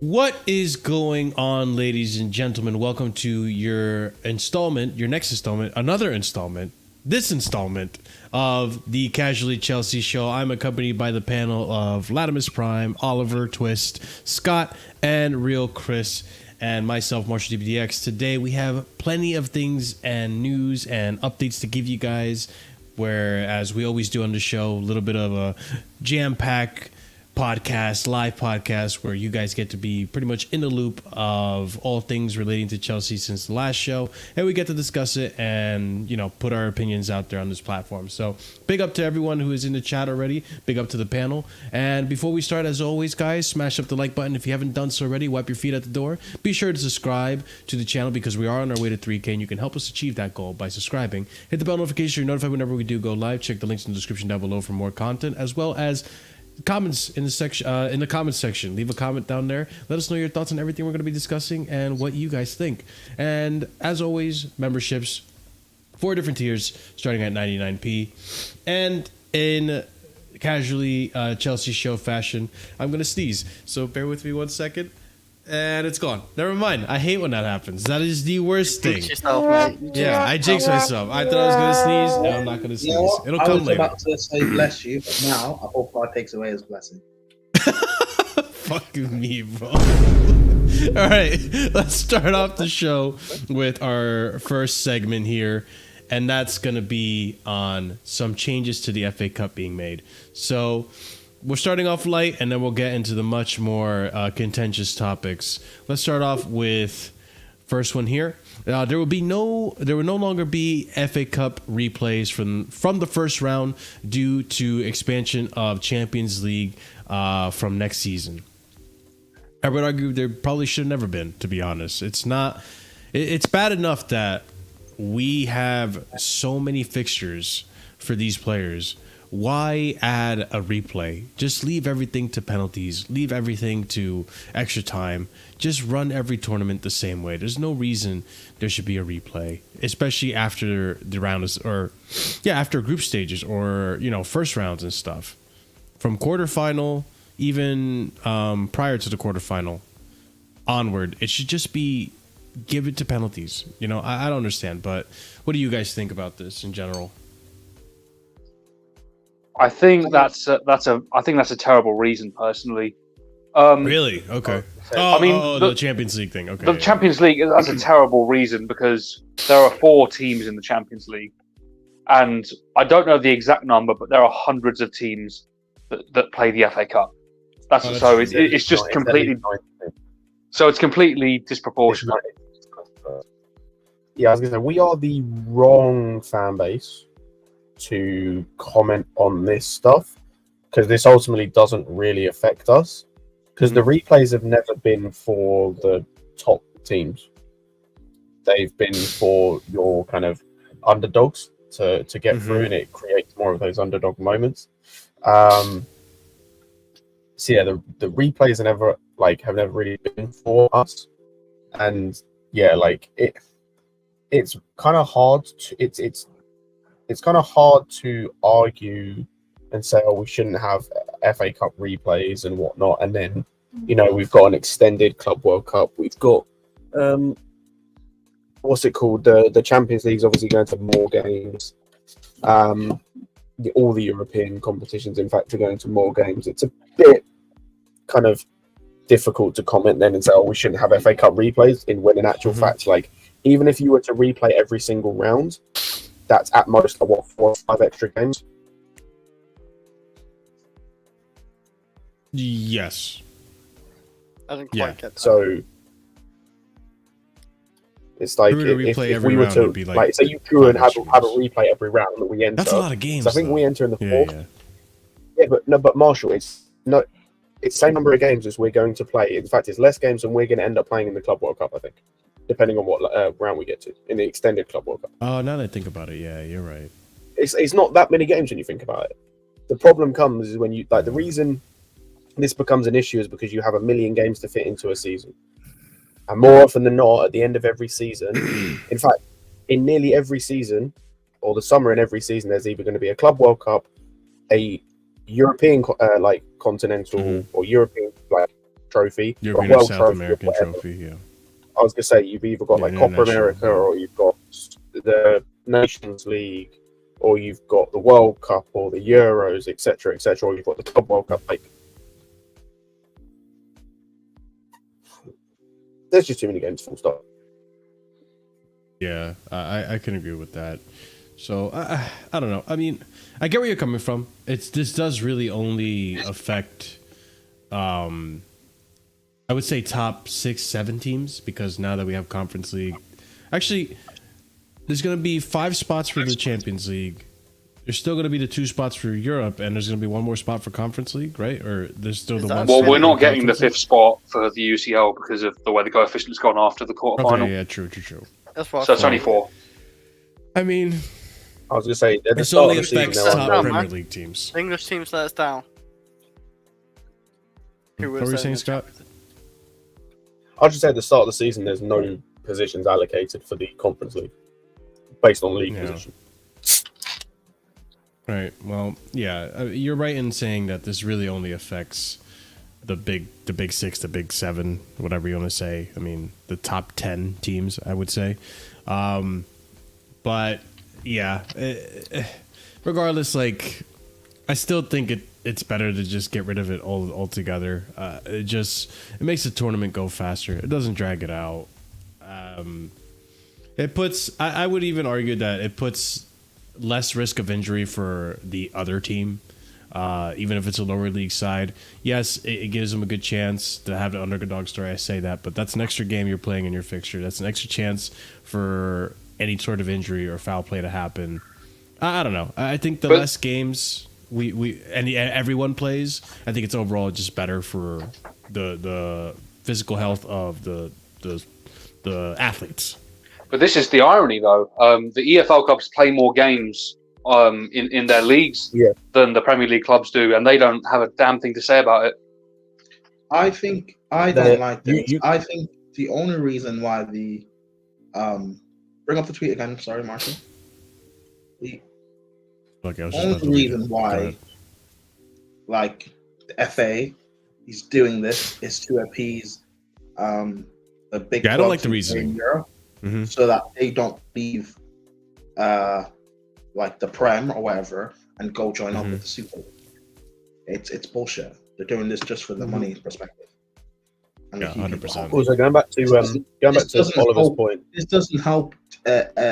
What is going on, ladies and gentlemen? Welcome to your next installment, another installment, this installment of the Casually Chelsea show. I'm accompanied by the panel of Latimus Prime, Oliver, Twist, Scott, and Real Chris, and myself, Marshalldbdx. Today we have plenty of things and news and updates to give you guys, where, as we always do on the show, a little bit of a jam-packed live podcast where you guys get to be pretty much in the loop of all things relating to Chelsea since the last show, and we get to discuss it and, you know, put our opinions out there on this platform. So big up to everyone who is in the chat already, big up to the panel. And before we start, as always, guys, smash up the like button if you haven't done so already. Wipe your feet at the door. Be sure to subscribe to the channel because we are on our way to 3K, and you can help us achieve that goal by subscribing. Hit the bell notification so you're notified whenever we do go live. Check the links in the description down below for more content, as well as comments in the section, in the comments section. Leave a comment down there. Let us know your thoughts on everything we're going to be discussing and what you guys think. And as always, memberships, 4 different tiers starting at 99p. And in casually Chelsea show fashion, I'm going to sneeze, so bear with me 1 second. And it's gone. Never mind. I hate when that happens. That is the worst thing. Yeah, I jinxed myself. I thought I was gonna sneeze. No, I'm not gonna sneeze. It'll come later. I was about to say bless you, but now I hope God takes away his blessing. Fuck me, bro. All right, let's start off the show with our first segment here, and that's gonna be on some changes to the FA Cup being made. So we're starting off light, and then we'll get into the much more contentious topics. Let's start off with first one here. There will no longer be FA Cup replays from the first round due to expansion of Champions League from next season. I would argue there probably should have never been, to be honest. It's not. It's bad enough that we have so many fixtures for these players. Why add a replay? Just leave everything to penalties. Leave everything to extra time. Just run every tournament the same way. There's no reason there should be a replay, especially after the round after group stages or, you know, first rounds and stuff. From quarterfinal, even prior to the quarterfinal onward, it should just be give it to penalties. You know, I don't understand, but what do you guys think about this in general? I think that's a terrible reason, personally. Really? Okay. The Champions League thing. Okay. The Champions League, that's a terrible reason because there are 4 teams in the Champions League, and I don't know the exact number, but there are hundreds of teams that play the FA Cup. It's just completely. So it's completely disproportionate. Yeah, I was gonna say we are the wrong fan base to comment on this stuff because this ultimately doesn't really affect us because the replays have never been for the top teams. They've been for your kind of underdogs to get through, and it creates more of those underdog moments. So yeah, the replays have never really been for us, and yeah, like it's kind of hard to it's kind of hard to argue and say, oh, we shouldn't have FA Cup replays and whatnot. And then, you know, we've got an extended Club World Cup. We've got, what's it called? The Champions League's obviously going to more games. All the European competitions, in fact, are going to more games. It's a bit kind of difficult to comment then and say, oh, we shouldn't have FA Cup replays, when in actual fact, like, even if you were to replay every single round, that's at most, 4 or 5 extra games? Yes. I didn't quite get that. So it's like if we were to, like, say you drew and have a replay every round that we enter. That's a lot of games. So I think we enter in the 4th. Yeah. But Marshall, it's the same number of games as we're going to play. In fact, it's less games than we're going to end up playing in the Club World Cup, I think, depending on what round we get to in the extended Club World Cup. Oh, now that I think about it, yeah, you're right. It's not that many games when you think about it. The problem comes is when you, like, the reason this becomes an issue is because you have 1 million games to fit into a season. And more often than not, at the end of every season, in fact, in nearly every season, or the summer in every season, there's either going to be a Club World Cup, a European, continental or European, trophy, European a or world South trophy, American or whatever. trophy, yeah. I was gonna say you've either got Yeah, like Copa international, America, yeah. or you've got the Nations League, or you've got the World Cup, or the Euros, etc., etc., or you've got the Club World Cup. Like, there's just too many games. Full stop. Yeah, I can agree with that. So I don't know. I mean, I get where you're coming from. This does really only affect, I would say top 6-7 teams, because now that we have Conference League, actually, there's going to be 5 spots for the Champions League. There's still going to be the 2 spots for Europe, and there's going to be 1 more spot for Conference League, right? Or there's still the 1 Well, spot we're for not getting the Conference 5th spot for the UCL because of the way the coefficient's gone after the League? quarterfinal. Okay, yeah, true. That's what So it's only 4. I mean, I was gonna say at the this start only of the season, affects there top are no- Premier League teams. English teams let us down. Who What was were you there in saying, the Scott? Champions League? I should say at the start of the season, there's no positions allocated for the Conference League based on league Yeah. position. Right. Well, yeah, you're right in saying that this really only affects the big 6, the big 7, whatever you want to say. I mean, the top 10 teams, I would say. But yeah, regardless, like, I still think it's better to just get rid of it altogether. It makes the tournament go faster. It doesn't drag it out. It puts. I would even argue that it puts less risk of injury for the other team, even if it's a lower league side. Yes, it gives them a good chance to have the underdog story. I say that, but that's an extra game you're playing in your fixture. That's an extra chance for any sort of injury or foul play to happen. I don't know. I think the less games everyone plays, I think it's overall just better for the physical health of the athletes. But this is the irony, though. The EFL clubs play more games in their leagues than the Premier League clubs do, and they don't have a damn thing to say about it. I think I don't like this. I think the only reason why the bring up the tweet again. Sorry, Marshall. The only reason why, like, the FA is doing this is to appease the big. Yeah, I don't like the reasoning. In Europe, so that they don't leave, like the Prem or whatever, and go join up with the Super League. It's bullshit. They're doing this just for the money perspective. And yeah, 100%. Also, going back to Oliver's point, this doesn't help.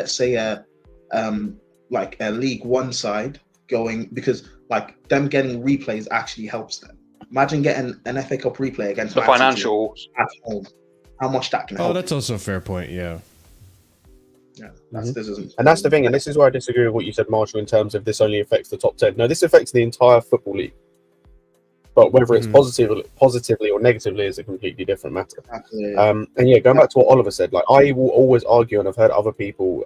Say like a League One side going, because like them getting replays actually helps them. Imagine getting an FA Cup replay against the financials at home. How much that can help. Oh, that's also a fair point. Yeah. Yeah, this isn't. And that's the thing, and this is where I disagree with what you said, Marshall, in terms of this only affects the top 10. No, this affects the entire football league. But whether it's positively or negatively is a completely different matter. Absolutely. And yeah, going back to what Oliver said, like, I will always argue, and I've heard other people,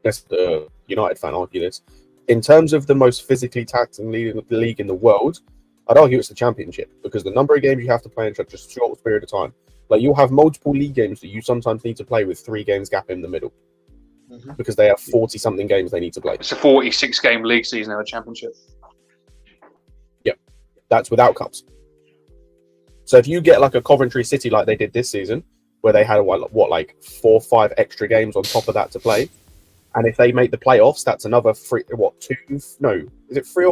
that's the United fan, argue this. In terms of the most physically taxing league in the world, I'd argue it's the Championship, because the number of games you have to play in such a short period of time. Like, you'll have multiple league games that you sometimes need to play with 3 games gap in the middle, because they have 40-something games they need to play. It's a 46-game league season in the Championship. Yep, that's without cups. So if you get like a Coventry City like they did this season, where they had like 4 or 5 extra games on top of that to play, and if they make the playoffs, that's another 3 or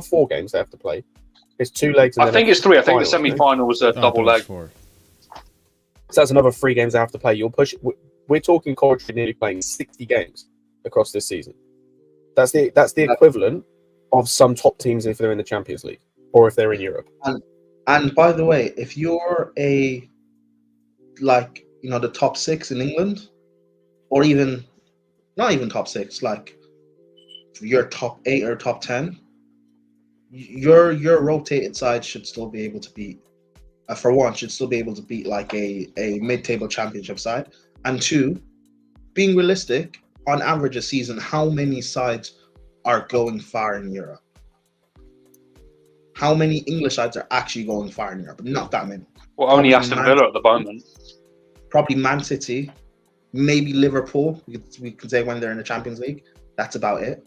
4 games they have to play? It's 2 legs. And I think it's 3. I think the semi-final was a double leg. 4. So that's another 3 games they have to play. You'll push. We're talking Coventry nearly playing 60 games across this season. That's the equivalent of some top teams if they're in the Champions League or if they're in Europe. And by the way, if you're the top 6 in England, or even not even top 6, like your top 8 or top 10, your rotated side should still be able to beat. For one, should still be able to beat like a mid-table championship side, and 2, being realistic, on average a season, how many sides are going far in Europe? How many English sides are actually going far in Europe? Not that many. Well, only Aston Villa at the moment. Probably Man City, maybe Liverpool. We can say when they're in the Champions League. That's about it.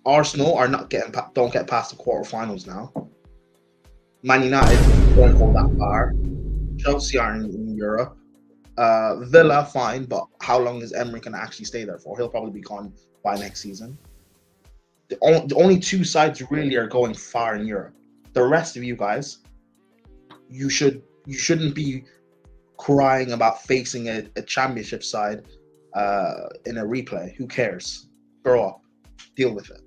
Arsenal are don't get past the quarterfinals now. Man United won't go that far. Chelsea are in Europe. Villa, fine, but how long is Emery going to actually stay there for? He'll probably be gone by next season. The only two sides really are going far in Europe. The rest of you guys, you shouldn't be crying about facing a championship side in a replay. Who cares? Grow up, deal with it.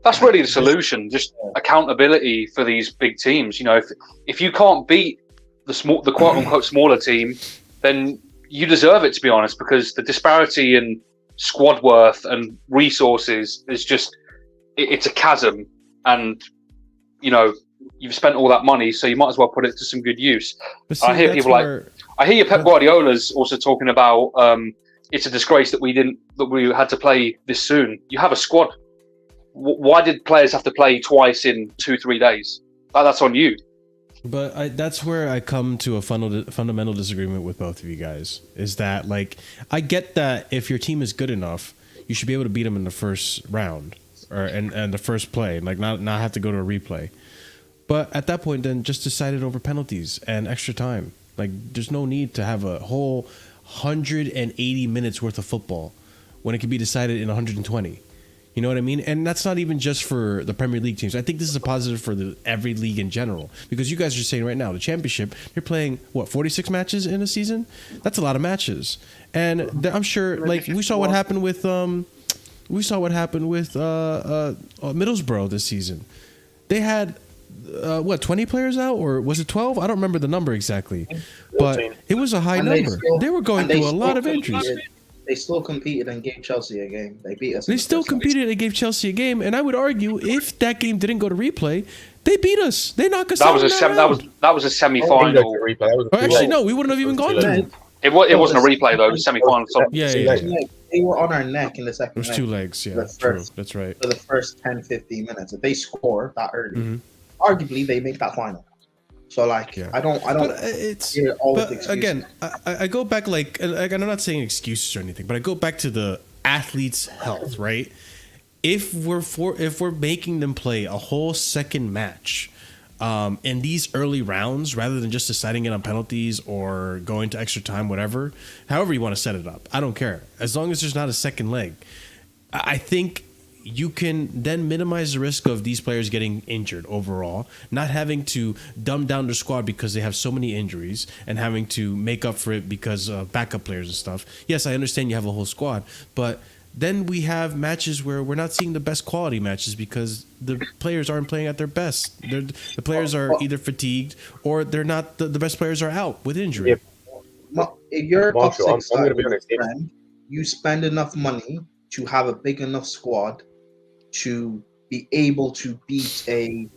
That's really the solution. Just accountability for these big teams. You know, if you can't beat the quote unquote smaller team, then you deserve it, to be honest, because the disparity in squad worth and resources is just it's a chasm, and you know you've spent all that money, so you might as well put it to some good use. But see, I hear people I hear Pep Guardiola's also talking about it's a disgrace that we had to play this soon. You have a squad. Why did players have to play twice in 2-3 days? That's on you. But that's where I come to a fundamental disagreement with both of you guys. Is that, like, I get that if your team is good enough, you should be able to beat them in the first round and the first play, like not have to go to a replay. But at that point, then just decide it over penalties and extra time. Like, there's no need to have a whole 180 minutes worth of football when it can be decided in 120. You know what I mean? And that's not even just for the Premier League teams. I think this is a positive for every league in general. Because you guys are saying right now, the Championship, you're playing, 46 matches in a season? That's a lot of matches. And I'm sure, like, we saw what happened with Middlesbrough this season. They had, 20 players out? Or was it 12? I don't remember the number exactly. But it was a high number. They were going through a lot of injuries. They still competed and gave Chelsea a game. They beat us. They still competed and gave Chelsea a game, and I would argue if that game didn't go to replay, they beat us. They knocked us out. That was a semi-final. Actually, no, we wouldn't have even gone to. It wasn't a replay though. It was semi-final. Yeah. They were on our neck in the second. It was 2 legs. Yeah, true. That's right. For the first 10-15 minutes, if they score that early, arguably they make that final. So, like, I don't. But again, I go back, like, I'm not saying excuses or anything, but I go back to the athlete's health, right? If we're making them play a whole second match in these early rounds, rather than just deciding it on penalties or going to extra time, whatever, however you want to set it up, I don't care. As long as there's not a second leg, I think you can then minimize the risk of these players getting injured overall, not having to dumb down their squad because they have so many injuries and having to make up for it because of backup players and stuff. Yes, I understand you have a whole squad, but then we have matches where we're not seeing the best quality matches because the players aren't playing at their best. The players are either fatigued or they're not. The best players are out with injury. If you're a top Marshall, six I'm side, going to be honest. you spend enough money to have a big enough squad to be able to beat a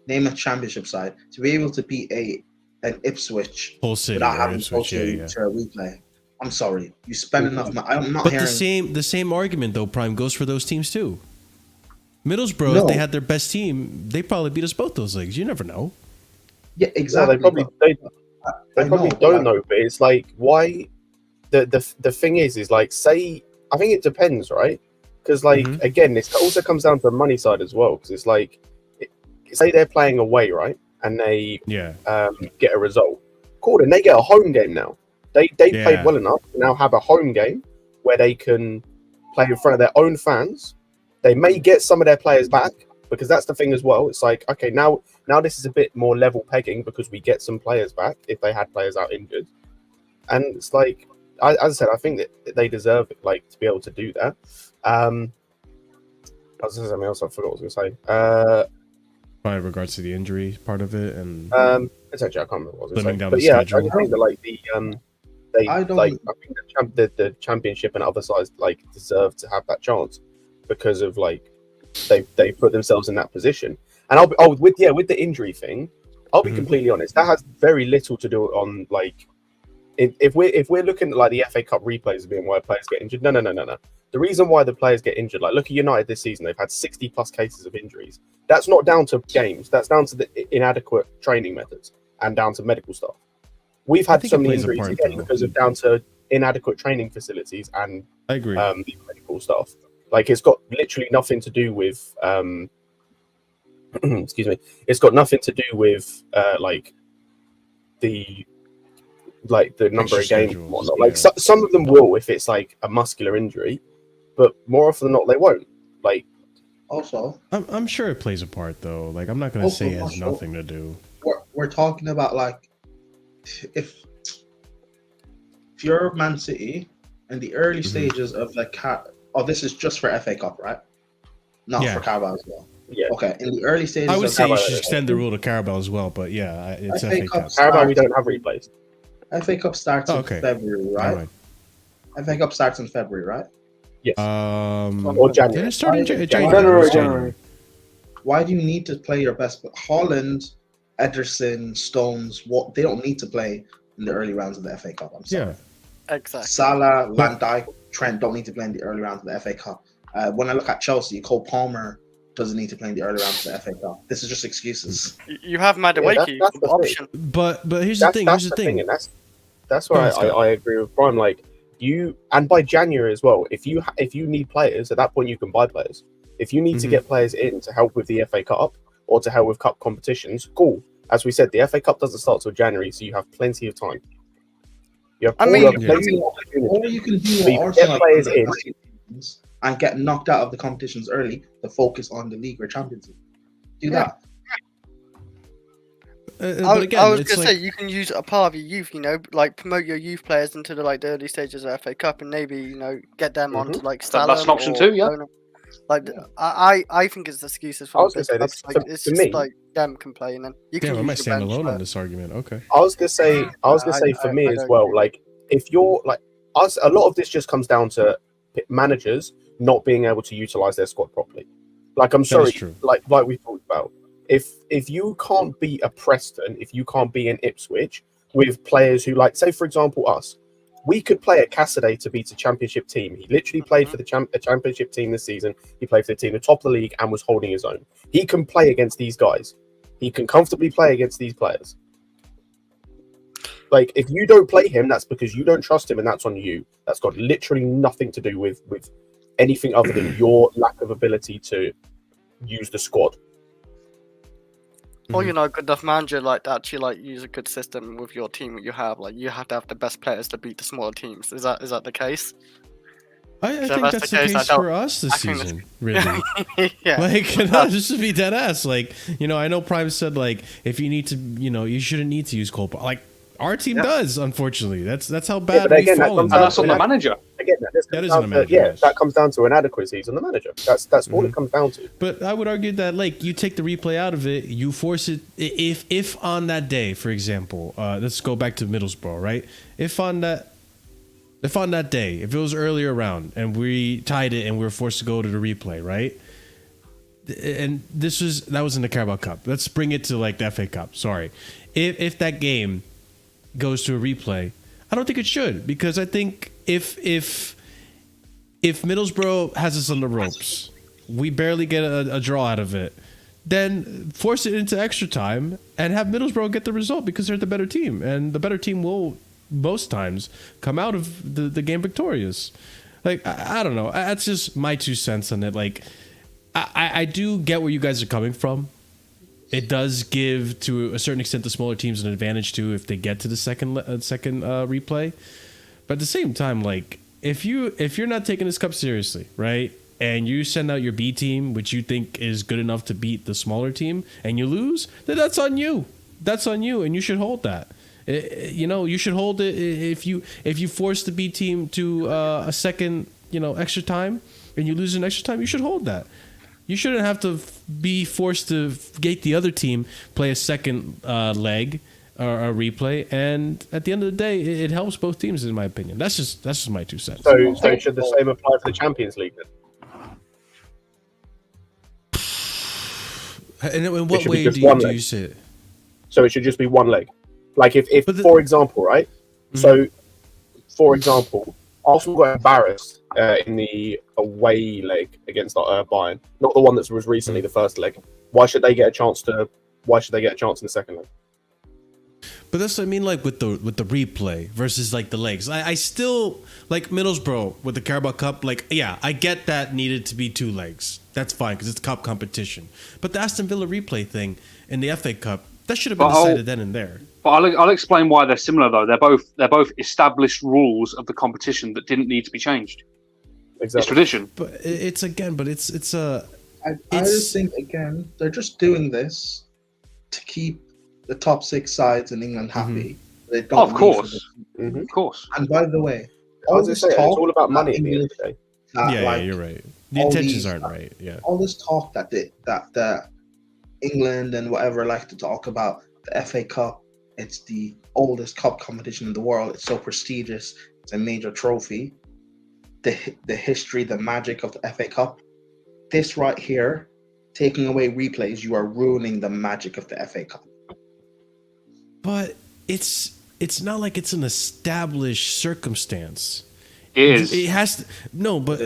name a championship side, to be able to beat an Ipswich Whole city without having Ipswich, to a replay. I'm sorry, you spend enough money. I'm not but hearing the same argument though, Prime, goes for those teams too. Middlesbrough, if they had their best team, they probably beat us both those leagues. You never know. Yeah, exactly. No, they probably don't know, but it's like, why? The thing is like, say, I think it depends, right? Because, like, again, this also comes down to the money side as well. Because it's like, say they're playing away, right, and they get a result. Cool, then they get a home game now. They played well enough to now have a home game where they can play in front of their own fans. They may get some of their players back, because that's the thing as well. It's like, okay, now this is a bit more level pegging because we get some players back if they had players out injured. And it's like, as I said, I think that they deserve it, like, to be able to do that. I was going to say something else. I forgot what I was going to say. Probably in regards to the injury part of it, and it's actually, I can't remember what I was slimming going to say. down But the yeah, schedule. I think that, like, I think the championship and other sides, like, deserve to have that chance because of, like, they put themselves in that position. And with the injury thing, I'll be completely honest. That has very little to do on, like, if we're looking at, like, the FA Cup replays being why players get injured. No. The reason why the players get injured, like, look at United this season, they've had 60 plus cases of injuries. That's not down to games. That's down to the inadequate training methods and down to medical staff. We've had so many injuries again because of down to inadequate training facilities and I agree. Medical staff. Like, it's got literally nothing to do with excuse me, it's got nothing to do with like the number Extra of games and schedules, whatnot. yeah. Like some of them will if it's like a muscular injury, but more often than not they won't. Like Also, I'm sure it plays a part though. Like I'm not gonna Also, say it has Marshall- nothing to do. we're talking about like if you're Man City in the early stages of the this is just for FA Cup, right? Not Yeah. for Carabao as well. yeah, Okay, in the early stages I would of say you Carabao, should extend the rule to Carabao as well, but yeah, it's FA FA Cup Cup. Carabao we don't have replays. FA Cup starts Oh, in okay. February, Never right? mind. FA Cup starts in February, right? Yes. Or Did January. it start in January. January? It was January. Why do you need to play your best? Holland, Ederson, Stones, what they don't need to play in the early rounds of the FA Cup. I'm sorry. Yeah. Exactly. Salah, Van Dijk, Trent don't need to play in the early rounds of the FA Cup. When I look at Chelsea, Cole Palmer doesn't need to play in the early rounds of the FA Cup. This is just excuses. You have Madueke that's the option. But here's the thing. Here's the thing. and that's where Go ahead, I agree with Brian. Like you, and by January as well. If you need players at that point, you can buy players. If you need to Mhm. get players in to help with the FA Cup or to help with cup competitions, cool. As we said, the FA Cup doesn't start till January, so you have plenty of time. You have I mean- plenty of opportunity. Or you can do So what you can Arsenal get players have done in. and get knocked out of the competitions early to focus on the league or Champions League. Do Yeah. that. But again, I was it's gonna like say you can use a part of your youth, like promote your youth players into the early stages of FA Cup, and maybe get them onto like Stalin. That's an option too, yeah. I think it's excuses for I was the gonna big say clubs. this, Like, it's for just me. like them complaining. You damn, can I might use your stand bench alone for- on this argument. Okay. I was gonna say for me I as don't well. agree. Like if you're like us, a lot of this just comes down to managers not being able to utilize their squad properly. Like I'm That sorry, is true. like we talked about. If you can't beat a Preston, if you can't beat an Ipswich with players who say for example us, we could play at Cassidy to beat a championship team. He literally played for the championship team this season. He played for the team at the top of the league and was holding his own. He can play against these guys. He can comfortably play against these players. Like if you don't play him, that's because you don't trust him, and that's on you. That's got literally nothing to do with anything other than your lack of ability to use the squad. Or you're not a good enough manager to actually use a good system with your team that you have. Like you have to have the best players to beat the smaller teams. Is that the case? I So think if that's the case for us this I think season, really. Yeah. Like, no, just to be dead ass. Like, I know Prime said, if you need to, you shouldn't need to use Cole. Like, our team does, unfortunately. That's how bad but we've again, that fallen. comes And that's on the Yeah. manager. Again, That is on the manager, yeah, yes. that comes down to inadequacies on the manager. That's all it comes down to. But I would argue that, you take the replay out of it, you force it. If on that day, for example, let's go back to Middlesbrough, right? If on that day, if it was earlier round and we tied it and we were forced to go to the replay, right? And that was in the Carabao Cup. Let's bring it to the FA Cup. Sorry, if that game goes to a replay, I don't think it should, because I think if Middlesbrough has us on the ropes, we barely get a draw out of it, then force it into extra time and have Middlesbrough get the result because they're the better team, and the better team will most times come out of the game victorious. I don't know. That's just my 2 cents on it. I do get where you guys are coming from. It does give, to a certain extent, the smaller teams an advantage too if they get to the second replay. But at the same time, if you're not taking this cup seriously, right, and you send out your B team, which you think is good enough to beat the smaller team, and you lose, then that's on you. That's on you, and you should hold that. You should hold it if you force the B team to a second, extra time, and you lose an extra time. You should hold that. You shouldn't have to be forced to gate the other team, play a second leg or a replay, and at the end of the day, it helps both teams, in my opinion. That's just my 2 cents. So should the same apply for the Champions League then? And in what should be way just do one you leg. see it? So it should just be one leg. If But for example, right? So, for example, Arsenal got embarrassed in the away leg against Bayern, not the one that was recently the first leg. Why should they get a chance in the second leg? But that's what I mean, like with the replay versus like the legs. I still like Middlesbrough with the Carabao Cup. Like, yeah, I get that needed to be 2 legs. That's fine because it's cup competition. But the Aston Villa replay thing in the FA Cup, that should have been decided then and there. But I'll explain why they're similar though. They're both established rules of the competition that didn't need to be changed. Exactly. It's tradition. But it's a. I just think again they're just doing this to keep the top 6 sides in England happy. They don't Of course. Mhm. Of course. And by the way, I was just saying, it's all about money at the end of the day. Yeah, you're right. The intentions aren't right. Yeah. All this talk that England and whatever like to talk about the FA Cup. It's the oldest cup competition in the world. It's so prestigious. It's a major trophy. The history, the magic of the FA Cup. This right here, taking away replays, you are ruining the magic of the FA Cup. But it's not like it's an established circumstance. It is. It has to, no, but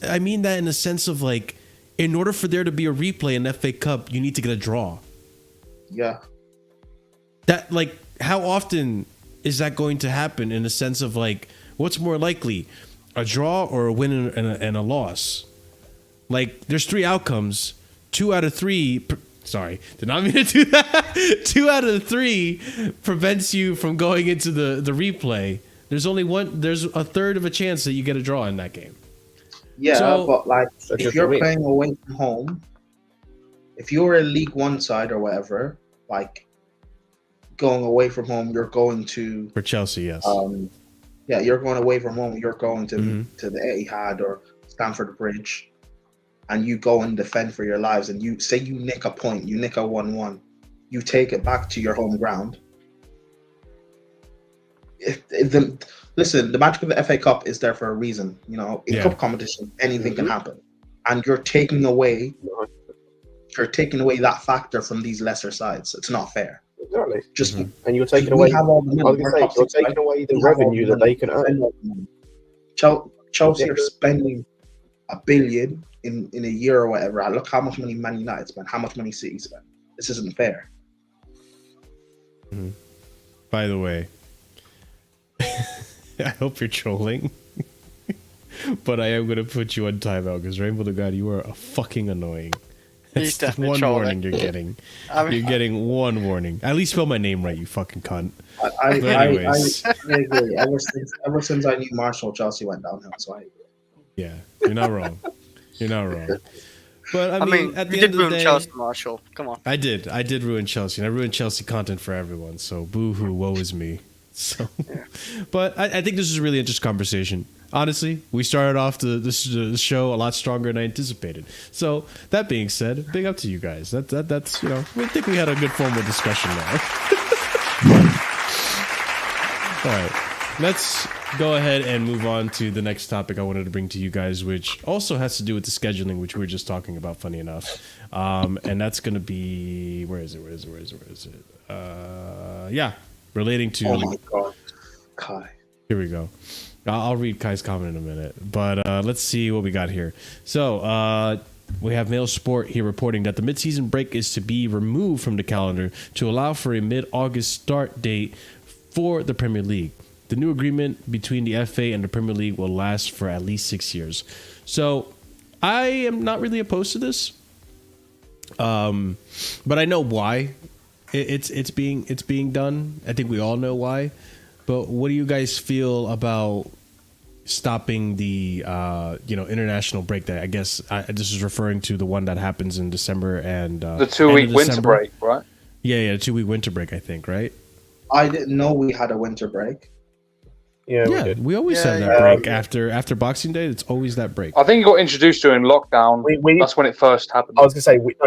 I mean that in the sense of like, in order for there to be a replay in FA Cup, you need to get a draw. Yeah. That like, how often is that going to happen? In the sense of like, what's more likely, a draw or a win and a loss? Like, there's 3 outcomes. 2 out of 3. Sorry, did not mean to do that. 2 out of 3 prevents you from going into the replay. There's only one. There's a third of a chance that you get a draw in that game. Yeah, So- but like if just you're win. playing away from home, if you're a League One side or whatever, like going away from home, you're going to For Chelsea, yes. yeah, you're going away from home. You're going to Mhm. to the Etihad or Stamford Bridge, and you go and defend for your lives. And you say you nick a point, you nick a 1-1, you take it back to your home ground. Listen, the magic of the FA Cup is there for a reason. You know, in Yeah. cup competition, anything can happen, and you're taking away that factor from these lesser sides. It's not fair. Exactly. Just And you're taking we away. have all the I money. was going We're to say, you're top six, taking right? away the We have all revenue the that money. they can earn. Chelsea Yeah. are spending $1 billion in a year or whatever. Look how much money Man United spent, how much money City spent. This isn't fair. By the way, I hope you're trolling. But I am going to put you on timeout because Rainbow the God, you are a fucking annoying. He's That's definitely one trolling. warning you're getting. I mean, You're getting one warning. At least spell my name right, you fucking cunt. I But anyways. agree. Ever since I knew Marshall, Chelsea went downhill. So I agree. Yeah, you're not wrong. You're not wrong. But I I mean, mean, at the you end did of the ruin day, Chelsea, Marshall. Come on. I did ruin Chelsea, and I ruined Chelsea content for everyone. So boo-hoo, woe is me. So, but I think this is a really interesting conversation. Honestly, we started off the show a lot stronger than I anticipated. So that being said, big up to you guys. That's you know, we think we had a good formal discussion there. All right, let's go ahead and move on to the next topic I wanted to bring to you guys, which also has to do with the scheduling, which we were just talking about, funny enough. And that's going to be, where is it? Yeah, relating to, Oh my God, Kai. here we go. I'll read Kai's comment in a minute, but let's see what we got here. So we have Mail Sport here reporting that the midseason break is to be removed from the calendar to allow for a mid-August start date for the Premier League. The new agreement between the FA and the Premier League will last for at least 6 years. So I am not really opposed to this, but I know why it's being done. I think we all know why. But what do you guys feel about stopping the international break? That I guess this is referring to the one that happens in December and The 2-week winter break, right? Yeah, 2-week winter break. I think, right? I didn't know we had a winter break. Yeah, we Yeah, did. we always have Yeah, that yeah. break after Boxing Day. It's always that break. I think it got introduced during lockdown. We- That's when it first happened. I was going to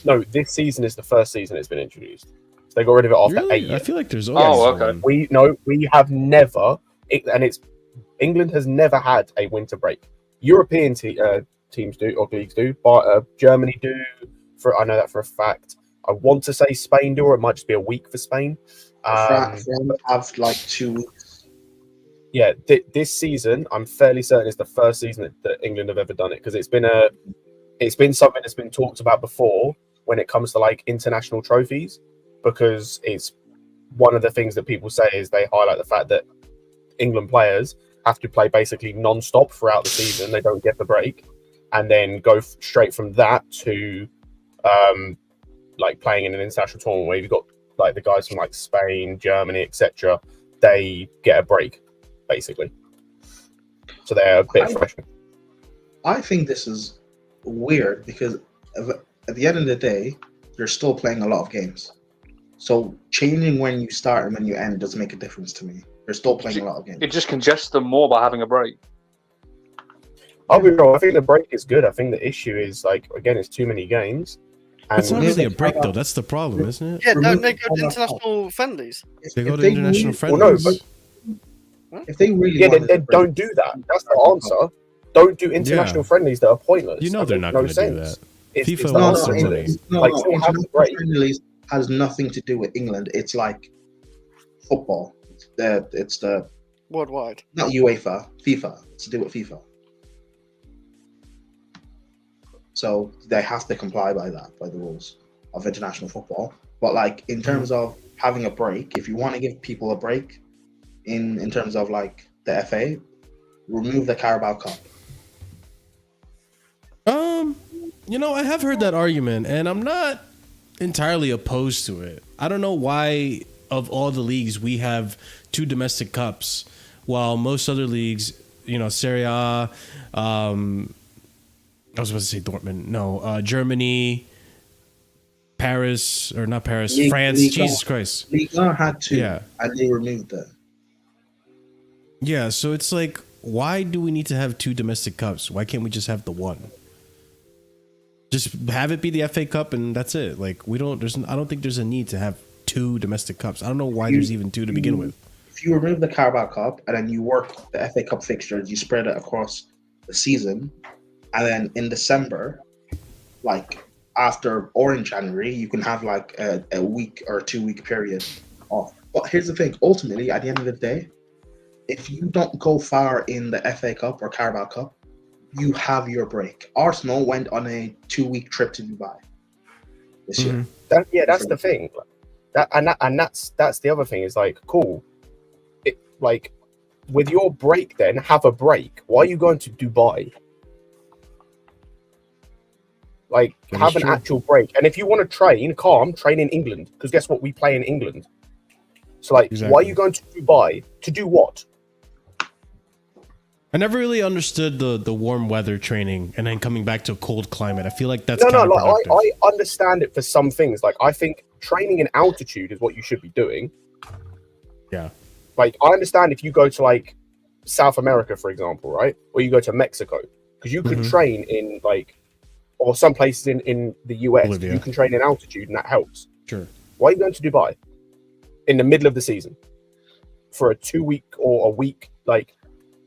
say, this season is the first season it's been introduced. So they got rid of it after 8 Really? years. I feel like there's always okay. one. We have never, England has never had a winter break. European teams do, or leagues do, but Germany do. I know that for a fact. I want to say Spain do, or it might just be a week for Spain. France have like 2 weeks. Yeah, this season, I'm fairly certain it's the first season that England have ever done it, because it's been something that's been talked about before when it comes to like international trophies, because it's one of the things that people say is they highlight the fact that England players have to play basically non-stop throughout the season. They don't get the break, and then go straight from that to like playing in an international tournament where you've got like the guys from like Spain, Germany, etc. They get a break basically, so they're a bit fresh. I think this is weird because at the end of the day, you're still playing a lot of games. So changing when you start and when you end doesn't make a difference to me. You're still playing a lot of games. It just congests them more by having a break. I'll be real. I think the break is good. I think the issue is like again, it's too many games. And It's not really a break though. That's the problem, isn't it? Yeah, don't they go to international friendlies? They go If to international friendlies. Well, no, if they really yeah, wanted then to don't do that. That's the answer. Don't do international friendlies that are pointless. You know they're not no going to do that. sense. It's FIFA the wants answer their to money. this. No, Like, no, still have the international break. friendlies has nothing to do with England. It's like football. It's the Worldwide. not UEFA, FIFA. It's to do with FIFA. So they have to comply by the rules of international football. But like in terms of having a break, if you want to give people a break, in terms of like the FA, remove the Carabao Cup. I have heard that argument, and I'm not entirely opposed to it. I don't know why, of all the leagues, we have 2 domestic cups, while most other leagues, Serie A, I was about to say Dortmund, no, Germany, Paris, or not Paris, France, Jesus Christ. Liga had 2, Yeah. and they removed it. Yeah, so it's like, why do we need to have 2 domestic cups? Why can't we just have the one? Just have it be the FA Cup and that's it. Like I don't think there's a need to have 2 domestic cups. I don't know why there's even 2 to begin with. If you remove the Carabao Cup and then you work the FA Cup fixtures, you spread it across the season, and then in December, like after or in January, you can have like a week or 2-week period off. But here's the thing: ultimately, at the end of the day, if you don't go far in the FA Cup or Carabao Cup, you have your break. Arsenal went on a 2-week trip to Dubai this year. That's the thing. That's the other thing. Is like cool. Like with your break, then have a break. Why are you going to Dubai? Like have an actual break. And if you want to train in England, because guess what? We play in England. So like, why are you going to Dubai to do what? I never really understood the warm weather training and then coming back to a cold climate. I feel like that's Like counterproductive. I understand it for some things. Like I think training in altitude is what you should be doing. Yeah. Like I understand if you go to like South America, for example, right? Or you go to Mexico, because you can train in like, or some places in the US, Bolivia. you can train in altitude and that helps. Sure. Why are you going to Dubai in the middle of the season for a 2-week or a week like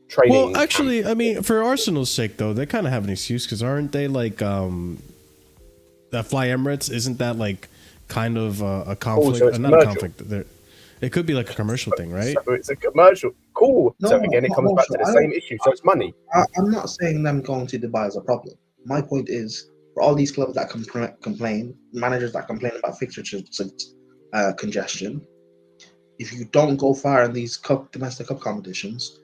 training? Well, actually, I mean, for Arsenal's sake, though, they kind of have an excuse because aren't they like that Fly Emirates? Isn't that like kind of a conflict? so it's Not a commercial. conflict. It could be like a commercial thing, right? So it's a commercial. Cool. No, So again, it not comes back to the commercial. same issue. So it's money. I'm not saying them going to Dubai is a problem. My point is, for all these clubs that complain, managers that complain about fixture congestion, if you don't go far in these domestic cup competitions,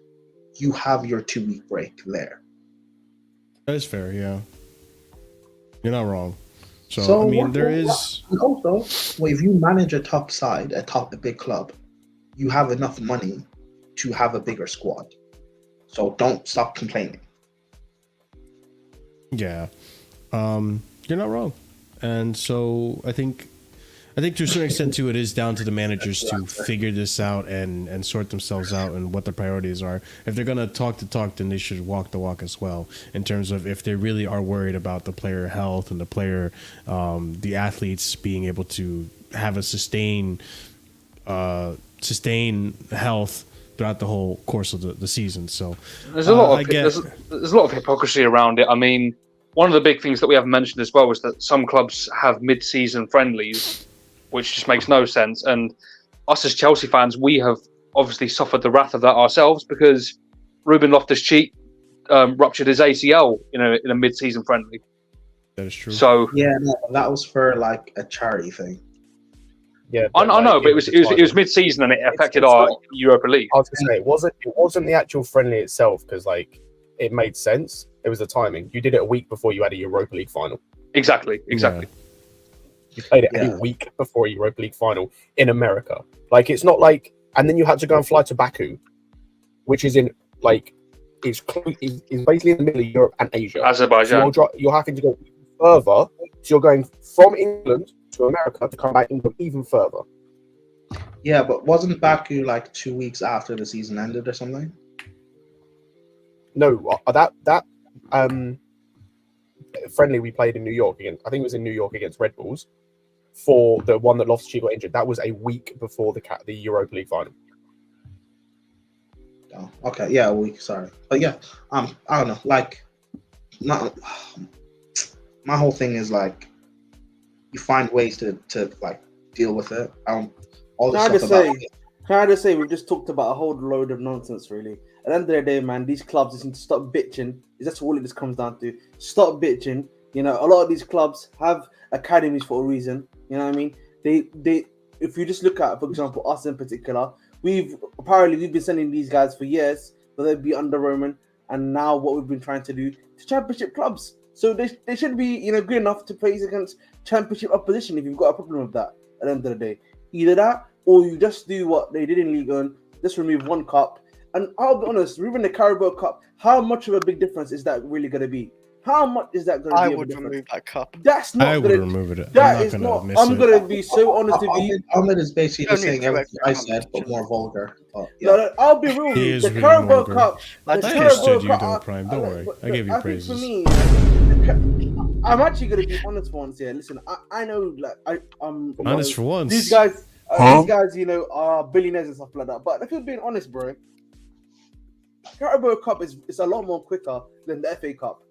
you have your 2-week break there. That is fair, yeah. You're not wrong. So I mean, there is. And also, if you manage a top side, a big club, you have enough money to have a bigger squad. So don't stop complaining. Yeah. You're not wrong. And so I think to a certain extent too, it is down to the managers to figure this out and sort themselves out and what the priorities are. If they're gonna talk the talk, then they should walk the walk as well, in terms of if they really are worried about the player health and the athletes being able to have a sustain health throughout the whole course of the season. So there's a lot of hypocrisy around it. I mean, one of the big things that we haven't mentioned as well is that some clubs have mid-season friendlies, which just makes no sense. And us as Chelsea fans, we have obviously suffered the wrath of that ourselves because Ruben Loftus-Cheek ruptured his ACL in a mid-season friendly. that is true. So Yeah, no, that was for like a charity thing. Yeah, I know, like, but it was mid-season and it affected our Europa League. I was gonna say it wasn't the actual friendly itself because like it made sense. It was the timing. You did it a week before you had a Europa League final. Exactly. You played it a week before a Europa League final in America. Like it's not like, and then you had to go and fly to Baku, which is in like is basically in the middle of Europe and Asia. Azerbaijan. So you're having to go further. So you're going from England to America to come back England even further. Yeah, but wasn't Baku like 2 weeks after the season ended or something? No, that friendly we played in New York against. I think it was in New York against Red Bulls for the one that Loftus-Cheek got injured. That was a week before the Europa League final. Oh, okay, yeah, a week. Sorry, but yeah, I don't know. Like, my whole thing is like, you find ways to like deal with it. All this stuff Can I just say we've just talked about a whole load of nonsense, really. At the end of the day, man, these clubs just need to stop bitching. That's all it just comes down to. Stop bitching. You know, a lot of these clubs have academies for a reason. You know what I mean? They if you just look at, for example, us in particular, we've been sending these guys for years, whether it be under Roman, and now what we've been trying to do to championship clubs. So they should be, you know, good enough to face against championship opposition if you've got a problem with that at the end of the day. Either that, or you just do what they did in League One, just remove one cup. And I'll be honest, removing the Carabao Cup, how much of a big difference is that really going to be? How much is that going to be? I would remove that cup. That's not. I would remove it. That is not. I'm going to be so honest with you. Ahmed is basically just saying everything I said, but more vulgar. But, yeah. No, I'll be real with He you. is The really Carabao vulgar. Cup. I understood you, though, Prime. Don't worry. I gave you think praises. for me, I'm actually going to be honest for once here. Listen, I know, like, I'm Honest for once. These guys, you know, are billionaires and stuff like that. But if you're being honest, bro, Carabao Cup is a lot more quicker than the FA Cup.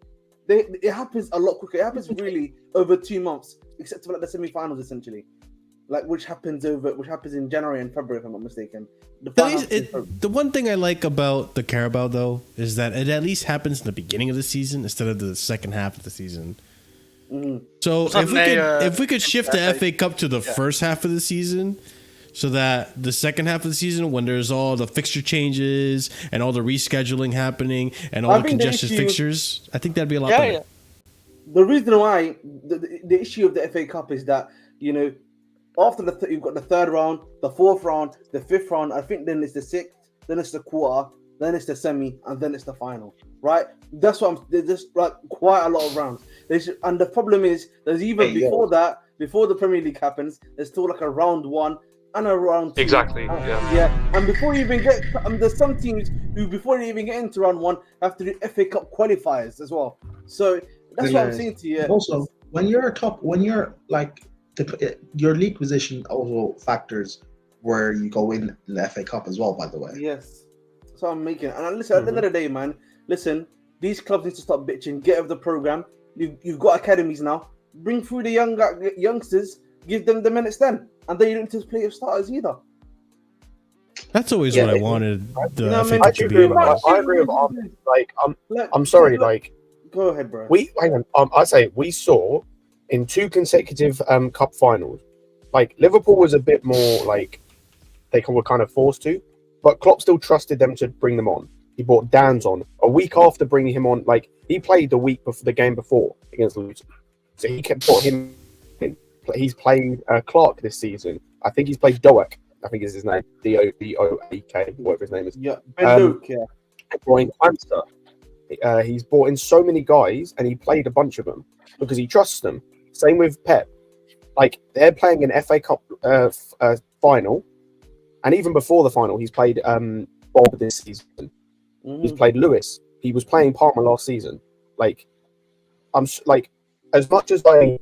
It happens a lot quicker. It happens really over 2 months, except for like the semi-finals, essentially, like which happens in January and February, if I'm not mistaken. The one thing I like about the Carabao though is that it at least happens in the beginning of the season instead of the second half of the season. Mm-hmm. So if we could shift the FA Cup to the first half of the season, so that the second half of the season, when there's all the fixture changes and all the rescheduling happening and all the congested fixtures, I think that'd be a lot better. Yeah. The reason why the issue of the FA Cup is that, you know, after you've got the third round, the fourth round, the fifth round, I think then it's the sixth, then it's the quarter, then it's the semi, and then it's the final, right? That's what there's just like quite a lot of rounds. And the problem is, there's even before the Premier League happens, there's still like a round one and a round two. Exactly. Yeah. And before you even get, there's some teams who before they even get into round one have to do FA Cup qualifiers as well. So that's what I'm saying to you. Also, when you're like your league position also factors where you go in the FA Cup as well. By the way. Yes. So I'm making. And listen, at the end of the day, man. Listen, these clubs need to stop bitching. Get off the program. You've got academies now. Bring through the youngsters. Give them the minutes then. And they don't need to play with starters either. That's always what I wanted the FA I Cup to be. I agree with Ahmed. Like, I'm sorry. Like, go ahead, bro. Hang on. I say we saw in 2 consecutive cup finals. Like Liverpool was a bit more like they were kind of forced to, but Klopp still trusted them to bring them on. He brought Dans on a week after bringing him on. Like he played the week before the game before against Luton, so he kept brought him in. He's played Clark this season. I think he's played Doak. I think is his name. Doak, whatever his name is. Yeah, Ben Doak, yeah. Brian Clemster. He's brought in so many guys, and he played a bunch of them because he trusts them. Same with Pep. Like they're playing an FA Cup final, and even before the final, he's played Bob this season. Mm-hmm. He's played Lewis. He was playing Palmer last season. Like, I'm like, as much as I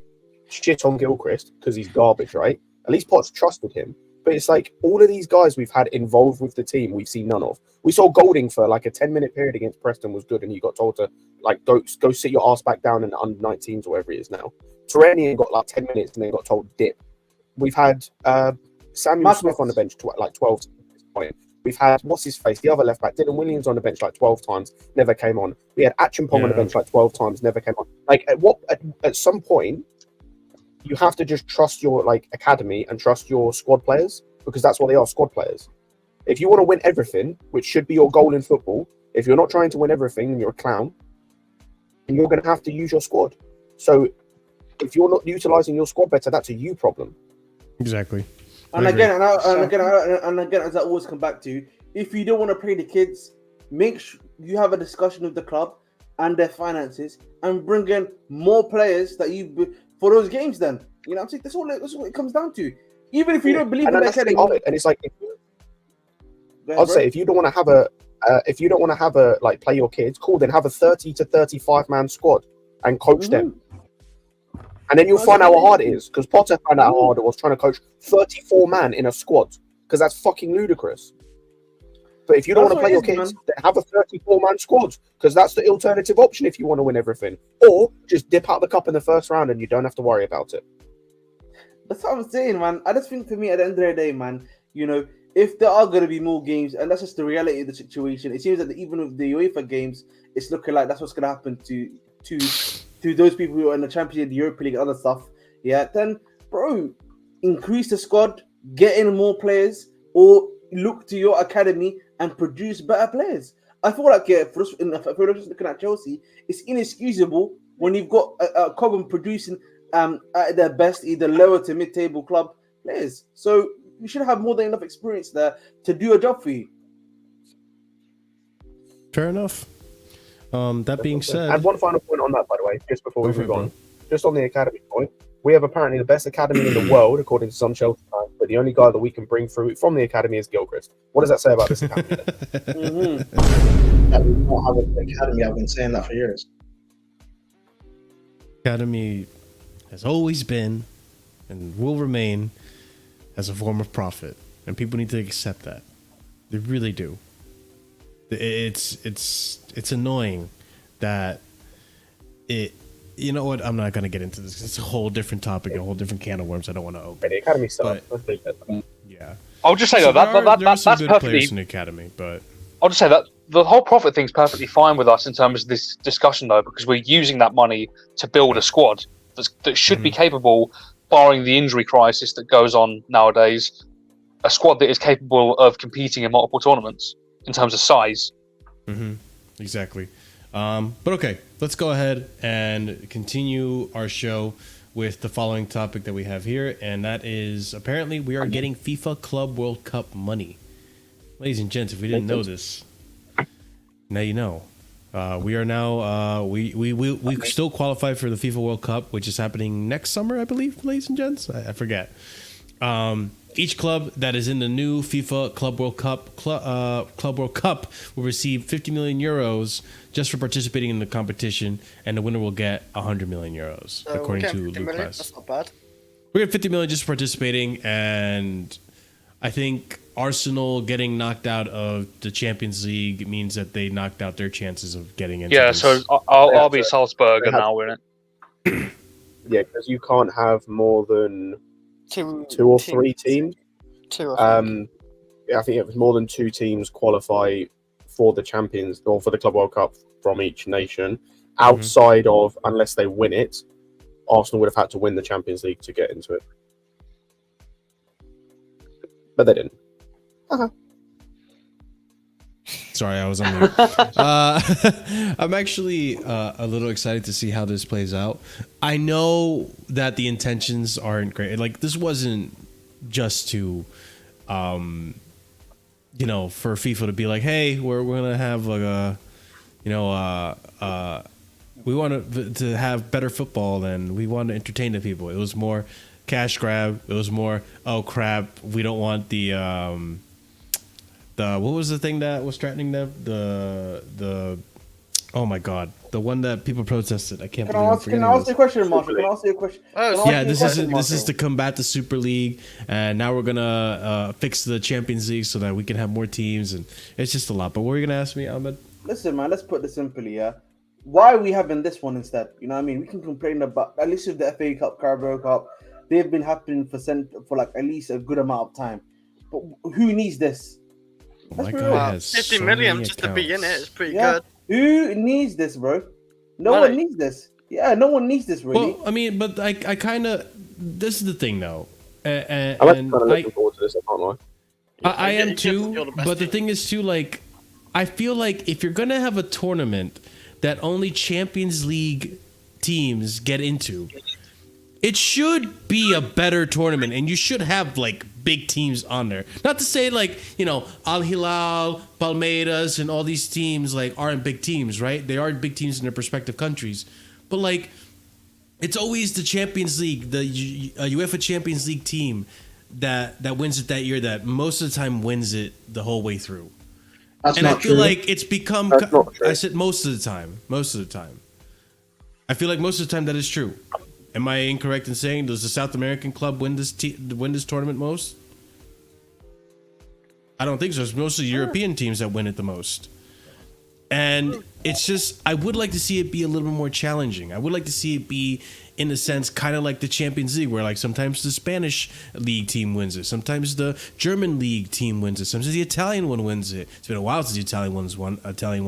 shit on Gilchrist because he's garbage, right? At least Poch trusted him. But it's like all of these guys we've had involved with the team, we've seen none of. We saw Golding for like a 10-minute period against Preston was good, and he got told to like go sit your ass back down in the under 19s or whatever it is now. Terranian got like 10 minutes and then got told dip. We've had Samuel Smith on the bench like 12 times at this point. We've had what's his face, the other left back, Dylan Williams on the bench like 12 times, never came on. We had Achimpong on the bench like 12 times, never came on. Like at some point, you have to just trust your like academy and trust your squad players, because that's what they are, squad players. If you want to win everything, which should be your goal in football, if you're not trying to win everything and you're a clown, then you're going to have to use your squad. So if you're not utilizing your squad better, that's a you problem. Exactly. And again, as I always come back to, if you don't want to play the kids, make sure you have a discussion with the club and their finances, and bring in more players that you for those games. Then you know, I'm saying that's what it comes down to. Even if you don't believe in that academy, and it's like, I'd say if you don't want to have a like play your kids, cool, then have a 30 to 35 man squad and coach them. And then you'll find out how hard it is, because Potter found out how hard it was trying to coach 34 man in a squad, because that's fucking ludicrous. But if you don't want to play your kids, then have a 34 man squad, because that's the alternative option if you want to win everything. Or just dip out the cup in the first round and you don't have to worry about it. That's what I'm saying, man. I just think for me, at the end of the day, man, you know, if there are going to be more games, and that's just the reality of the situation, it seems that even with the UEFA games, it's looking like that's what's going to happen to those people who are in the Champions League, the Europa League, other stuff. Yeah, then, bro, increase the squad, get in more players, or look to your academy and produce better players. I feel like if we're just looking at Chelsea, it's inexcusable when you've got a Cobham producing at their best, either lower to mid-table club players. So you should have more than enough experience there to do a job for you. Fair enough. That being said, and one final point on that, by the way, just before we move on, just on the academy point, we have apparently the best academy in the world, according to some Chelsea fans, but the only guy that we can bring through from the academy is Gilchrist. What does that say about this academy? That we don't have an academy. I've been saying that for years. Academy has always been and will remain as a form of profit, and people need to accept that. They really do. It's annoying that it. You know what? I'm not going to get into this. It's a whole different topic, a whole different can of worms. I don't want to open. The academy stuff. Yeah. I'll just say So that's some good perfectly. players in the academy, but I'll just say that the whole profit thing's perfectly fine with us in terms of this discussion, though, because we're using that money to build a squad that should be capable, barring the injury crisis that goes on nowadays, a squad that is capable of competing in multiple tournaments in terms of size. Exactly. But okay, let's go ahead and continue our show with the following topic that we have here, and that is apparently we are getting FIFA Club World Cup money. Ladies and gents, if we didn't know this, now you know. We are now we still qualify for the FIFA World Cup, which is happening next summer, I believe, ladies and gents. I forget. Each club that is in the new FIFA Club World Cup will receive 50 million euros just for participating in the competition, and the winner will get 100 million euros, according to Luke Press. That's not bad. We get 50 million just for participating, and I think Arsenal getting knocked out of the Champions League means that they knocked out their chances of getting into Yeah, this. so I'll be Salzburg and I'll win it. Yeah, because you can't have more than two or three teams. Two or three. Yeah, I think it was more than two teams qualify for the Champions or for the Club World Cup from each nation. Outside of, unless they win it, Arsenal would have had to win the Champions League to get into it. But they didn't. Sorry, I was on mute. I'm actually a little excited to see how this plays out. I know that the intentions aren't great. Like, this wasn't just to, for FIFA to be like, hey, we're gonna have like a, we want to have better football and we want to entertain the people. It was more cash grab. It was more, oh crap, we don't want the what was the thing that was threatening them? The oh my god, the one that people protested. I can't believe I'm forgetting Can I ask this. you a question, Marshall? Can I ask you a question? Yeah, this is to combat the Super League, and now we're gonna fix the Champions League so that we can have more teams, and it's just a lot. But what were you gonna ask me, Ahmed? Listen, man, let's put this simply, yeah. Why are we having this one instead? You know what I mean? We can complain about, at least with the FA Cup, Carabao Cup, they've been happening for like at least a good amount of time. But who needs this? My real. guy has 50 so million many just to be in it accounts. is pretty Yeah. good. Who needs this, bro? No Money. one needs this. Yeah, no one needs this, really. Well, I mean, but I kind of this is the thing, though. And I'm actually kind of looking forward to this. I can't lie. I am You get to feel too, the best but the team. thing is too, like, I feel like if you're gonna have a tournament that only Champions League teams get into, it should be a better tournament, and you should have like big teams on there. Not to say like, you know, Al Hilal, Palmeiras, and all these teams like aren't big teams, right? They are big teams in their respective countries, but like, it's always the Champions League, the UEFA Champions League team that wins it that year, that most of the time wins it the whole way through. That's And not I feel true. like it's become. That's not true. I said most of the time. Most of the time. I feel like most of the time that is true. Am I incorrect in saying, does the South American club win this tournament most? I don't think so. It's mostly European teams that win it the most. And it's just, I would like to see it be a little bit more challenging. I would like to see it be, in a sense, kind of like the Champions League, where like sometimes the Spanish league team wins it, sometimes the German league team wins it, sometimes the Italian one wins it. It's been a while since the Italian one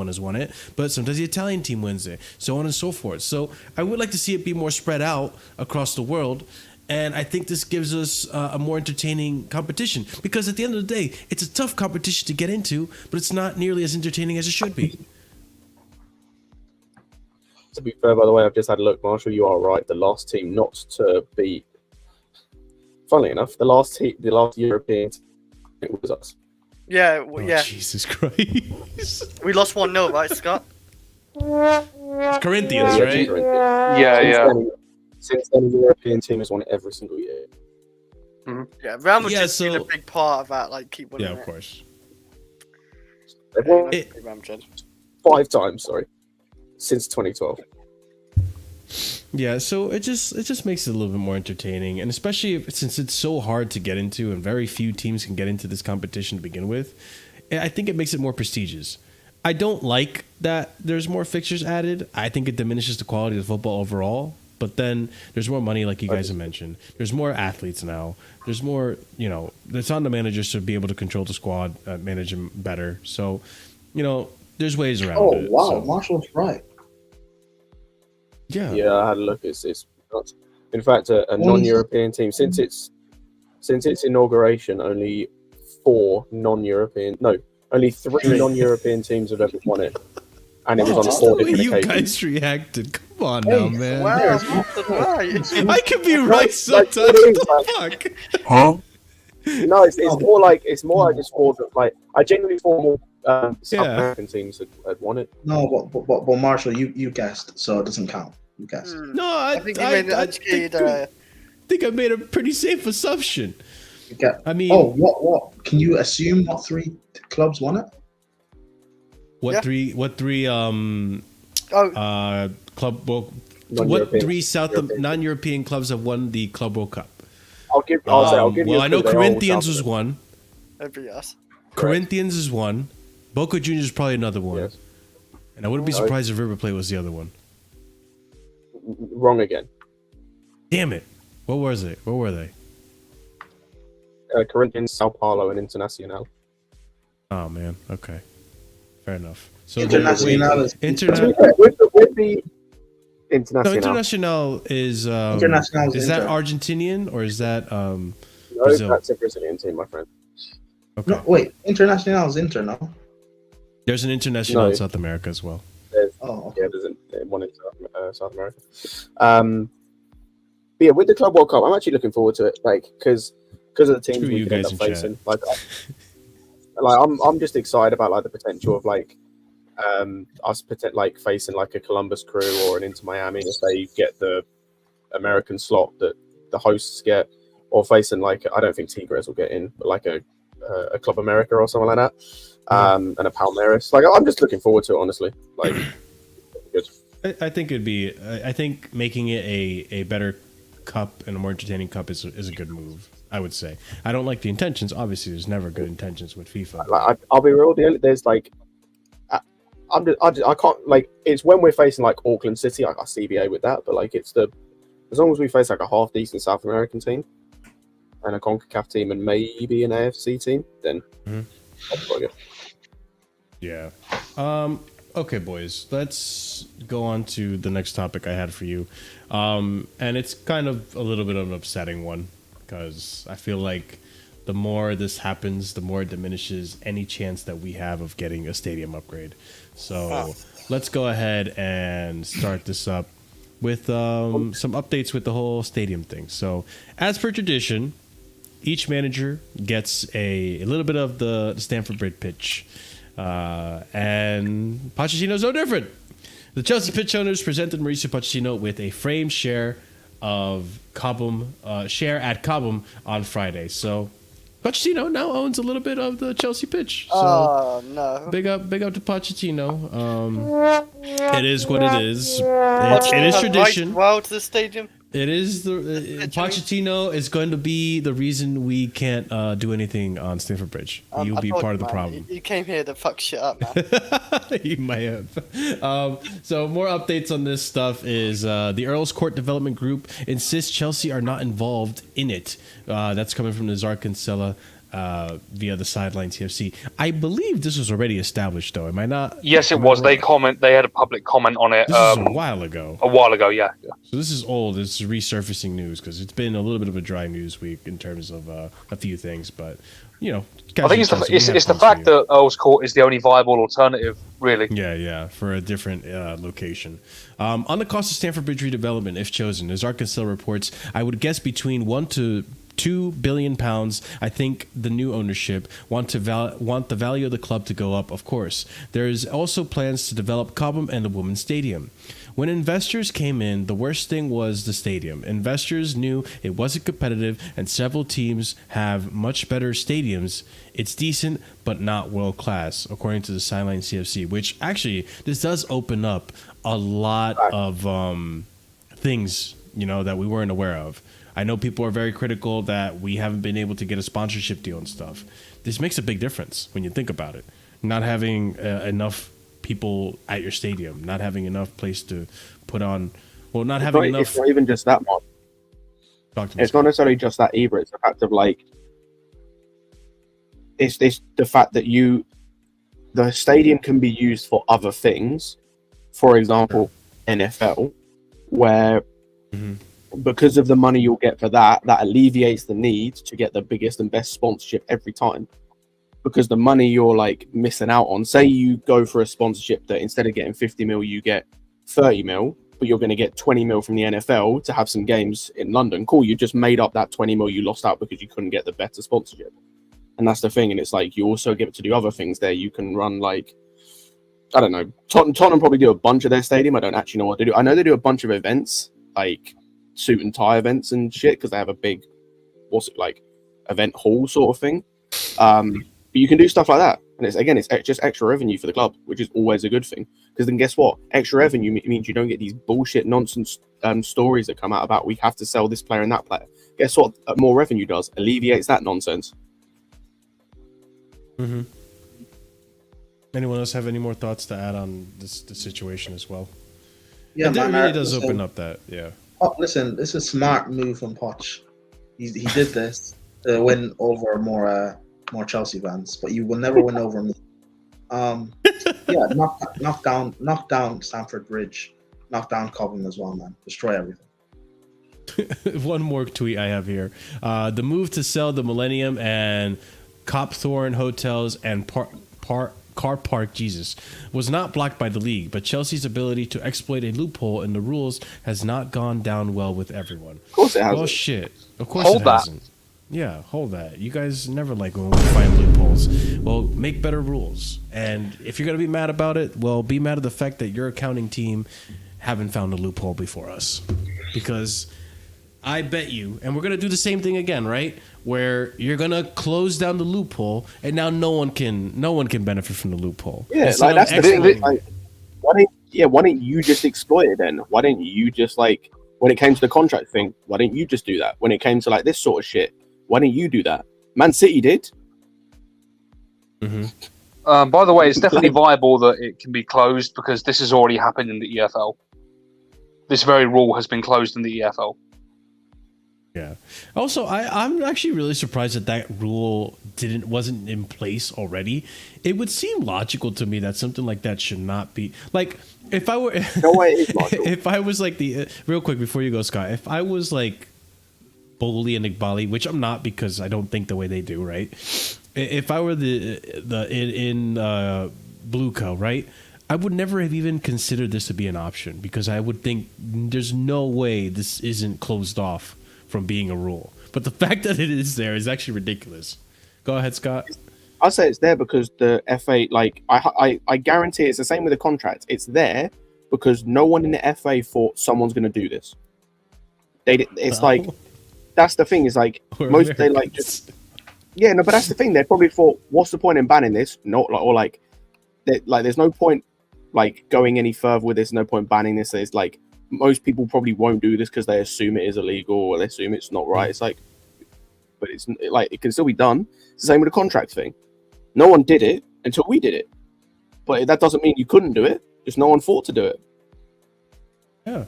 has won it, but sometimes the Italian team wins it, so on and so forth. So I would like to see it be more spread out across the world. And I think this gives us a more entertaining competition, because at the end of the day, it's a tough competition to get into, but it's not nearly as entertaining as it should be. To be fair, by the way, I've just had a look, Marshall. You are right. The last team not to beat. Funnily enough, the last European team, it was us. Yeah, Oh, yeah. Jesus Christ. We lost 1-0, right, Scott? Corinthians, right? Yeah. Since then, the European team has won it every single year. Yeah, Real Madrid's Yeah, been so- a big part of that. Like, keep winning. Yeah, of it. course. They've won It- Real Madrid. 5 times, since 2012. Yeah, so it just makes it a little bit more entertaining, and especially since it's so hard to get into, and very few teams can get into this competition to begin with. I think it makes it more prestigious. I don't like that there's more fixtures added. I think it diminishes the quality of football overall. But then there's more money, like you guys have mentioned. There's more athletes now. There's more, you know, it's on the managers to be able to control the squad, manage them better. So, you know, there's ways around Oh it. wow, So, Marshall's right. yeah. Yeah, I had a look. It's nuts. In fact, a non-European team since its inauguration, only 3 non-European teams have ever won it, and it was on Just 4 the way different you occasions. guys reacted. Come on now, man. Wow, right. I could be right sometimes. it is, What the fuck? Huh? No, it's more like I just thought that, like, I genuinely thought more South Yeah. American teams had won it. No, but Marshall, you guessed, so it doesn't count. You guessed. No, I think you made an educated. think I made a pretty safe assumption. You get. I mean, Oh, what? Can you assume what 3 clubs won it? what yeah. three? Oh, Club World. What Non-European. 3 European. non-European clubs have won the Club World Cup? I'll give you. Well, a I know clue, they're all Corinthians South was one. it'd be us. Corinthians is one. Boca Juniors is probably another one. Yes. And I wouldn't be surprised if River Plate was the other one. Wrong again. Damn it. What was it? What were they? Corinthians, Sao Paulo, and Internacional. Oh, man. Okay. Fair enough. So Internacional is- With the Internacional. No, Internacional is Internacional is is that Inter. Argentinian or is that No, Brazil? that's a Brazilian team, my friend. okay? No, wait. International is Inter, no? There's an International No. in South America as well. Oh, okay. Yeah, there's one in South America. But yeah, with the Club World Cup, I'm actually looking forward to it, like, because of the teams Screw we you could end guys up in chat. facing. I'm just excited about like the potential of like us facing like a Columbus Crew or an Inter Miami if they get the American slot that the hosts get, or facing like, I don't think Tigres will get in, but like a Club America or something like that, and a Palmeiras. Like, I'm just looking forward to it, honestly. Like, good. I think it'd be. I think making it a better cup and a more entertaining cup is a good move. I would say. I don't like the intentions. Obviously, there's never good intentions with FIFA. Like, I'll be real. There's like, I can't, like, it's when we're facing like Auckland City, like, I CBA with that, but like, it's as long as we face like a half decent South American team and a CONCACAF team and maybe an AFC team, then I'll be quite good. Yeah. Okay, boys, let's go on to the next topic I had for you. And it's kind of a little bit of an upsetting one because I feel like the more this happens, the more it diminishes any chance that we have of getting a stadium upgrade. So let's go ahead and start this up with some updates with the whole stadium thing. So as per tradition, each manager gets a little bit of the Stamford Bridge pitch. And Pochettino's no different. The Chelsea pitch owners presented Mauricio Pochettino with a framed share of Cobham, at Cobham on Friday. So Pochettino now owns a little bit of the Chelsea pitch. So Oh no! big up to Pochettino. It is what it is. It is tradition. Well, to the stadium. It is Pochettino is going to be the reason we can't do anything on Stamford Bridge. You'll be part of the problem. You came here to fuck shit up, man. You might have. So more updates on this stuff is the Earls Court Development Group insists Chelsea are not involved in it. That's coming from the Zarkansella via the Sideline TFC. I believe this was already established, though. Am I not? Yes, it was. They had a public comment on it. This is a while ago. A while ago, yeah. So this is old. This is resurfacing news because it's been a little bit of a dry news week in terms of a few things. But you know, I think it's the fact that Earls Court is the only viable alternative, really. Yeah, for a different location. On the cost of Stamford Bridge redevelopment, if chosen, as Arkansas reports, I would guess between £1 to £2 billion. I think the new ownership want the value of the club to go up. Of course, there is also plans to develop Cobham and the Women's Stadium. When investors came in, the worst thing was the stadium. Investors knew it wasn't competitive, and several teams have much better stadiums. It's decent, but not world class, according to the Sideline CFC. Which actually, this does open up a lot of things that we weren't aware of. I know people are very critical that we haven't been able to get a sponsorship deal and stuff. This makes a big difference when you think about it. Not having enough people at your stadium, not having enough place to put on, not having enough. It's not even just that, Mark. It's not necessarily just that either. It's the fact of it's the fact that the stadium can be used for other things. For example, NFL, where. Mm-hmm. Because of the money you'll get for that alleviates the need to get the biggest and best sponsorship every time. Because the money you're missing out on, say you go for a sponsorship that instead of getting 50 mil, you get 30 mil, but you're going to get 20 mil from the NFL to have some games in London. Cool, you just made up that 20 mil you lost out because you couldn't get the better sponsorship. And that's the thing. And it's you also get to do other things there. You can run I don't know, Tottenham probably do a bunch of their stadium. I don't actually know what they do. I know they do a bunch of events, suit and tie events and shit, because they have a big event hall sort of thing, but you can do stuff like that, and it's just extra revenue for the club, which is always a good thing, because then guess what, extra revenue means you don't get these bullshit nonsense stories that come out about we have to sell this player and that player. Guess what, more revenue does alleviates that nonsense. Mm-hmm. Anyone else have any more thoughts to add on the situation as well? Yeah, it really does open up that. Oh, listen, this is a smart move from Poch. He did this to win over more Chelsea fans, but you will never win over me. Knock down Stamford Bridge, knock down Cobham as well, man. Destroy everything. One more tweet I have here: the move to sell the Millennium and Copthorne hotels and Car Park was not blocked by the league, but Chelsea's ability to exploit a loophole in the rules has not gone down well with everyone. Of course it hasn't. Well, shit. Of course it hasn't. Yeah, hold that. You guys never like when we find loopholes. Well, make better rules. And if you're going to be mad about it, well, be mad at the fact that your accounting team haven't found a loophole before us. Because I bet you, and we're going to do the same thing again, right? Where you're going to close down the loophole, and now no one can benefit from the loophole. Yeah, that's the thing. Why didn't you just exploit it then? Why didn't you just when it came to the contract thing, why didn't you just do that? When it came to this sort of shit, why didn't you do that? Man City did. Mm-hmm. By the way, it's definitely viable that it can be closed because this has already happened in the EFL. This very rule has been closed in the EFL. Yeah. Also, I'm actually really surprised that rule wasn't in place already. It would seem logical to me that something like that should not be like if I were No way it is logical. if I was like real quick before you go, Scott. If I was like Bowley and Iqbali, which I'm not because I don't think the way they do, right? If I were in Blue Co, right? I would never have even considered this to be an option because I would think there's no way this isn't closed off from being a rule. But the fact that it is there is actually ridiculous. Go ahead, Scott. I say it's there because the FA, like, I guarantee it's the same with the contract. It's there because no one in the FA thought someone's going to do this. It's like, that's the thing. Is like most they like just no, but that's the thing. They probably thought, what's the point in banning this? Not like, or like, there's no point like going any further with this. No point banning this. It's like most people probably won't do this because they assume it is illegal or they assume it's not right. It's like, but it's like it can still be done. It's the same with the contract thing. No one did it until we did it, but that doesn't mean you couldn't do it. Just no one thought to do it. Yeah,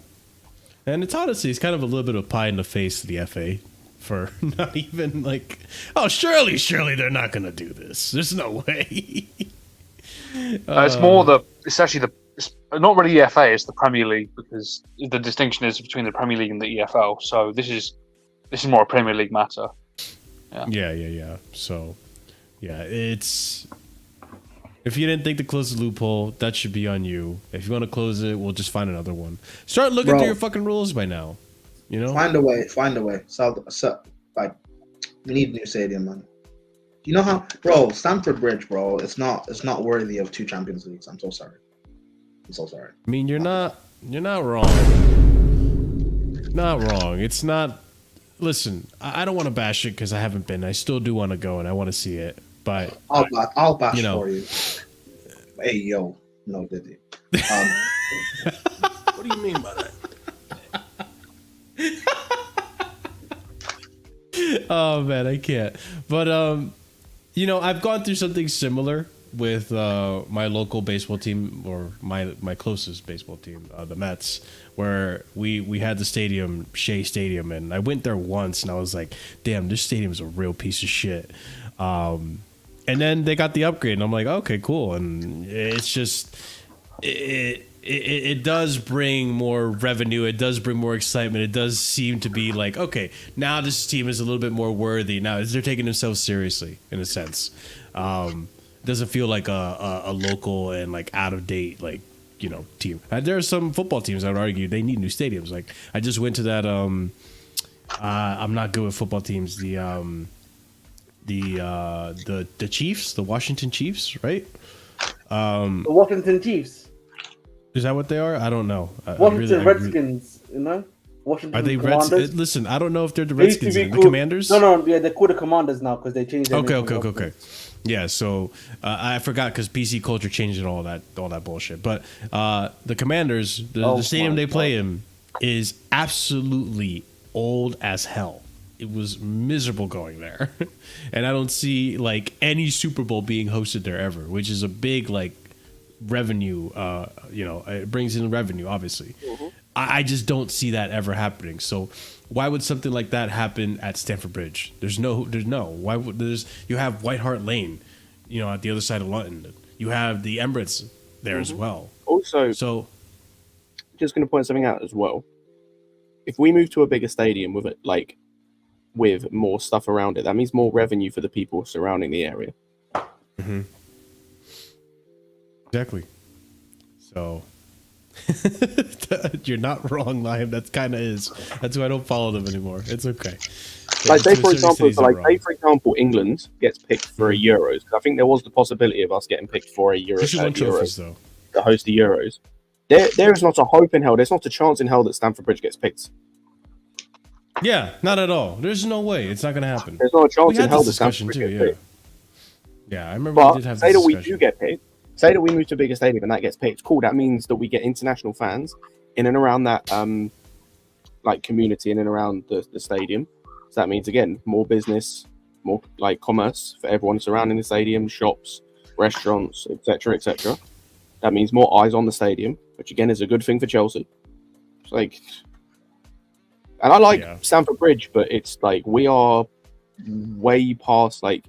and it's honestly kind of a little bit of pie in the face to the FA for not even like, oh, surely they're not going to do this. There's no way. It's actually not really the FA, it's the Premier League because the distinction is between the Premier League and the EFL. So this is more a Premier League matter. Yeah. So, yeah, it's if you didn't think to close the loophole, that should be on you. If you want to close it, we'll just find another one. Start looking through your fucking rules by now. You know, find a way. So like, we need a new stadium, man. You know how, bro? Stamford Bridge, bro. It's not worthy of 2 Champions Leagues. I'm so sorry. I mean, you're not wrong. Not wrong. It's not. Listen, I don't want to bash it because I haven't been. I still do want to go and I want to see it. But I'll bash for you. Hey, yo, no, did you? What do you mean by that? Oh man, I can't. But I've gone through something similar with my local baseball team or my closest baseball team, the Mets, where we had the stadium, Shea Stadium, and I went there once and I was like, damn, this stadium is a real piece of shit. And then they got the upgrade and I'm like, okay, cool. And it's just it does bring more revenue. It does bring more excitement. It does seem to be like, okay, now this team is a little bit more worthy. Now they're taking themselves seriously in a sense. It doesn't feel like a local and like out of date team. There are some football teams I would argue they need new stadiums. Like I just went to that. I'm not good with football teams. The Chiefs, the Washington Chiefs, right? The Washington Chiefs. Is that what they are? I don't know. Washington Redskins, you know? Washington are they Commanders? Reds? Listen, I don't know if they're the Redskins. The called, Commanders? No, yeah, they're called the Commanders now because they changed their name. Okay. Yeah, so I forgot because PC culture changed all that bullshit. But the Commanders, the stadium they play in is absolutely old as hell. It was miserable going there. And I don't see like any Super Bowl being hosted there ever, which is a big like revenue, it brings in revenue, obviously. Mm-hmm. I just don't see that ever happening. So why would something like that happen at Stamford Bridge? You have White Hart Lane, at the other side of London. You have the Emirates there as well. Also, just going to point something out as well. If we move to a bigger stadium with it, like with more stuff around it, that means more revenue for the people surrounding the area. Mm-hmm. Exactly. So you're not wrong, Liam. That kind of is. That's why I don't follow them anymore. It's okay. Like say for example, England gets picked for a Euros. I think there was the possibility of us getting picked for a Euros though. To host the Euros. There is not a hope in hell. There's not a chance in hell that Stamford Bridge gets picked. Yeah, not at all. There's no way. It's not going to happen. There's no chance in hell that Stamford Bridge gets picked. Yeah, I remember we did have this say that discussion. We do get picked. Say that we move to a bigger stadium and that gets picked. Cool. That means that we get international fans in and around that community in and around the stadium. So that means again more business, more like commerce for everyone surrounding the stadium, shops, restaurants, etc., etc. That means more eyes on the stadium, which again is a good thing for Chelsea. It's like And I like Yeah. Stamford Bridge, but it's like we are way past. Like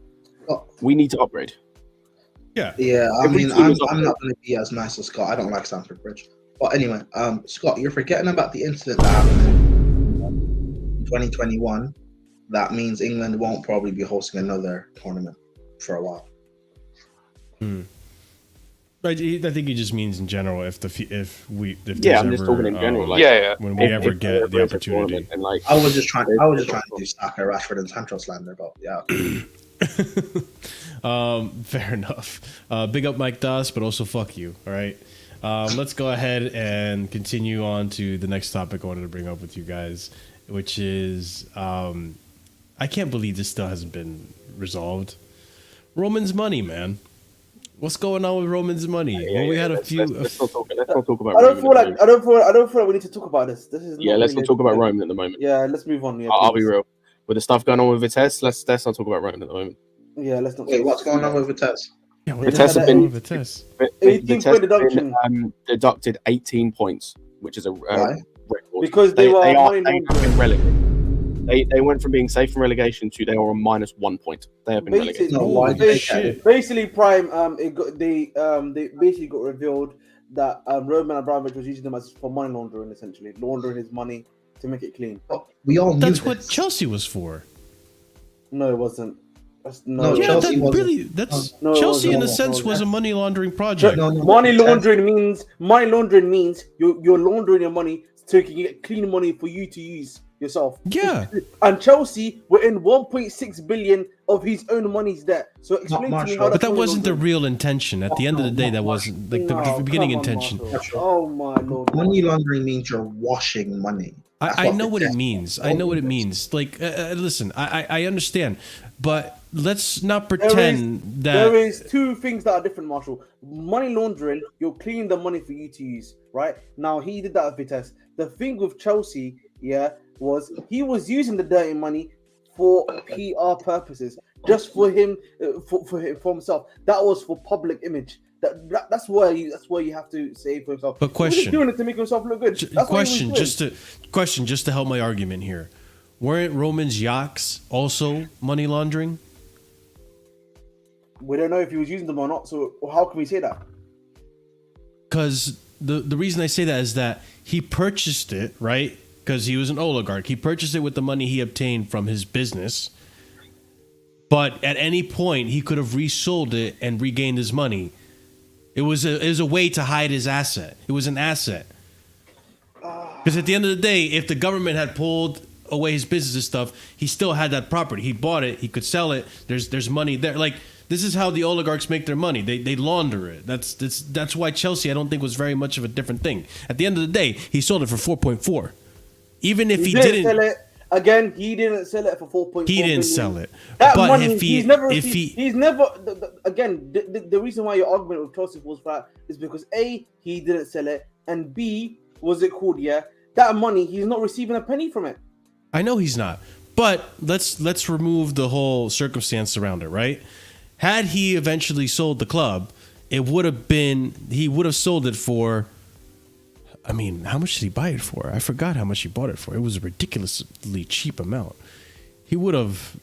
we need to upgrade. Yeah. Yeah, I Every mean, team I'm is up I'm there. not going to be as nice as Scott. I don't like Stamford Bridge. But anyway, Scott, you're forgetting about the incident that happened in 2021. That means England won't probably be hosting another tournament for a while. I think he just means in general if there's I'm just talking in general. Like, when we ever get the opportunity. and like, I was just trying to do Saka, Rashford, and Sancho slander, but yeah. Fair enough. Big up Mike Das, but also fuck you. All right. Let's go ahead and continue on to the next topic I wanted to bring up with you guys, which is I can't believe this still hasn't been resolved. Roman's money, man. What's going on with Roman's money? Well, we had a few. Let's not talk about. I don't feel like we need to talk about this. This is not let's really not talk about Roman at the moment. Yeah, let's move on. Yeah, I'll be please. real. With the stuff going on with Vitesse, let's not talk about Roman at the moment. Yeah, let's not. Wait, what's going on with Vitesse? Yeah, what Vitesse the have hell been- with Vitesse? 18-point deduction. Deducted 18 points, which is a Why? record. Because they were have money been laundering. relegated. They went from being safe from relegation to they are on -1 point. They have been relegated. No, why did Holy they shit. Basically, Prime. They basically got revealed that Roman Abramovich was using them for money laundering, essentially laundering his money to make it clean. We all knew That's what this. Chelsea was for. No, it wasn't. No, Yeah, Chelsea that wasn't. really. That's No, it Chelsea in a wasn't. sense No, was a money laundering project. No, Money Vitesse- laundering means you're laundering your money so you can get clean money for you to use yourself. Yeah. And Chelsea were in 1.6 billion of his own money's debt. So explain to me Marshall. how But that's that money wasn't the laundering. real intention. At the end of the day, that wasn't like the No, beginning come on, intention. Marshall. Oh my lord. Money laundering means you're washing money. That's I know what it Vitesse means. I know what it means. Like, listen, I understand, but let's not pretend There that. is two things that are different, Marshall. Money laundering, you're cleaning the money for you to use, right? Now he did that at Vitesse. The thing with Chelsea, was he was using the dirty money for PR purposes, just for him, for himself. That was for public image. That's where you have to say for himself. But He was just question. doing it to make himself look good. That's what he was doing. Just to help my argument here. Weren't Roman's yachts also money laundering? We don't know if he was using them or not. So how can we say that? Because the reason I say that is that he purchased it, right? Because he was an oligarch. He purchased it with the money he obtained from his business. But at any point, he could have resold it and regained his money. It was a way to hide his asset. It was an asset. Because at the end of the day, if the government had pulled away his business and stuff, he still had that property. He bought it. He could sell it. There's money there. Like, this is how the oligarchs make their money. They launder it. That's why Chelsea, I don't think, was very much of a different thing. At the end of the day, he sold it for 4.4. Even if he didn't sell it again, he didn't sell it for 4.4. he didn't sell it. That But money, if he, he's never. if he, He's never. Again, the reason why your argument with Chelsea falls flat is because A, he didn't sell it, and B, was it called? Yeah, that money, he's not receiving a penny from it. I know he's not. But let's remove the whole circumstance around it, right? Had he eventually sold the club, he would have sold it for, I mean, how much did he buy it for? I forgot how much he bought it for. It was a ridiculously cheap amount. He would have,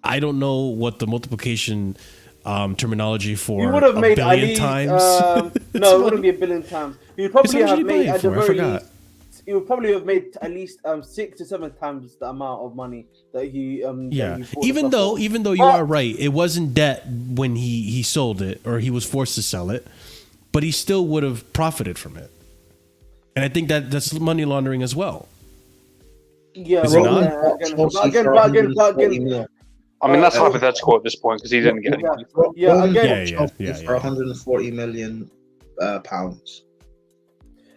I don't know what the multiplication terminology for He would have a made billion at least, times. no, it wouldn't be a billion times. He would probably How much did have he buy made it at for? the I very forgot. least. He would probably have made at least 6 to 7 times the amount of money that he. Yeah, that he bought the even stuff for. though you are right, it wasn't debt when he sold it or he was forced to sell it, but he still would have profited from it. And I think that's money laundering as well. Yeah, Is it not? again. I mean, that's hypothetical at this point because he didn't get any money for it. Yeah, again, Yeah. For 140 million pounds.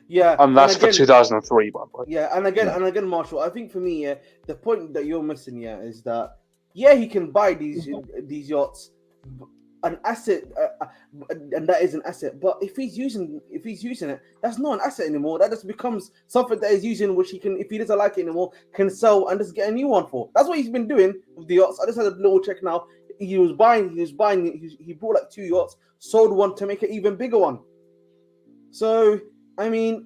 yeah, And that's again, for 2003, by the way. Yeah, and again, Marshall. I think for me, the point that you're missing, is that he can buy these yachts, an asset, and that is an asset. But if he's using it, that's not an asset anymore. That just becomes something that he's using, which he can, if he doesn't like it anymore, can sell and just get a new one for. That's what he's been doing with the yachts. I just had a little check now. He bought like 2 yachts, sold one to make an even bigger one. So I mean,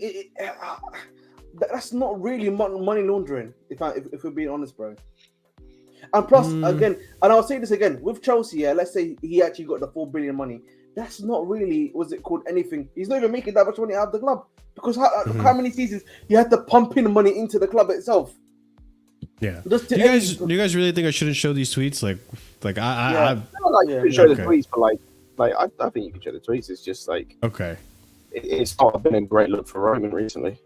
that's not really money laundering. If we're being honest, bro. And plus, again, and I'll say this again with Chelsea. Yeah, let's say he actually got the 4 billion money. That's not really, what's it called, anything. He's not even making that much money out of the club because how many seasons he had to pump in money into the club itself. Yeah. Do you guys really think I shouldn't show these tweets? Like you can show the tweets, but I think you can show the tweets. It's just like okay. It's not been a great look for Roman recently.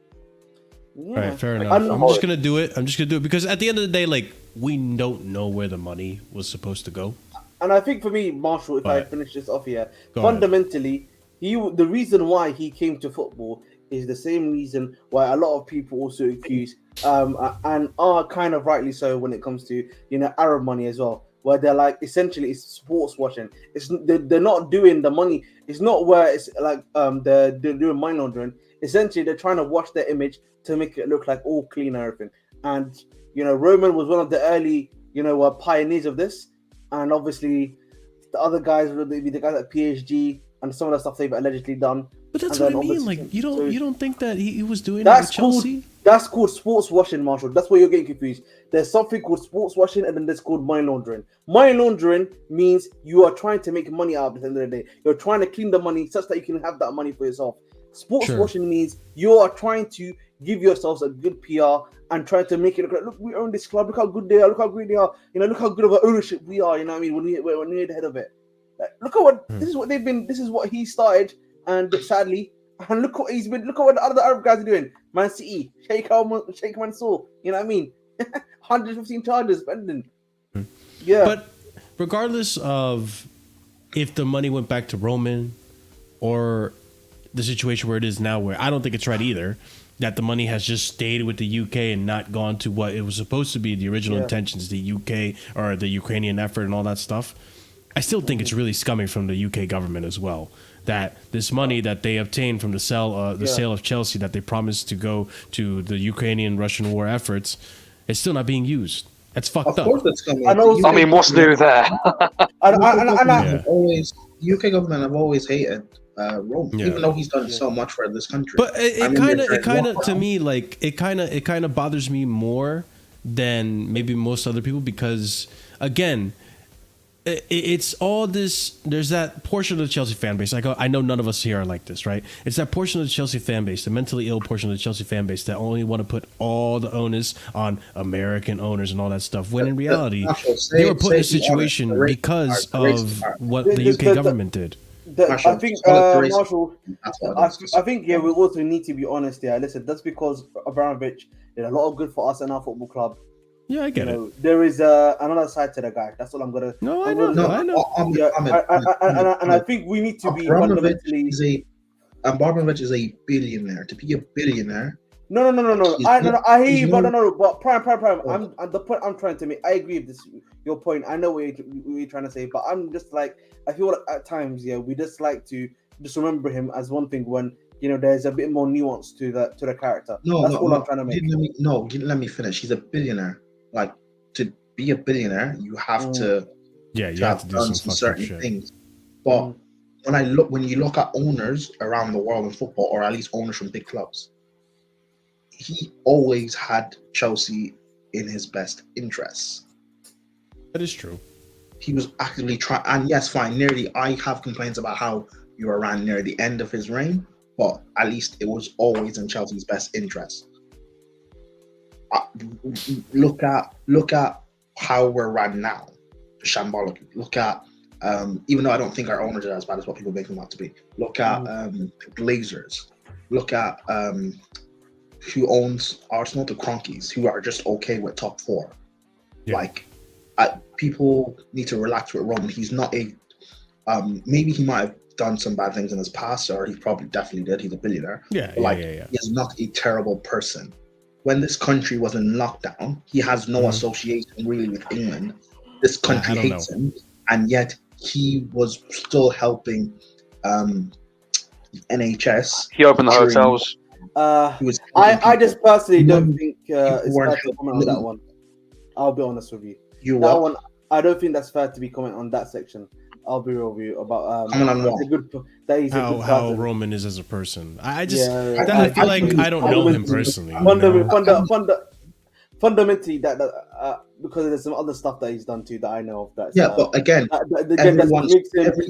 Yeah. All right, fair enough. I'm just gonna do it. Because at the end of the day, like we don't know where the money was supposed to go. And I think for me, Marshall, if I finish this off here, fundamentally, the reason why he came to football is the same reason why a lot of people also accuse and are kind of rightly so when it comes to Arab money as well, where they're like essentially it's sports washing. They're not doing the money. It's not where it's like they're doing money laundering. Essentially, they're trying to wash their image to make it look like all clean and everything. And Roman was one of the early pioneers of this. And obviously, the other guys would be the guys at PSG and some of the stuff they've allegedly done. But that's what I mean. Like you don't think that he was doing that with Chelsea? That's called sports washing, Marshall. That's where you're getting confused. There's something called sports washing, and then there's called money laundering. Money laundering means you are trying to make money out of it at the end of the day. You're trying to clean the money such that you can have that money for yourself. Sports washing means you are trying to give yourselves a good PR and trying to make it look like, look, we own this club. Look how good they are. Look how great they are. Look how good of an ownership we are. You know what I mean? When we're near the head of it. Like, look at what this is. What they've been. This is what he started, and sadly, and look what he's been. Look at what the other Arab guys are doing. Man City, Sheikh Mansour. You know what I mean? 115 charges, Brendan. Yeah. But regardless of if the money went back to Roman or the situation where it is now, where I don't think it's right either, that the money has just stayed with the UK and not gone to what it was supposed to be, the original intentions, the UK or the Ukrainian effort and all that stuff. I still think it's really scumming from the UK government as well, that this money that they obtained from the sale of Chelsea that they promised to go to the Ukrainian-Russian war efforts is still not being used. That's fucked up. It's scumming. I mean, what's new there? The UK government have always hated Rome, even though he's done so much for this country. But it kind of to me, like it kind of bothers me more than maybe most other people, because again, it's all this. There's that portion of the Chelsea fan base. I know none of us here are like this, right? It's that portion of the Chelsea fan base, the mentally ill portion of the Chelsea fan base, that only want to put all the onus on American owners and all that stuff. When in reality, they were put in a situation because of what the UK government did. I think, Marshall, I think, we also need to be honest here. Listen, that's because Abramovich did a lot of good for us and our football club. Yeah, I get it. There is another side to the guy. That's all I'm gonna. No, I know. And I think we need to be fundamentally. Abramovich is a billionaire. To be a billionaire. No. I hear you, but Prime. The point I'm trying to make. I agree with your point. I know what you're trying to say, but I'm just like, I feel like at times, we just like to just remember him as one thing when there's a bit more nuance to the character. That's all I'm trying to make. Let me finish. He's a billionaire. Like, to be a billionaire, you have to. Yeah, you have to do some certain things. But when you look at owners around the world in football, or at least owners from big clubs, he always had Chelsea in his best interests. That is true. He was actively trying, and yes, fine. I have complaints about how you were around near the end of his reign, but at least it was always in Chelsea's best interest. Look at how we're run now, shambolic. Look at even though I don't think our owners are as bad as what people make them out to be. Look at the Glazers. Look at who owns Arsenal, the Cronkies, who are just okay with top four. Like, people need to relax with Roman. He's not a maybe he might have done some bad things in his past, or he probably definitely did. He's a billionaire. He is not a terrible person. When this country was in lockdown, he has no association really with England. This country hates him, and yet he was still helping NHS. He opened the hotels. I just personally don't think it's fair to comment on that one. I'll be honest with you. That one, I don't think that's fair to be comment on that section. I'll be real with you about Comment on what? that he's a good How cousin. Roman is as a person. I just Yeah, I feel like think I don't know him personally. you know? Fundamentally, that because there's some other stuff that he's done too that I know of. That's Yeah, but again, that makes him.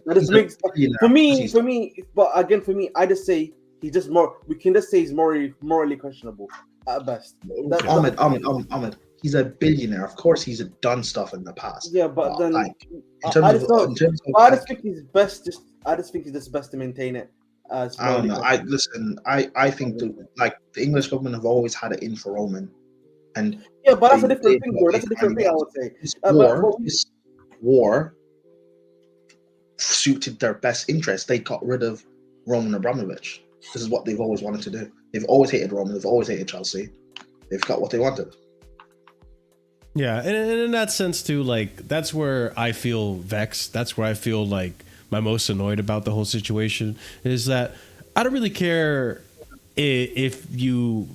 That just makes billionaire. for me. But again, for me, I just say he's just more. We can just say he's morally questionable at best. Ahmed, he's a billionaire. Of course, he's done stuff in the past. Yeah, but then like, I just think he's best. I just think he's just best to maintain it. As I don't know. I think the English government have always had it in for Roman, and yeah, but that's a different thing, bro. That's a different thing. I would say. This war suited their best interest. They got rid of Roman Abramovich. This is what they've always wanted to do. They've always hated Roman. They've always hated Chelsea. They've got what they wanted. Yeah, and in that sense too, like that's where I feel vexed. That's where I feel like my most annoyed about the whole situation is that I don't really care if you.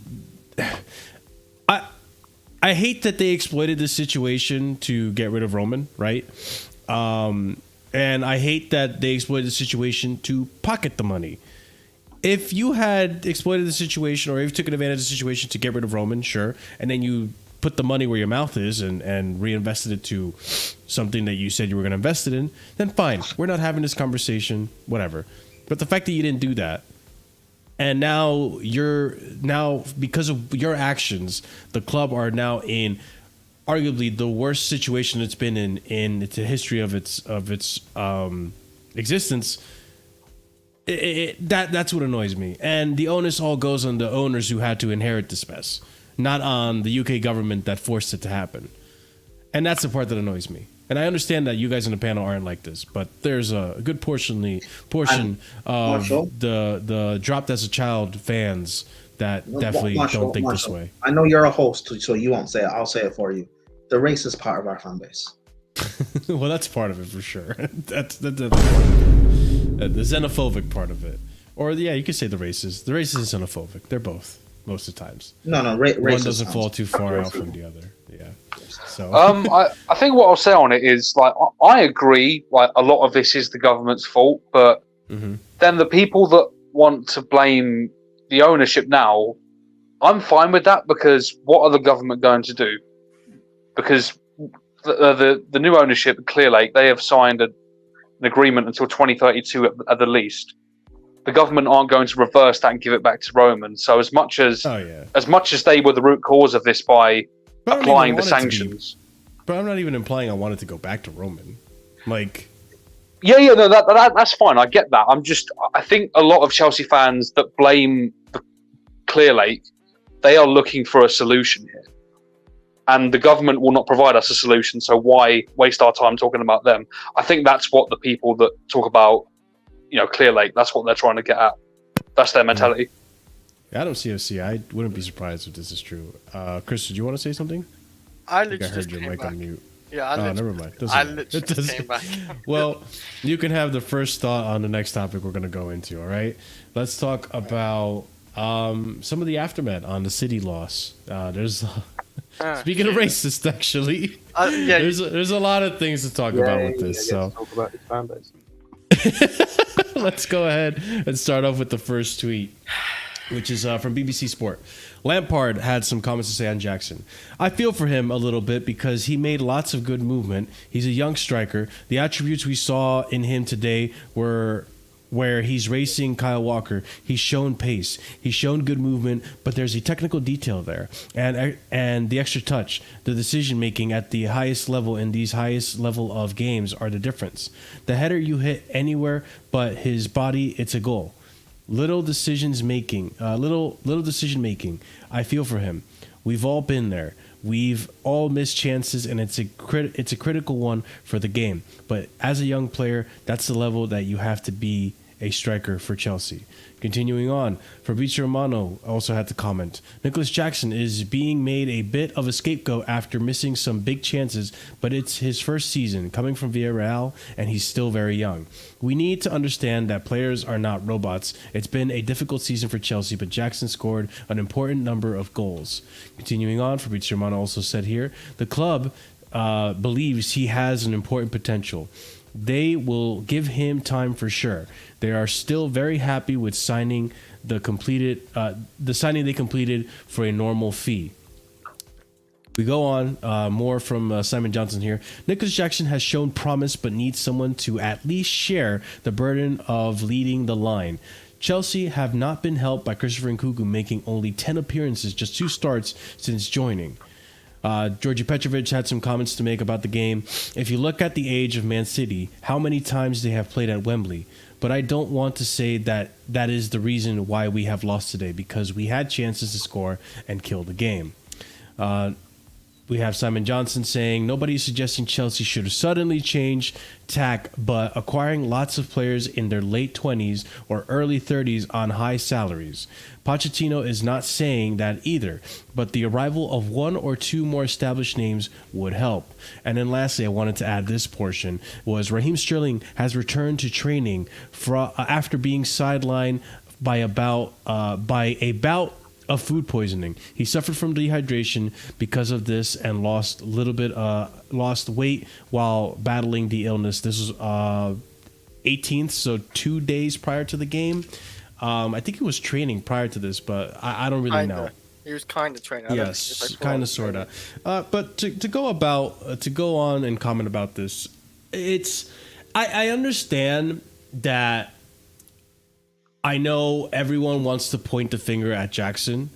I hate that they exploited this situation to get rid of Roman, right? And I hate that they exploited the situation to pocket the money. If you had exploited the situation or if you took advantage of the situation to get rid of Roman, sure, and then you put the money where your mouth is and reinvested it to something that you said you were going to invest it in, then fine. We're not having this conversation, whatever. But the fact that you didn't do that, and now because of your actions, the club are now in arguably the worst situation it's been in the history of its existence. That's what annoys me, and the onus all goes on the owners who had to inherit this mess, not on the UK government that forced it to happen. And that's the part that annoys me. And I understand that you guys in the panel aren't like this, but there's a good portion of the dropped as a child fans that definitely don't think this way. I know you're a host, so you won't say it. I'll say it for you. The racist part of our fan base. Well, that's part of it for sure. That's part of it. The xenophobic part of it. Or yeah, you could say the racist. The racist and xenophobic. They're both most of the times. No, one doesn't fall too far out from the other. Yeah. So I think what I'll say on it is like I agree. Like a lot of this is the government's fault, but then the people that want to blame the ownership now, I'm fine with that because what are the government going to do? Because the new ownership, Clearlake, they have signed an agreement until 2032 at the least. The government aren't going to reverse that and give it back to Roman. So as much as they were the root cause of this by applying the sanctions, but I'm not even implying I want it to go back to Roman. Like, no, that's fine. I get that. I think a lot of Chelsea fans that blame the Clearlake, they are looking for a solution here. And the government will not provide us a solution, so why waste our time talking about them? I think that's what the people that talk about, Clearlake, that's what they're trying to get at. That's their mentality. Yeah, I don't CFC. I wouldn't be surprised if this is true. Chris, did you want to say something? I think I heard your mic on mute. Yeah, never mind. I literally came back. Well, you can have the first thought on the next topic we're going to go into, all right? Let's talk about some of the aftermath on the City loss. There's... Speaking of racist, actually, there's a lot of things to talk about with this. So talk about his fan base. Let's go ahead and start off with the first tweet, which is from BBC Sport. Lampard had some comments to say on Jackson. I feel for him a little bit because he made lots of good movement. He's a young striker. The attributes we saw in him today were where he's racing Kyle Walker. He's shown pace. He's shown good movement, but there's a technical detail there. And the extra touch, the decision making at the highest level in these highest level of games are the difference. The header you hit anywhere but his body, it's a goal. Little decision making. I feel for him. We've all been there. We've all missed chances, and it's a critical one for the game. But as a young player, that's the level that you have to be a striker for Chelsea. Continuing on, Fabrizio Romano also had to comment. Nicholas Jackson is being made a bit of a scapegoat after missing some big chances, but it's his first season coming from Villarreal, and he's still very young. We need to understand that players are not robots. It's been a difficult season for Chelsea, but Jackson scored an important number of goals. Continuing on, Fabrizio Romano also said here, the club believes he has an important potential. they will give him time for sure. They are still very happy with signing the signing they completed for a normal fee. We go on, more from Simon Johnson here. Nicholas Jackson has shown promise but needs someone to at least share the burden of leading the line. Chelsea have not been helped by Christopher Nkunku making only 10 appearances, just 2 starts since joining. Georgi Petrovic had some comments to make about the game. If you look at the age of Man City, how many times they have played at Wembley? But I don't want to say that that is the reason why we have lost today, because we had chances to score and kill the game. We have Simon Johnson saying, nobody's suggesting Chelsea should suddenly change tack, but acquiring lots of players in their late 20s or early 30s on high salaries. Pochettino is not saying that either, but the arrival of 1 or 2 more established names would help. And then lastly, I wanted to add this portion, was Raheem Sterling has returned to training after being sidelined by a bout of food poisoning. He suffered from dehydration because of this and lost weight while battling the illness. This was 18th, so 2 days prior to the game. I think he was training prior to this, but I don't really know. He was kind of training. Yes, kind of, sort of. But to go on and comment about this, I understand that. I know everyone wants to point the finger at Jackson,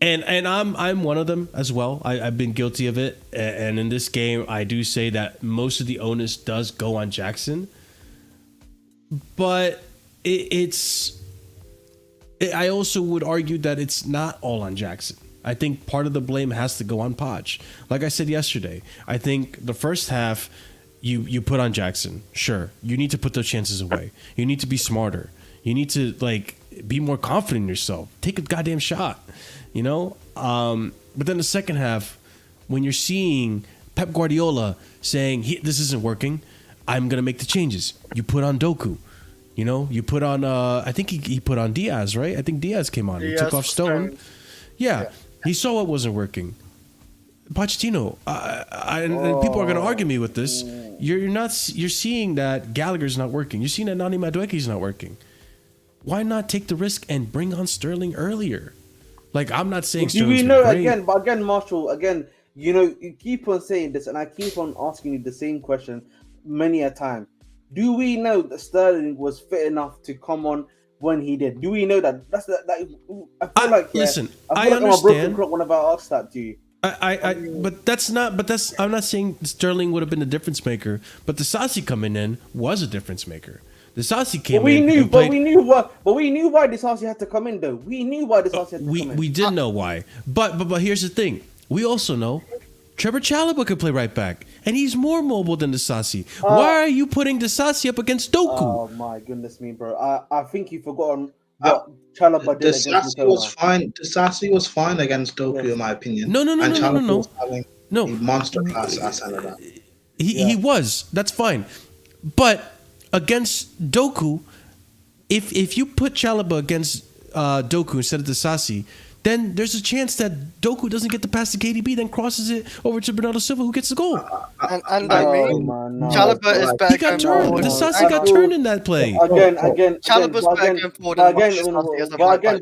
and I'm one of them as well. I've been guilty of it, and in this game, I do say that most of the onus does go on Jackson. But I also would argue that it's not all on Jackson. I think part of the blame has to go on Poch. Like I said yesterday, I think the first half you put on Jackson. Sure, you need to put those chances away. You need to be smarter. You need to be more confident in yourself. Take a goddamn shot, you know? But then the second half, when you're seeing Pep Guardiola saying, this isn't working, I'm going to make the changes. You put on Doku, you know? You put on, I think he put on Diaz, right? I think Diaz came on. He took off Stone. Yeah, he saw what wasn't working. Pochettino, and people are going to argue me with this. You're seeing that Gallagher's not working. You're seeing that Noni Madueke's not working. Why not take the risk and bring on Sterling earlier? I'm not saying Sterling's do we know great. But again, Marshall, you keep on saying this, and I keep on asking you the same question many a time. Do we know that Sterling was fit enough to come on when he did? Do we know that? Listen, I understand. I'm a broken clock whenever I ask that to you. I'm not saying Sterling would have been the difference maker, but the Disasi coming in was a difference maker. The Disasi came in. But we knew why Disasi had to come in, though. We knew why Disasi had to come in. We did know why. But here's the thing. We also know Trevor Chalobah could play right back, and he's more mobile than Disasi. Why are you putting Disasi up against Doku? Oh my goodness me, bro! I think you've forgotten what Chalobah did against Disasi was fine against Doku, in my opinion. No. Was having a monster class outside of that. He was. That's fine. But against Doku, if you put Chalobah against Doku instead of Disasi, then there's a chance that Doku doesn't get the pass to KDB, then crosses it over to Bernardo Silva, who gets the goal. Chalobah is better. He got turned. Disasi got turned in that play. Chalobah's better going forward.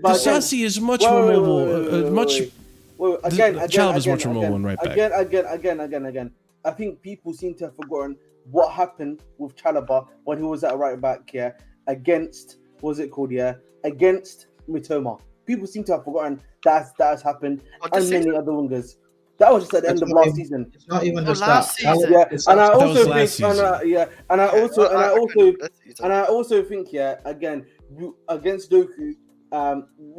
Disasi is much more mobile. Chalobah is much more mobile right back. Again. I think people seem to have forgotten what happened with Chalobah when he was at right back here against against Mitoma. People seem to have forgotten that has happened, and many other wingers. That was just at the end of last season. It's not even just that. And I also think, again, against Doku,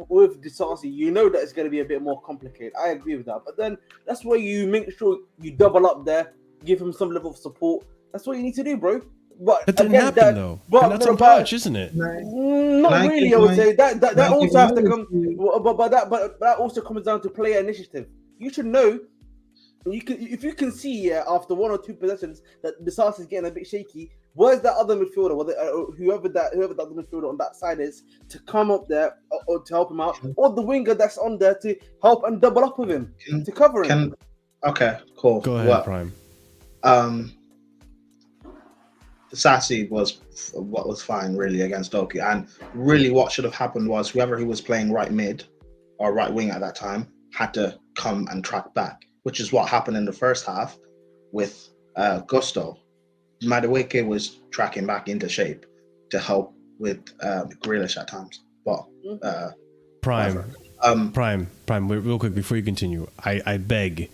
with Disasi, you know that it's going to be a bit more complicated. I agree with that, but then that's where you make sure you double up there, give him some level of support. That's what you need to do, bro. But that didn't happen though. And that's on Poch, isn't it? Not really. I would say that also has to come. But that also comes down to player initiative. You should know. If you can see after 1 or 2 possessions that the Disasi is getting a bit shaky. Where's that other midfielder? Whoever the other midfielder on that side is to come up there or to help him out, or the winger that's on there to help and double up with him to cover him. Okay, cool. Go ahead, Prime. Sassy was what was fine really against Doku, and really what should have happened was whoever who was playing right mid or right wing at that time had to come and track back, which is what happened in the first half with Gusto. Madueke was tracking back into shape to help with Grealish at times. But Prime, real quick before you continue, I beg,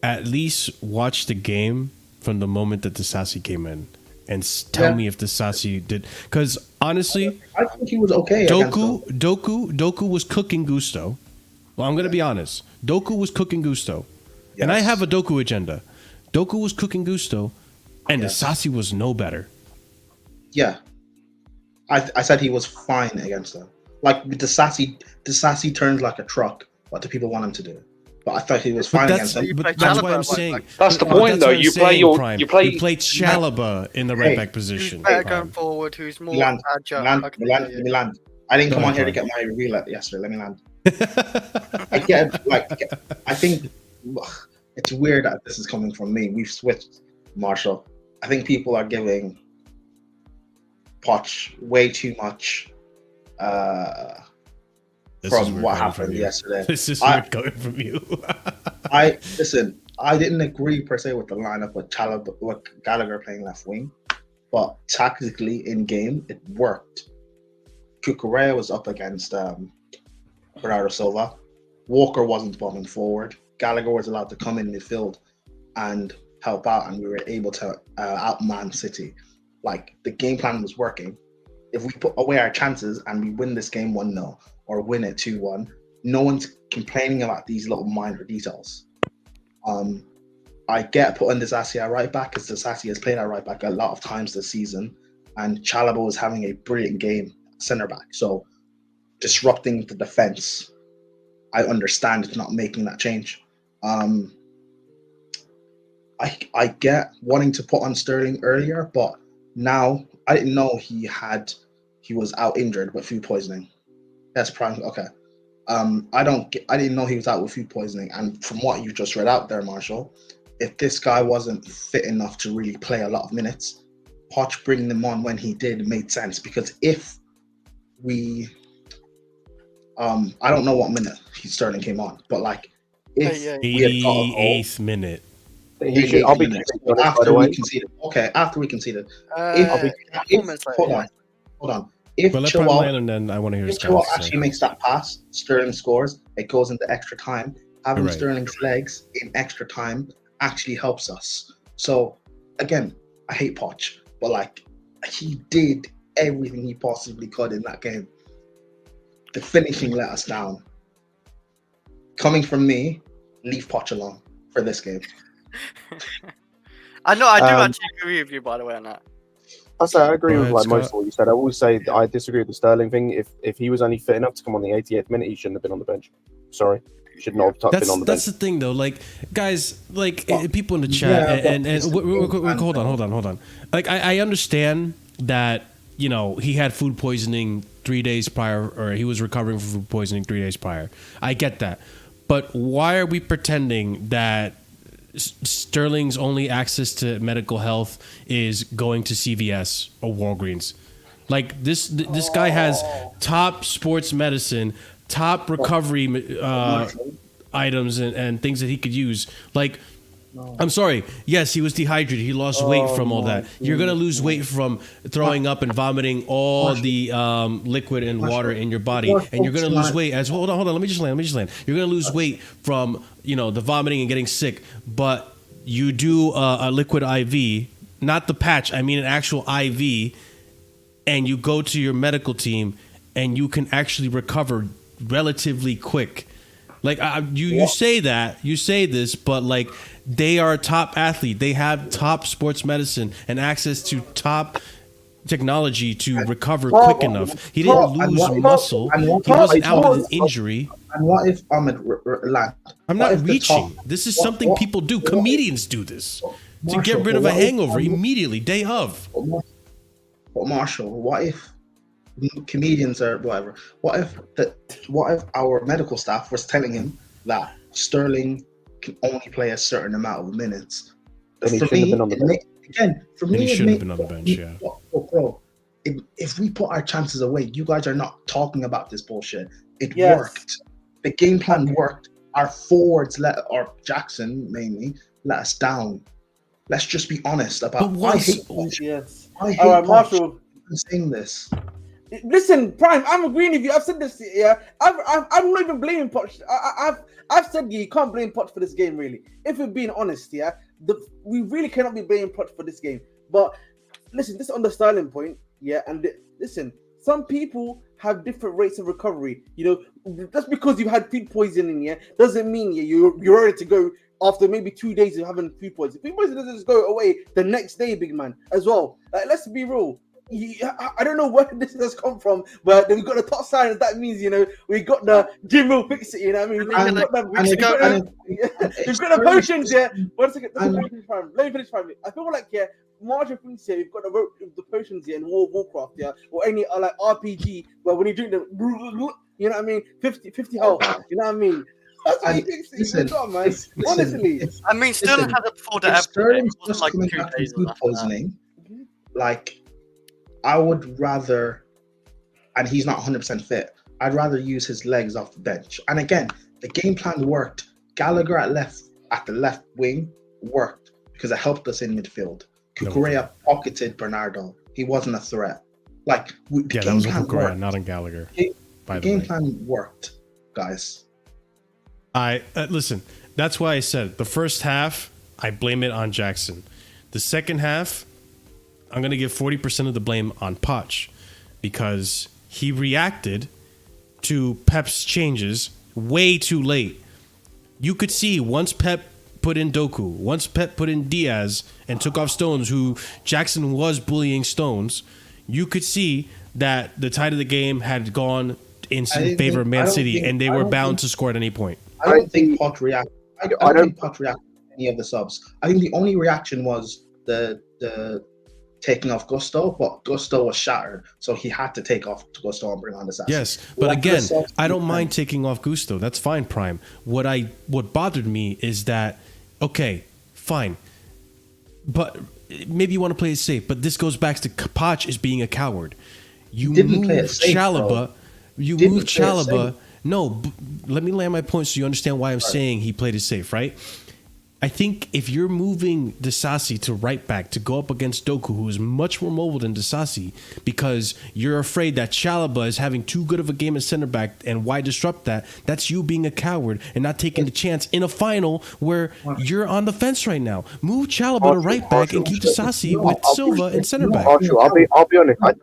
at least watch the game from the moment that the Sassy came in and tell me if the Sassy did. Because honestly, I think he was okay. Doku was cooking Gusto. Well, I'm going to be honest. Doku was cooking Gusto. Yes. And I have a Doku agenda. Doku was cooking Gusto, and the Sassy was no better. Yeah. I said he was fine against them. Like, the Sassy turns like a truck. What do people want him to do? But I thought he was fine against them. But that's why I'm saying. That's the point, though. You play Chalaba in the right back position. Who's better going forward? Who's more agile? Let me land. I didn't come on here to get my review yesterday. Let me land. I think it's weird that this is coming from me. We've switched Marshall. I think people are giving Poch way too much from what happened yesterday. This is weird coming from you. I didn't agree per se with the lineup with Gallagher playing left wing, but tactically in game it worked. Cucurella was up against Bernardo Silva. Walker wasn't bombing forward. Gallagher was allowed to come in midfield and help out, and we were able to outman City. Like, the game plan was working. If we put away our chances and we win this game 1-0 or win it 2-1, no one's complaining about these little minor details. I get putting Disasi at right back because Disasi has played at right back a lot of times this season, and Chalaba was having a brilliant game centre back. So disrupting the defense, I understand not making that change. I get wanting to put on Sterling earlier, but now I didn't know he was out injured with food poisoning. That's prime. Okay. I didn't know he was out with food poisoning. And from what you just read out there, Marshall, if this guy wasn't fit enough to really play a lot of minutes, Poch bringing him on when he did made sense, because if we, I don't know what minute Sterling came on, but like if 88th minute. I'll be after we conceded. Okay, after we conceded. Hold on. If Chilwell, and then I want to hear Chilwell actually makes that pass, Sterling scores, it goes into extra time. Having Sterling's legs in extra time actually helps us. So again, I hate Poch, but like, he did everything he possibly could in that game. The finishing let us down. Coming from me, leave Poch alone for this game. I do actually agree with you, by the way, on that. I agree with most of what you said. I will say that I disagree with the Sterling thing. If he was only fit enough to come on the 88th minute, he shouldn't have been on the bench. Sorry, he should not have been on the bench. That's the thing, though. Like, guys, people in the chat, hold on. Like, I understand that, you know, he had food poisoning 3 days prior, or he was recovering from food poisoning 3 days prior. I get that, but why are we pretending that Sterling's only access to medical health is going to CVS or Walgreens? Like, this guy has top sports medicine, top recovery items and things that he could use. Like, I'm sorry. Yes, he was dehydrated. He lost weight from all that. You're going to lose weight from throwing up and vomiting all the liquid and water in your body. And you're going to lose weight as well. Hold on. Let me just land. You're going to lose weight from, you know, the vomiting and getting sick. But you do a liquid IV, not the patch. I mean an actual IV. And you go to your medical team and you can actually recover relatively quick. Like, you say this, but like, they are a top athlete. They have top sports medicine and access to top technology to recover quick enough. He didn't lose muscle. He wasn't out with an injury. And what if Ahmed land? I'm not reaching. This is something people do. Comedians do this to get rid of a hangover immediately, day of. But Marshall, what if comedians or whatever? What if our medical staff was telling him that Sterling can only play a certain amount of minutes? Then he shouldn't have been on the bench. again, for And me, he it shouldn't have makes- been on the bench, yeah. Bro, if we put our chances away, you guys are not talking about this bullshit. It Yes. worked. The game plan worked. Our forwards or Jackson mainly let us down. Let's just be honest about. But I once- hate Poch. Yes. I hate All right, Poch. Marshall. I'm saying this. Listen, Prime, I'm agreeing with you. I've said this. Yeah, I'm not even blaming Poch. I've said you can't blame Poch for this game. Really, if we're being honest, yeah, we really cannot be blaming Poch for this game. But listen, this is on the styling point, yeah, and listen, some people have different rates of recovery. You know, just because you've had food poisoning, yeah, doesn't mean you're ready to go after maybe 2 days of having food poisoning. Food poisoning doesn't just go away the next day, big man, as well. Like, let's be real. I don't know where this has come from, but we've got the top signs. That means, you know, we got the Jim will fix it. You know what I mean? We've got the potions there. 1 second. Let me finish, Prime. I feel like, yeah, Marshall thinks here we've got the potions here in Warcraft, yeah, or any like RPG where when you drink the, you know what I mean, 50 health. You know what I mean? That's what he thinks. Listen, Man. Honestly, I mean, Sterling had it before the if episode. Sterling's It wasn't just like coming 2 back from days or food that. poisoning, like, I would rather, and he's not 100% fit, I'd rather use his legs off the bench. And again, the game plan worked. Gallagher at the left wing worked because it helped us in midfield. Kukurea pocketed Bernardo. He wasn't a threat. Like, that was on Kukurea, not on Gallagher. The game plan worked, guys. Listen, that's why I said the first half, I blame it on Jackson. The second half, I'm going to give 40% of the blame on Poch because he reacted to Pep's changes way too late. You could see once Pep put in Doku, once Pep put in Diaz and took off Stones, who Jackson was bullying Stones, you could see that the tide of the game had gone in favor of Man City, and they were bound to score at any point. I don't think Poch reacted. I don't think Poch reacted to any of the subs. I think the only reaction was the taking off Gusto, but Gusto was shattered, so he had to take off Gusto and bring on the Sassy. Yes, but again, I don't mind taking off Gusto. That's fine, Prime. What bothered me is that, okay, fine, but maybe you want to play it safe, but this goes back to Poch is being a coward. You didn't play it safe, Chalobah. bro. You Didn't moved play it Chalobah. No, let me land my point so you understand why I'm saying he played it safe, right? I think if you're moving Disasi to right back to go up against Doku, who is much more mobile than Disasi, because you're afraid that Chalobah is having too good of a game at center back, and why disrupt that? That's you being a coward and not taking the chance in a final where you're on the fence right now. Move Chalobah to right back and keep Disasi with Silva in center back. I'll be honest. I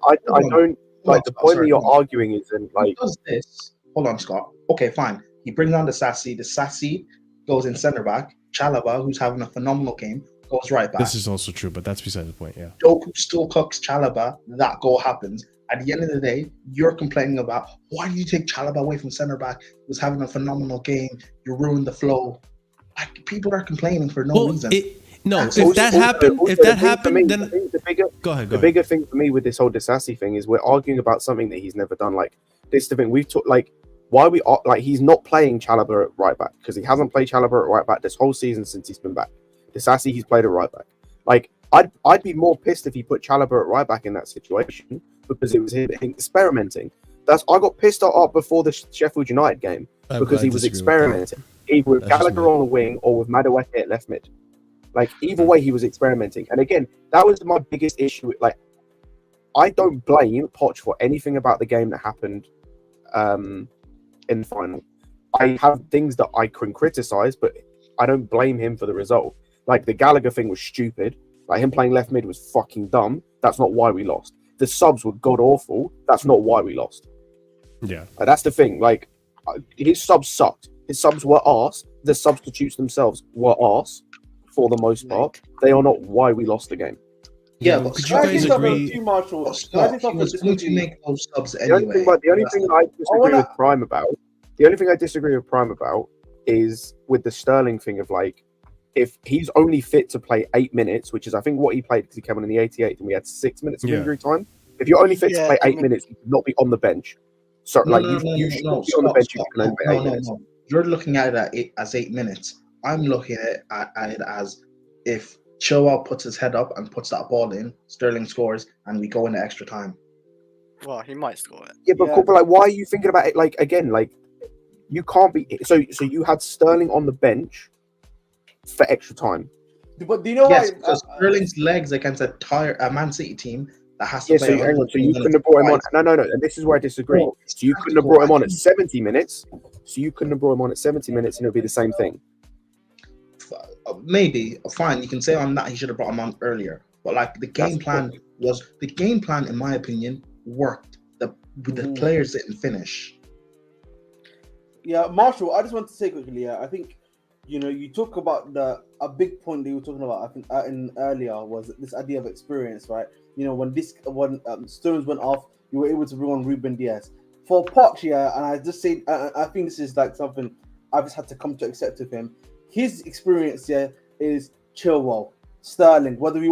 don't like the point that you're arguing isn't like. He does this. Hold on, Scott. Okay, fine. He brings on the Sassy. The Sassy goes in center back. Chalobah, who's having a phenomenal game, goes right back. This is also true, but that's beside the point, yeah. Doku still cooks Chalobah. That goal happens. At the end of the day, you're complaining about why did you take Chalobah away from center back? He was having a phenomenal game. You ruined the flow. Like, people are complaining for no reason. If that happened, then go ahead. The bigger thing for me with this whole Disasi thing is we're arguing about something that he's never done. Like, this is the thing we've talked like. Why we like he's not playing Chalobah at right back because he hasn't played Chalobah at right back this whole season since he's been back. Disasi he's played at right back. Like I'd be more pissed if he put Chalobah at right back in that situation because it was him experimenting. I got pissed off before the Sheffield United game because he was experimenting either with Gallagher on the wing or with Madueke at left mid. Like either way he was experimenting. And again, that was my biggest issue. Like I don't blame Poch for anything about the game that happened. In the final, I have things that I can criticize, but I don't blame him for the result. Like the Gallagher thing was stupid. Like him playing left mid was fucking dumb. That's not why we lost. The subs were god awful. That's not why we lost. Yeah, that's the thing. Like his subs sucked. His subs were arse. The substitutes themselves were arse for the most part. They are not why we lost the game. Yeah, but could you guys agree? He was going to make those subs The anyway. only thing I disagree with Prime about, the only thing I disagree with Prime about is with the Sterling thing of like, if he's only fit to play 8 minutes, which is I think what he played because he came on in the 88th and we had 6 minutes of injury time. If you're only fit to play 8 minutes, you should not be on the bench. So you should not be on the bench. You can only play 8 minutes. You're looking at it as 8 minutes. I'm looking at it as if Chilwell puts his head up and puts that ball in. Sterling scores, and we go into extra time. Well, he might score it. Yeah, but like, why are you thinking about it? Like, again, like, you can't be. So you had Sterling on the bench for extra time. But do you know Yes, why? because Sterling's legs against a Man City team that has to Yeah, play. so hang on. So you couldn't have brought him on. No. And this is where I disagree. No, So you couldn't have brought him on at 70 minutes. So you couldn't have brought him on at 70 minutes, and it would be the same thing. Maybe fine. You can say on that he should have brought him on earlier. But like the game plan, in my opinion, worked. The players didn't finish. Yeah, Marshall, I just want to say quickly, I think, you talk about a big point that you were talking about, I think, in earlier was this idea of experience, right? When Stones went off, you were able to bring on Ruben Diaz. For Poch, and I just say, I think this is like something I've just had to come to accept with him. His experience here is Chilwell, Sterling, whether we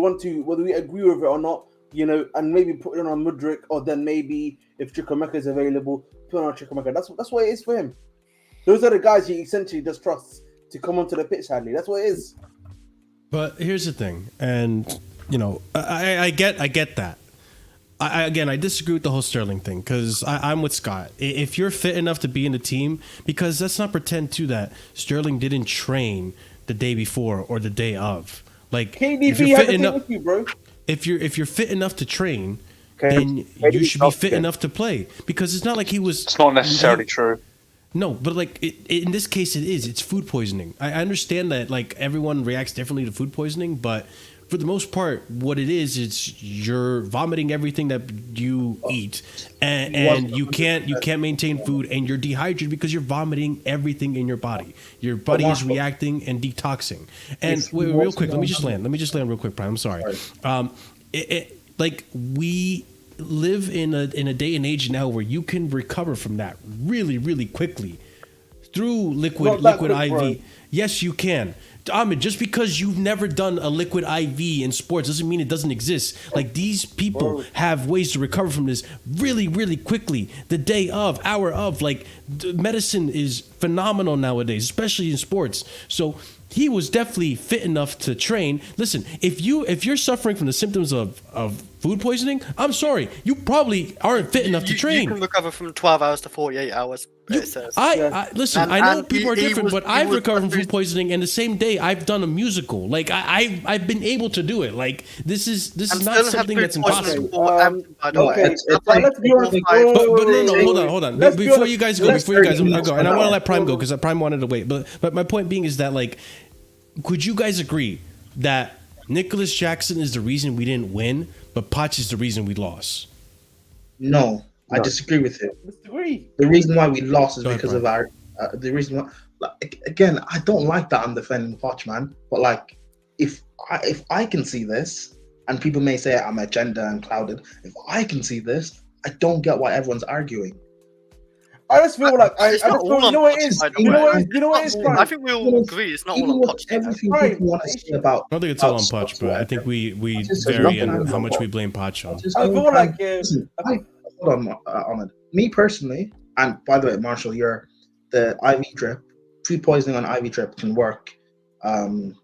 agree with it or not, and maybe put it on Mudryk, or then maybe if Chukwuemeka is available, put on Chukwuemeka. That's what it is for him. Those are the guys he essentially just trusts to come onto the pitch, sadly. That's what it is. But here's the thing, and I get that. I disagree with the whole Sterling thing, because I'm with Scott. If you're fit enough to be in the team, because let's not pretend too that Sterling didn't train the day before or the day of. Like KDB had the same with you, bro. If you're fit enough to train, Okay. then you should be fit enough to play, because it's not like he was. It's not necessarily true. No, but like in this case, it is. It's food poisoning. I understand that like everyone reacts differently to food poisoning, but for the most part, what it is, it's you're vomiting everything that you eat, and you can't maintain food, and you're dehydrated because you're vomiting everything in your body. Your body is reacting and detoxing. And wait, real quick, let me just land real quick, Prime. I'm sorry. Like we live in a day and age now where you can recover from that really, really quickly through liquid IV. Bro. Yes, you can. Ahmed, just because you've never done a liquid IV in sports doesn't mean it doesn't exist. Like, these people have ways to recover from this really, really quickly. The day of, hour of, like, medicine is phenomenal nowadays, especially in sports. So he was definitely fit enough to train. Listen, if you're suffering from the symptoms of food poisoning, I'm sorry, you probably aren't fit enough to train. You can recover from 12 hours to 48 hours. Listen, I know people are different, but I've recovered from food poisoning, and the same day I've done a musical. Like I've been able to do it. Like this is not something that's impossible. Let's be honest. No, hold on. Before you guys go, and I want to let Prime go because Prime wanted to wait. But my point being is that, like, could you guys agree that Nicholas Jackson is the reason we didn't win, but Poch is the reason we lost? No. I disagree with him. Disagree. The reason why we lost is because of our. The reason why, again, I don't like that I'm defending Poch, man. But like, if I can see this, and people may say I'm agenda and clouded. If I can see this, I don't get why everyone's arguing. I just feel like you know what it is. You know what it is. I think we all agree it's not all on Poch. Everything people want to say about. I don't think it's all on Poch, but I think we vary in how much we blame Poch on. I feel like hold on, Ahmed. Me personally, and by the way, Marshall, the IV drip, food poisoning on IV drip can work 30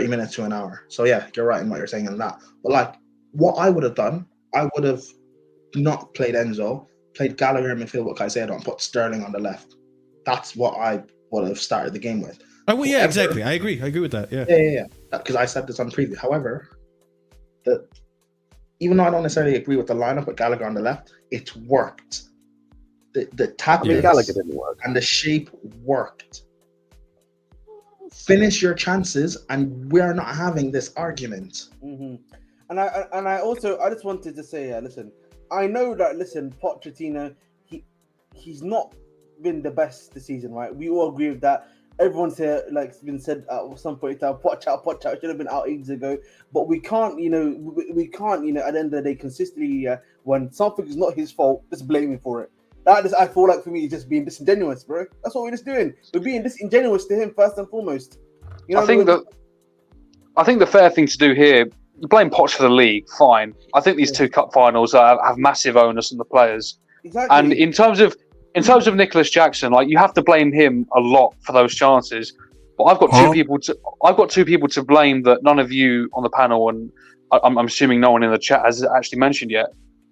minutes to an hour. So yeah, you're right in what you're saying on that. But like, what I would have done, I would have not played Enzo, played Gallagher in midfield with Caicedo, and put Sterling on the left. That's what I would have started the game with. Oh, well, yeah, exactly. I agree with that. Yeah. Because I said this on preview. However, even though I don't necessarily agree with the lineup with Gallagher on the left, it's worked. The tactics Gallagher didn't work, and the shape worked. Finish your chances, and we're not having this argument. Mm-hmm. And I just wanted to say, listen, I know that Pochettino, he's not been the best this season, right? We all agree with that. Everyone's here, like it's been said at some point, Poch out, should have been out ages ago. But we can't, we can't, at the end of the day, consistently, when something is not his fault, just blame him for it. That is, I feel like for me, is just being disingenuous, bro. That's what we're just doing. We're being disingenuous to him first and foremost. I think the fair thing to do here, blame Poch for the league, fine. I think these two cup finals have massive onus on the players. Exactly. And in terms of Nicholas Jackson, like, you have to blame him a lot for those chances. But I've got two people to blame that none of you on the panel, and I'm assuming no one in the chat has actually mentioned yet.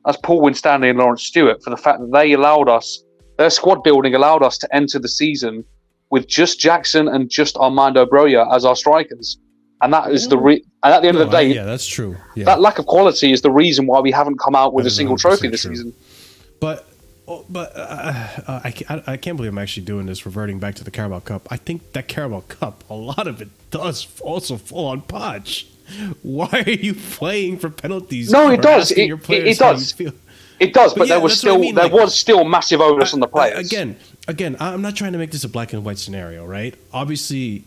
That's Paul Winstanley and Lawrence Stewart, for the fact that they allowed us, their squad building allowed us to enter the season with just Jackson and just Armando Broja as our strikers. And that is and at the end of the day, yeah, that's true. Yeah. That lack of quality is the reason why we haven't come out with a single trophy this season. But I can't believe I'm actually doing this, reverting back to the Carabao Cup. I think that Carabao Cup, a lot of it does also fall on Poch. Why are you playing for penalties? No, it does. It does. It does, but yeah, there was still massive onus on the players. Again, I'm not trying to make this a black and white scenario, right? Obviously,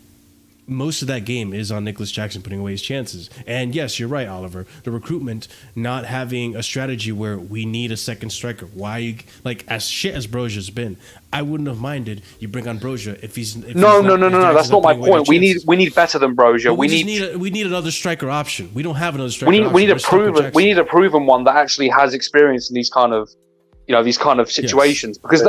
most of that game is on Nicholas Jackson putting away his chances. And yes, you're right, Oliver. The recruitment not having a strategy where we need a second striker. Why, as shit as Broja's been, I wouldn't have minded you bring on Broja if he's no. That's not my point. We need better than Broja. We need another striker option. We don't have another striker. We need a proven one that actually has experience in these kind of situations. Because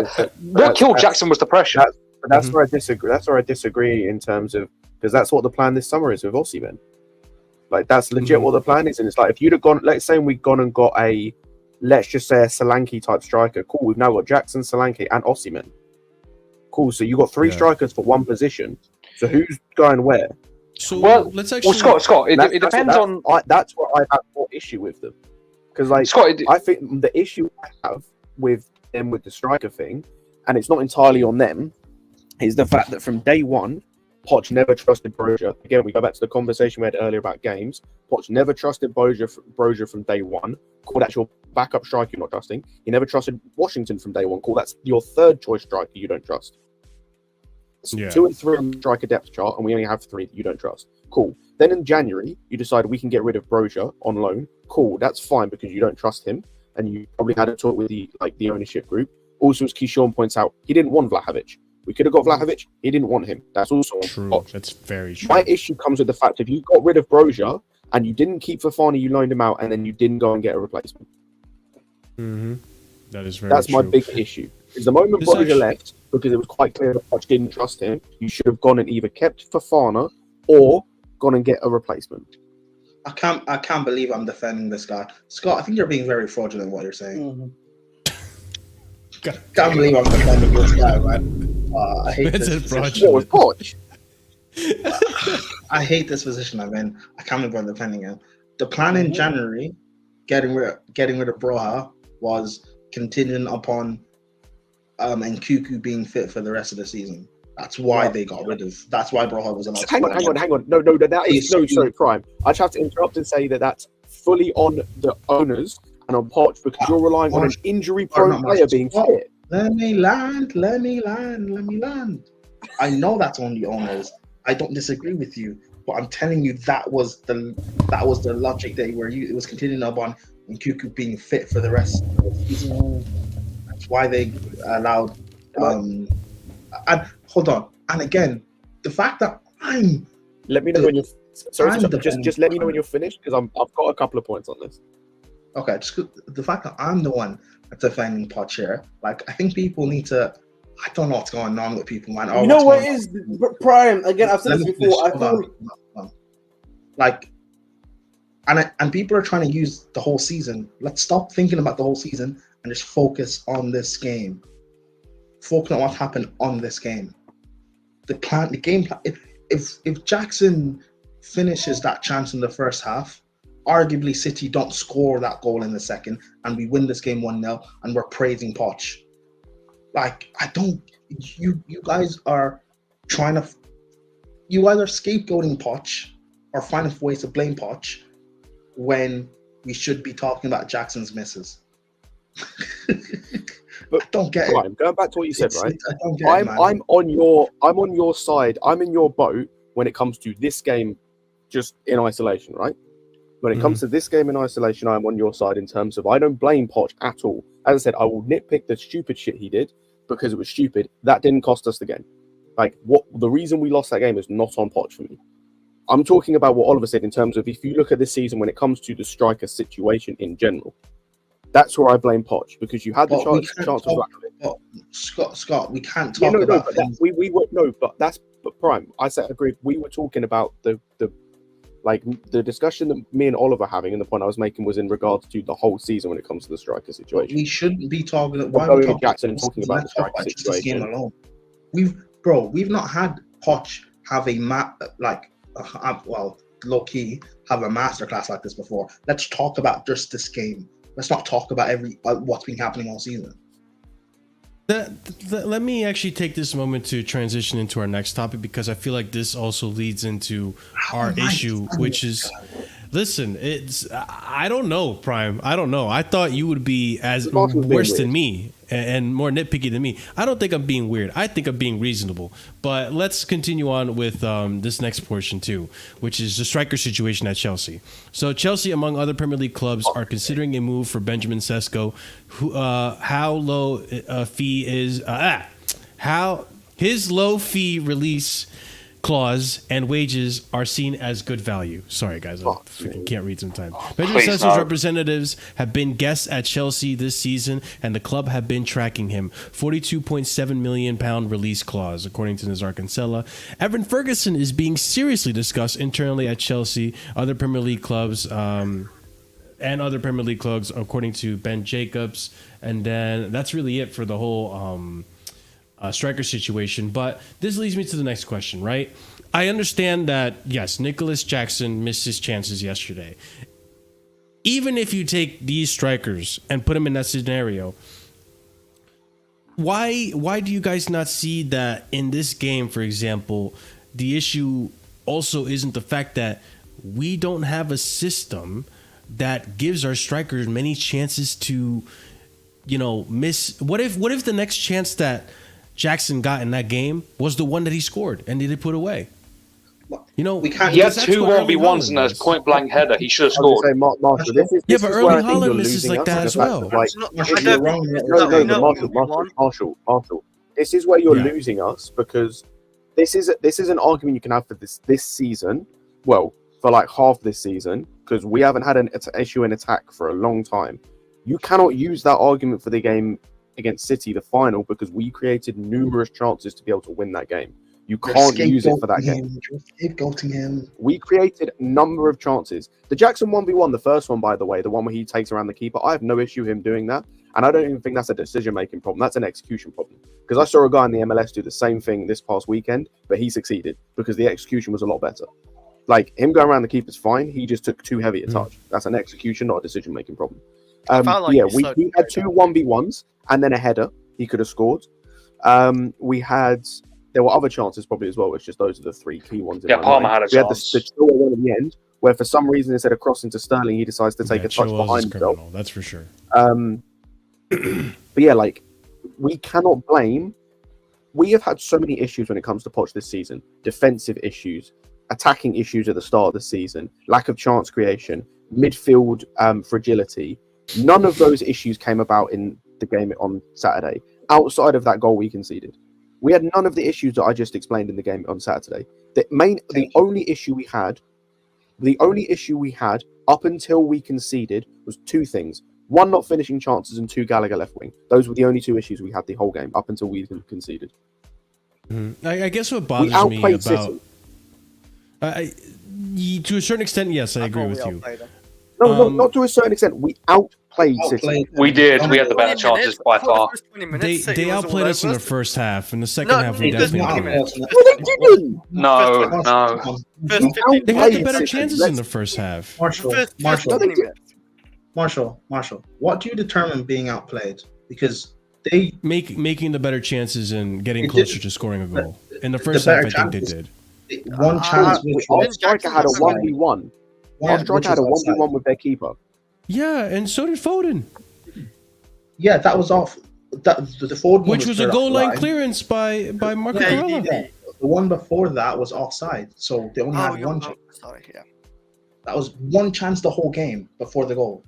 what killed Jackson was the pressure. That's where I disagree. That's where I disagree in terms of. Because that's what the plan this summer is with Osimhen. That's legit what the plan is. And it's if you'd have gone, let's say we'd gone and got let's just say a Solanke type striker. Cool, we've now got Jackson, Solanke, and Osimhen. Cool, so you got three strikers for one position. So who's going where? So let's actually. Scott, it depends on. That's what I have more issue with them. Because I think the issue I have with them with the striker thing, and it's not entirely on them, is the fact that from day one, Poch never trusted Broja. Again, we go back to the conversation we had earlier about games. Poch never trusted Broja from day one. Call that your backup striker you're not trusting. He never trusted Washington from day one. Call that's your third choice striker you don't trust. Yeah. 2 and 3 on the striker depth chart, and we only have 3 that you don't trust. Cool. Then in January, you decide we can get rid of Broja on loan. Cool, that's fine because you don't trust him, and you probably had a talk with the ownership group. Also, as Keyshawn points out, he didn't want Vlahovic. We could have got Vlahovic. He didn't want him. That's also true. Poch. That's very true. My issue comes with the fact if you got rid of Broja and you didn't keep Fofana, you loaned him out, and then you didn't go and get a replacement. Mm-hmm. That is very. That's true. my big issue. Is the moment Broja left, because it was quite clear that Poch didn't trust him, you should have gone and either kept Fofana or gone and get a replacement. I can't believe I'm defending this guy, Scott. I think you're being very fraudulent in what you're saying. Mm-hmm. Can't believe I'm defending this guy, man. I hate this position. What was Poch? I hate this position I'm in. I can't believe I'm defending him. The plan in January, getting rid of Broja, was contingent upon Nkuku being fit for the rest of the season. That's why they got rid of. That's why Broja was allowed. Hang on. No, that is sorry, Prime. I just have to interrupt and say that that's fully on the owners and on Poch because you're relying on an injury-prone player being fit. Let me land. I know that's on the owners. I don't disagree with you, but I'm telling you that was the logic that it was contingent upon Nkuku being fit for the rest of the season. That's why they allowed. And hold on. And again, the fact that I'm. Let me know when you're. Sorry, just let me know when you're finished because I've got a couple of points on this. Okay, just the fact that I'm the one that's defending Poch here, I think people need to. I don't know what's going on with people, man. You know what is Prime? Again, I've said this before. And people are trying to use the whole season. Let's stop thinking about the whole season and just focus on this game. Focus on what happened on this game. The game plan. If Jackson finishes that chance in the first half, arguably City don't score that goal in the second, and we win this game 1-0, and we're praising Poch. You guys are scapegoating Poch or finding ways to blame Poch when we should be talking about Jackson's misses. But I don't get it. Going back to what you said, right? I'm on your side. I'm in your boat when it comes to this game, just in isolation, right? When it comes to this game in isolation, I'm on your side in terms of I don't blame Poch at all. As I said, I will nitpick the stupid shit he did because it was stupid. That didn't cost us the game. The reason we lost that game is not on Poch for me. I'm talking about what Oliver said in terms of if you look at this season when it comes to the striker situation in general. That's where I blame Poch because you had the chance of Scott, we can't talk about things. But Prime, I said agreed. We were talking about the discussion that me and Oliver were having, and the point I was making was in regards to the whole season when it comes to the striker situation. We shouldn't be talking. Why are we talking Jackson and talking about the striker just this game situation? alone. We've not had Poch have a low key have a masterclass like this before. Let's talk about just this game. Let's not talk about what's been happening all season. Let me actually take this moment to transition into our next topic, because I feel like this also leads into our issue, which is, listen, I don't know, Prime. I don't know. I thought you would be as worse than me and more nitpicky than me. I don't think I'm being weird. I think I'm being reasonable. But let's continue on with this next portion too, which is the striker situation at Chelsea. So Chelsea, among other Premier League clubs, are considering a move for Benjamin Sesko. How low fee is how his low fee release clause and wages are seen as good value. Sorry, guys, I can't read sometimes. Benjamin Sesko's representatives have been guests at Chelsea this season, and the club have been tracking him. £42.7 million release clause, according to Nazar Cancella. Evan Ferguson is being seriously discussed internally at Chelsea, other Premier League clubs, and other Premier League clubs, according to Ben Jacobs. And then that's really it for the whole striker situation. But this leads me to the next question, right? I understand that, yes, Nicholas Jackson missed his chances yesterday. Even if you take these strikers and put them in that scenario, why do you guys not see that in this game, for example, the issue also isn't the fact that we don't have a system that gives our strikers many chances to, miss? What if the next chance that Jackson got in that game was the one that he scored and he put away? We can't. He had two 1v1s and a point blank header. He should have scored. Marshall, but Erling Haaland misses like that as well. Marshall. This is where you're losing us, because this is an argument you can have for this season. Well, for like half this season, because we haven't had an issue in attack for a long time. You cannot use that argument for the game against City, the final, because we created numerous chances to be able to win that game. You can't use it for that game. Scapegoating him. We created a number of chances. The Jackson 1v1, the first one, by the way, the one where he takes around the keeper, I have no issue him doing that. And I don't even think that's a decision-making problem. That's an execution problem. Because I saw a guy in the MLS do the same thing this past weekend, but he succeeded because the execution was a lot better. Like, him going around the keeper's fine. He just took too heavy a touch. That's an execution, not a decision-making problem. We had two 1v1s and then a header he could have scored. There were other chances probably as well. It's just those are the three key ones. Palmer had a chance. We had the Silva one at the end, where for some reason instead of crossing to Sterling, he decides to take a touch behind himself. That's for sure. But yeah, like, we cannot blame. We have had so many issues when it comes to Poch this season. Defensive issues, attacking issues at the start of the season, lack of chance creation, midfield fragility. None of those issues came about in the game on Saturday. Outside of that goal we conceded, we had none of the issues that I just explained in the game on Saturday. The only issue we had up until we conceded was two things: one, not finishing chances, and two, Gallagher left wing. Those were the only two issues we had the whole game up until we conceded. I guess what bothers me about City. To a certain extent, yes, I agree with you. No, not to a certain extent. We outplayed City. We did. We had the better chances by far. They outplayed us in the first half. In the second half, we definitely didn't. No. They had the better chances in the first half. Marshall, what do you determine being outplayed? Because they making the better chances and getting closer to scoring a goal. In the first half, I think they did. One chance. Our striker had a 1v1. Our striker had a 1v1 with their keeper. Yeah, and so did Foden. Yeah, that was off. The Foden, which was a goal line clearance by Marco Corella. Yeah. The one before that was offside, so they only had one chance. Sorry, yeah. That was one chance the whole game before the goal.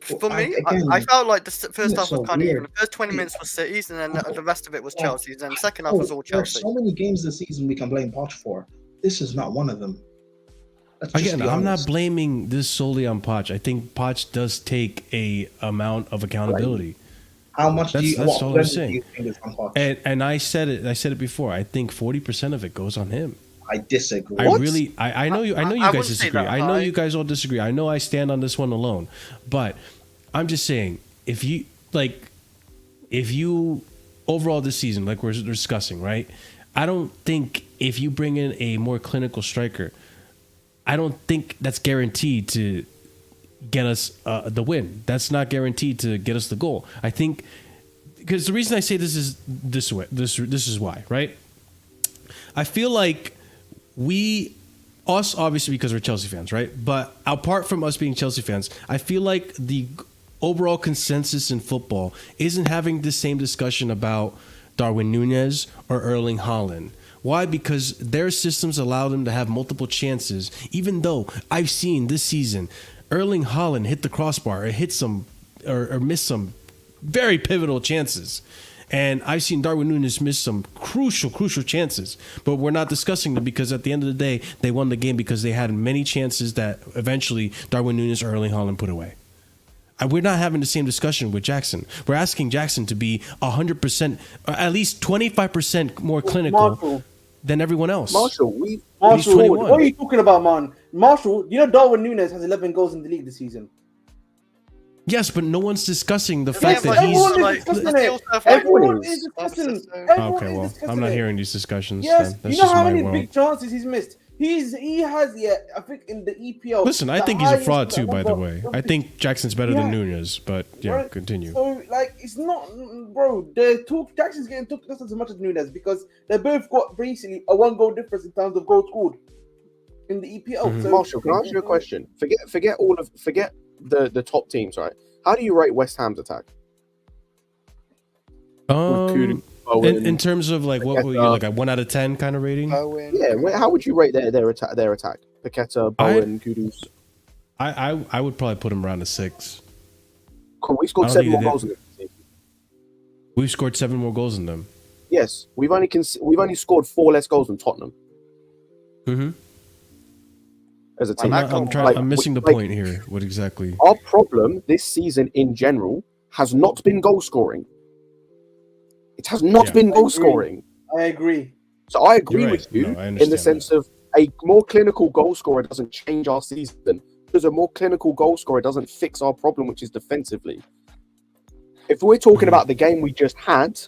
For me, I felt like the first half was kind of even. The first 20 minutes was City's, and then the rest of it was Chelsea's, and the second half was all Chelsea. There's so many games this season we can blame Poch for. This is not one of them. Again, I'm not blaming this solely on Poch. I think Poch does take a amount of accountability. How much do you? That's What all I'm percentage do saying. you think is on Poch? And I said it before. I think 40% of it goes on him. I disagree. I really, I know you. I know you I guys wouldn't say disagree. that I know high. you guys all disagree. I know I stand on this one alone, but I'm just saying, if you overall this season, like we're discussing, right? I don't think if you bring in a more clinical striker, I don't think that's guaranteed to get us the win. That's not guaranteed to get us the goal. I think because the reason I say this is this way. This is why, right? I feel like us obviously because we're Chelsea fans, right? But apart from us being Chelsea fans, I feel like the overall consensus in football isn't having the same discussion about Darwin Núñez or Erling Haaland. Why? Because their systems allow them to have multiple chances, even though I've seen this season Erling Haaland hit the crossbar or hit some or miss some very pivotal chances. And I've seen Darwin Núñez miss some crucial chances, but we're not discussing them because at the end of the day, they won the game because they had many chances that eventually Darwin Núñez or Erling Haaland put away. We're not having the same discussion with Jackson. We're asking Jackson to be 100%, at least 25% more clinical than everyone else. Marshall, He's what 21. are you talking about, man? Marshall, you know Darwin Núñez has 11 goals in the league this season. Yes, but no one's discussing the Yeah, fact but that he's. everyone is discussing it. Everyone is discussing. Okay, well, I'm not hearing these discussions. Yes, Then. That's you know just how my many world. big chances he's missed. He has I think in the EPL. Listen, I the think he's a highest fraud too. By the number way, of- I think Jackson's better than Núñez. But yeah, Right. continue. So like, it's not, bro. Jackson's getting talked just as much as Núñez because they both got basically a 1 goal difference in terms of goals scored in the EPL. Mhm. So, Marshall, can I ask you a question? Forget the top teams, right? How do you rate West Ham's attack? In terms of like what were you like a 1 out of 10 kind of rating? How would you rate their attack? Paqueta, Bowen, Kudus. I would probably put him around a 6. Cool. We scored I don't 7 think more they goals in this. We've scored 7 more goals than them. Yes, we've only scored 4 less goals than Tottenham Mm-hmm. as a team. I'm missing the point here. What exactly? Our problem this season in general has not been goal scoring. It has not been goal scoring. I agree. So I agree You're with right. you No, I in the understand sense of a more clinical goal scorer doesn't change our season. Because a more clinical goal scorer doesn't fix our problem, which is defensively. If we're talking about the game we just had,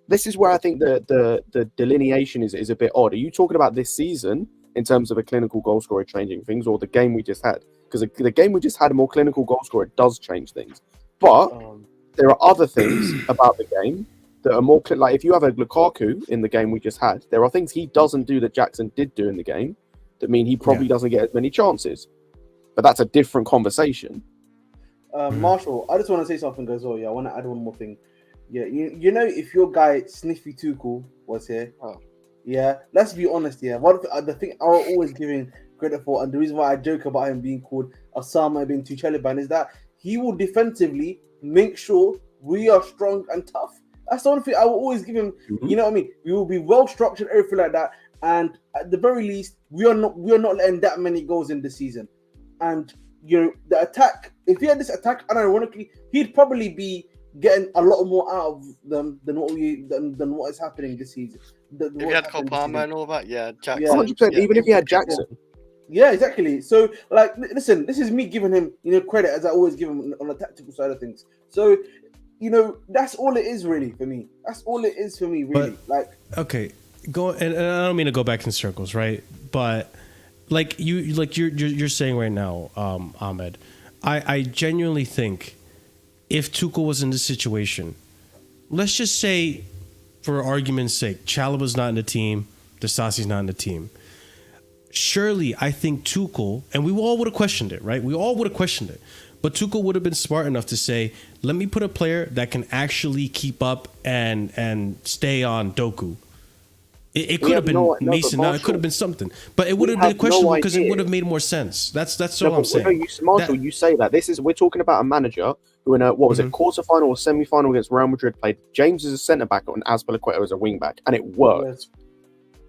this is where I think the delineation is a bit odd. Are you talking about this season in terms of a clinical goal scorer changing things, or the game we just had? Because the game we just had, a more clinical goal scorer does change things. But there are other things about the game that are more like if you have a Lukaku in the game we just had, there are things he doesn't do that Jackson did do in the game that mean he probably doesn't get as many chances. But that's a different conversation. Marshall, I just want to say something as well. Yeah, I want to add one more thing. Yeah, you know, if your guy Sniffy Tuchel was here, yeah, let's be honest. Yeah, the thing I will always give him credit for, and the reason why I joke about him being called Osama bin Tucheliban is that he will defensively make sure we are strong and tough. That's the only thing I will always give him. You know what I mean? We will be well structured, everything like that. And at the very least, we are not letting that many goals in the season. And you know, the attack. If he had this attack, unironically, he'd probably be getting a lot more out of them than what is happening this season. If you had Kopama and all that, yeah, Jackson. 100%. Even if you had Jackson. Yeah, exactly. So, like, listen, this is me giving him, credit as I always give him on the tactical side of things. So, that's all it is really for me. That's all it is for me, really. Okay, and I don't mean to go back in circles, right? But you're saying right now, Ahmed, I genuinely think if Tuchel was in this situation, let's just say, for argument's sake, Chalobah's not in the team, Disasi's not in the team. Surely, I think Tuchel, and we all would have questioned it, right? We all would have questioned it. But Tuchel would have been smart enough to say, let me put a player that can actually keep up and stay on Doku. It could have been Mason. It could have been something. But it would have been questionable because it would have made more sense. That's all I'm saying. You say that. We're talking about a manager who in a, quarterfinal or semi-final against Real Madrid played James as a centre-back and Azpilicueta as a wing-back. And it worked.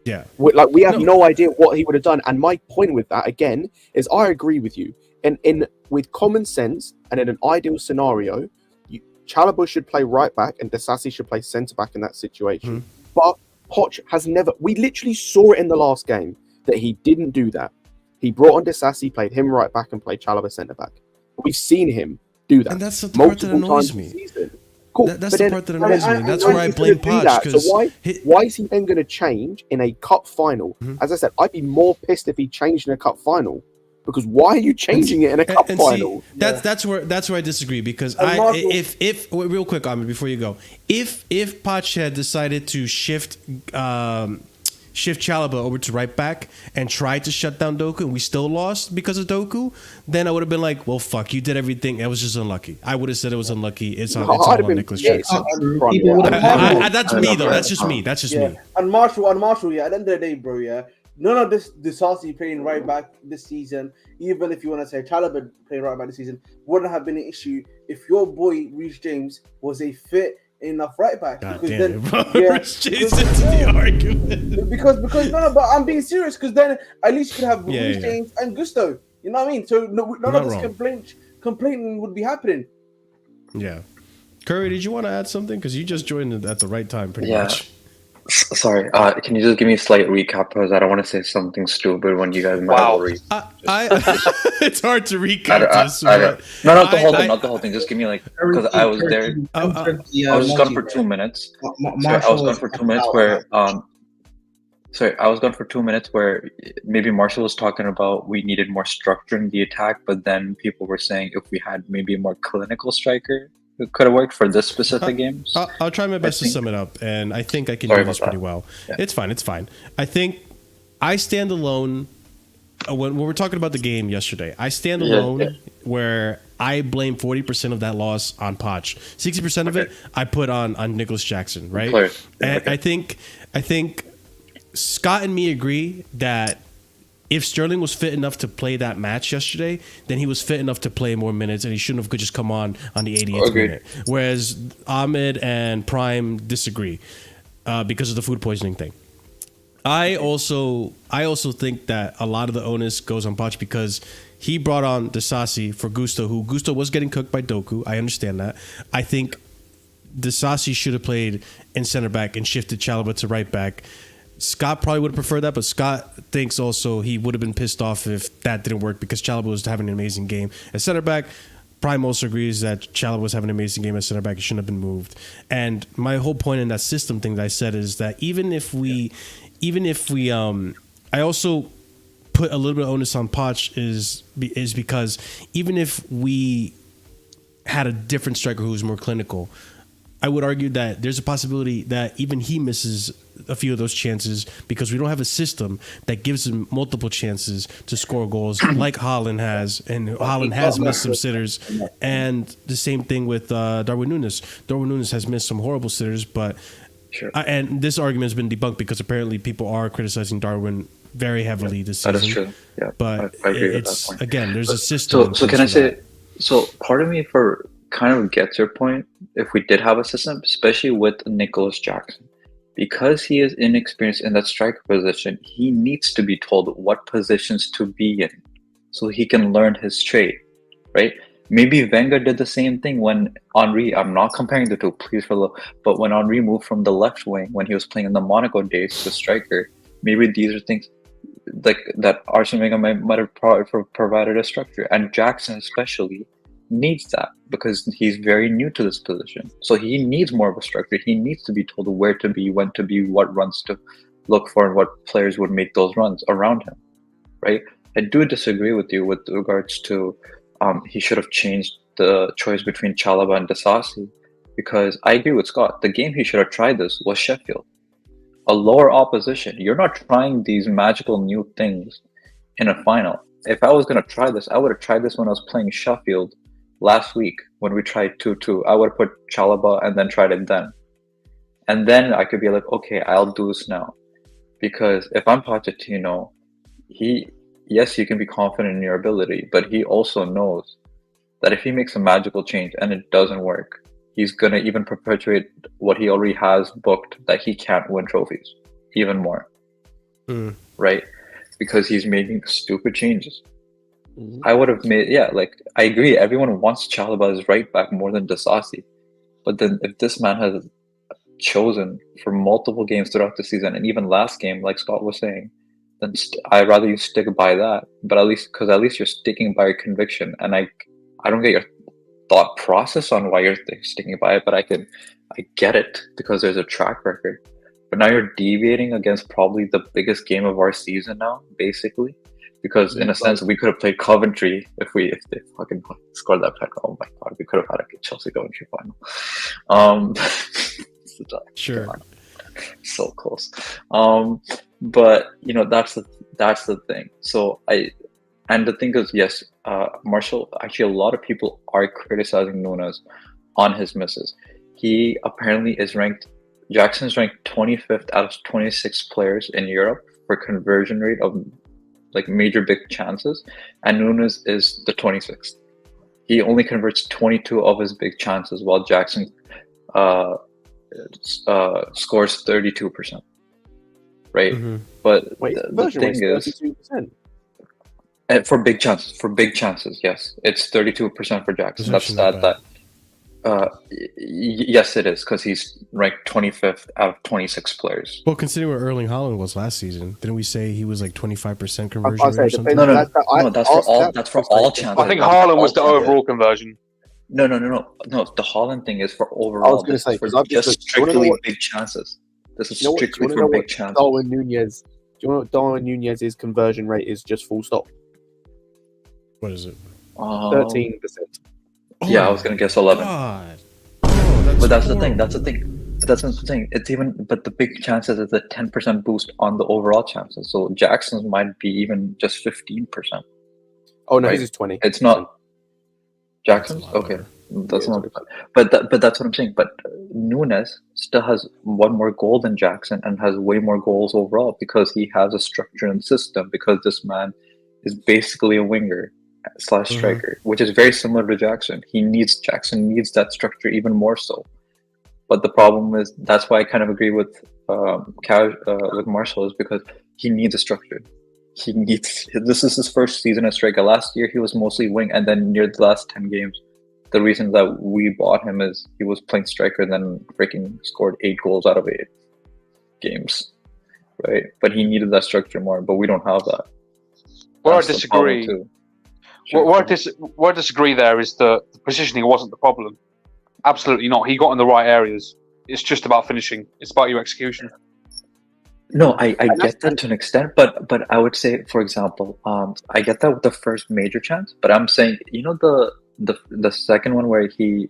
Yeah. We have no idea what he would have done. And my point with that, again, is I agree with you. With common sense and in an ideal scenario, Chalobah should play right back and Disasi should play centre back in that situation. But Poch has never. We literally saw it in the last game that he didn't do that. He brought on Disasi, played him right back, and played Chalobah centre back. We've seen him do that. And that's the part that annoys me. Cool. That's the part that annoys me. That's where I blame Poch. So why is he then going to change in a cup final? As I said, I'd be more pissed if he changed in a cup final. Because why are you changing it in a cup final? See, that's where I disagree. Because if real quick, Ahmed, before you go, if Poch had decided to shift Chalobah over to right back and tried to shut down Doku and we still lost because of Doku, then I would have been like, well, fuck, you did everything. It was just unlucky. I would have said it was unlucky. It's all on Nicholas Jackson. That's me, though. That's just me. That's just me. And Marshall, at the end of the day, bro, none of this Disasi playing right back this season, even if you want to say Chalobah playing right back this season, wouldn't have been an issue if your boy Reece James was a fit enough right back. God because damn then, Reece James into the argument. Because no, but I'm being serious. Because then at least you could have Reece James and Gusto. You know what I mean? So none of this complaining would be happening. Yeah. Curry, did you want to add something? Because you just joined at the right time, pretty much. Sorry, can you just give me a slight recap? Because I don't want to say something stupid when you guys might already. It's hard to recap this. No, not the whole thing. Not the whole thing. Just give me because I was there. I was gone for 2 minutes. I was gone for 2 minutes where I was gone for 2 minutes where maybe Marshall was talking about we needed more structure in the attack, but then people were saying if we had maybe a more clinical striker, it could have worked for this specific game. I'll try my best to sum it up, and I think I can do this pretty well. Yeah. It's fine. I think I stand alone. When we're talking about the game yesterday, I stand alone where I blame 40% of that loss on Poch. 60% of it I put on Nicholas Jackson, right? And I think Scott and me agree that if Sterling was fit enough to play that match yesterday, then he was fit enough to play more minutes, and he shouldn't have could just come on the 80th minute. Whereas Ahmed and Prime disagree because of the food poisoning thing. I also think that a lot of the onus goes on Poch because he brought on Disasi for Gusto, who Gusto was getting cooked by Doku. I understand that. I think Disasi should have played in center back and shifted Chalobah to right back. Scott probably would have preferred that, but Scott thinks also he would have been pissed off if that didn't work because Chalobah was having an amazing game at center back. Prime also agrees that Chalobah was having an amazing game at center back. He shouldn't have been moved. And my whole point in that system thing that I said is that even if we, I also put a little bit of onus on Poch is because even if we had a different striker who was more clinical, I would argue that there's a possibility that even he misses a few of those chances because we don't have a system that gives him multiple chances to score goals like Haaland has, and Haaland has missed some sitters. And the same thing with Darwin Núñez. Darwin Núñez has missed some horrible sitters, but and this argument has been debunked because apparently people are criticizing Darwin very heavily this season. That is true. Yeah, but I agree it's with that point. Again, there's a system. So can I say? So part of me kind of gets your point. If we did have a system, especially with Nicholas Jackson, because he is inexperienced in that striker position, he needs to be told what positions to be in so he can learn his trade, right? Maybe Wenger did the same thing when Henry, I'm not comparing the two, please, but when Henry moved from the left wing when he was playing in the Monaco days to striker, maybe these are things like that Arsene Wenger might have provided a structure, and Jackson especially needs that because he's very new to this position. So he needs more of a structure. He needs to be told where to be, when to be, what runs to look for, and what players would make those runs around him, right? I do disagree with you with regards to he should have changed the choice between Chalobah and Disasi because I agree with Scott. The game he should have tried this was Sheffield. A lower opposition. You're not trying these magical new things in a final. If I was going to try this, I would have tried this when I was playing Sheffield last week when we tried 2-2. I would have put Chalobah and then tried it then. And then I could be like, okay, I'll do this now. Because if I'm Pochettino, yes, you can be confident in your ability, but he also knows that if he makes a magical change and it doesn't work, he's going to even perpetuate what he already has booked, that he can't win trophies even more. Right? Because he's making stupid changes. I would have made, I agree. Everyone wants Chalobah as right back more than Disasi. But then if this man has chosen for multiple games throughout the season, and even last game, like Scott was saying, then I'd rather you stick by that. But at least you're sticking by your conviction, and I don't get your thought process on why you're sticking by it, but I get it because there's a track record. But now you're deviating against probably the biggest game of our season now, basically. Because in a sense, we could have played Coventry if they fucking scored that penalty. Oh my god, we could have had a Chelsea Coventry final. Sure. So close. But you know, that's the thing. So and the thing is, yes, Marshall, actually a lot of people are criticizing Nunes on his misses. He apparently Jackson's ranked 25th out of 26 players in Europe for conversion rate of like major big chances, and Nunes is the 26th. He only converts 22 of his big chances, while Jackson scores 32%. Right, but the thing is, 32%? For big chances, yes, it's 32% for Jackson. That's that. Yes, it is, because he's ranked 25th out of 26 players. Well, considering where Erling Haaland was last season, didn't we say he was like 25% conversion rate or something? No, that's for all chances. I think Haaland was the overall conversion. No. The Haaland thing is for overall. I was going to say, for just strictly big chances. This is strictly for big chances. Do you know what Darwin Nunez's conversion rate is, just full stop? What is it? 13%. Yeah, I was gonna guess 11. But that's the thing. That's the thing. It's even, but the big chances is a 10% boost on the overall chances. So Jackson's might be even just 15%. Oh no, his is 20. It's not Jackson's. Okay, that's not. But that's what I'm saying. But Nunes still has one more goal than Jackson and has way more goals overall because he has a structure and system. Because this man is basically a winger / striker, which is very similar to Jackson. Jackson needs that structure even more so. But the problem is, that's why I kind of agree with Marshall, is because he needs a structure. This is his first season as striker. Last year he was mostly wing, and then near the last 10 games, the reason that we bought him is he was playing striker and then freaking scored 8 goals out of 8 games, right? But he needed that structure more, but we don't have that. Well, I disagree. Where I disagree there is the positioning wasn't the problem. Absolutely not. He got in the right areas. It's just about finishing. It's about your execution. No, I get that to an extent, but I would say, for example, I get that with the first major chance, but I'm saying, you know, the second one where the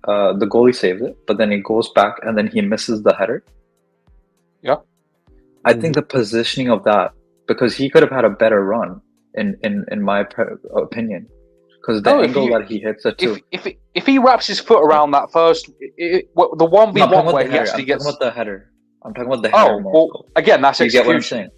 goalie saves it, but then he goes back and then he misses the header. Yeah. I think the positioning of that, because he could have had a better run, in my opinion, because the angle that he hits it to. If he wraps his foot around that first, the 1v1 where he actually gets. I'm talking about the header. I'm talking about the header. Well, again, that's execution. You get what I'm saying?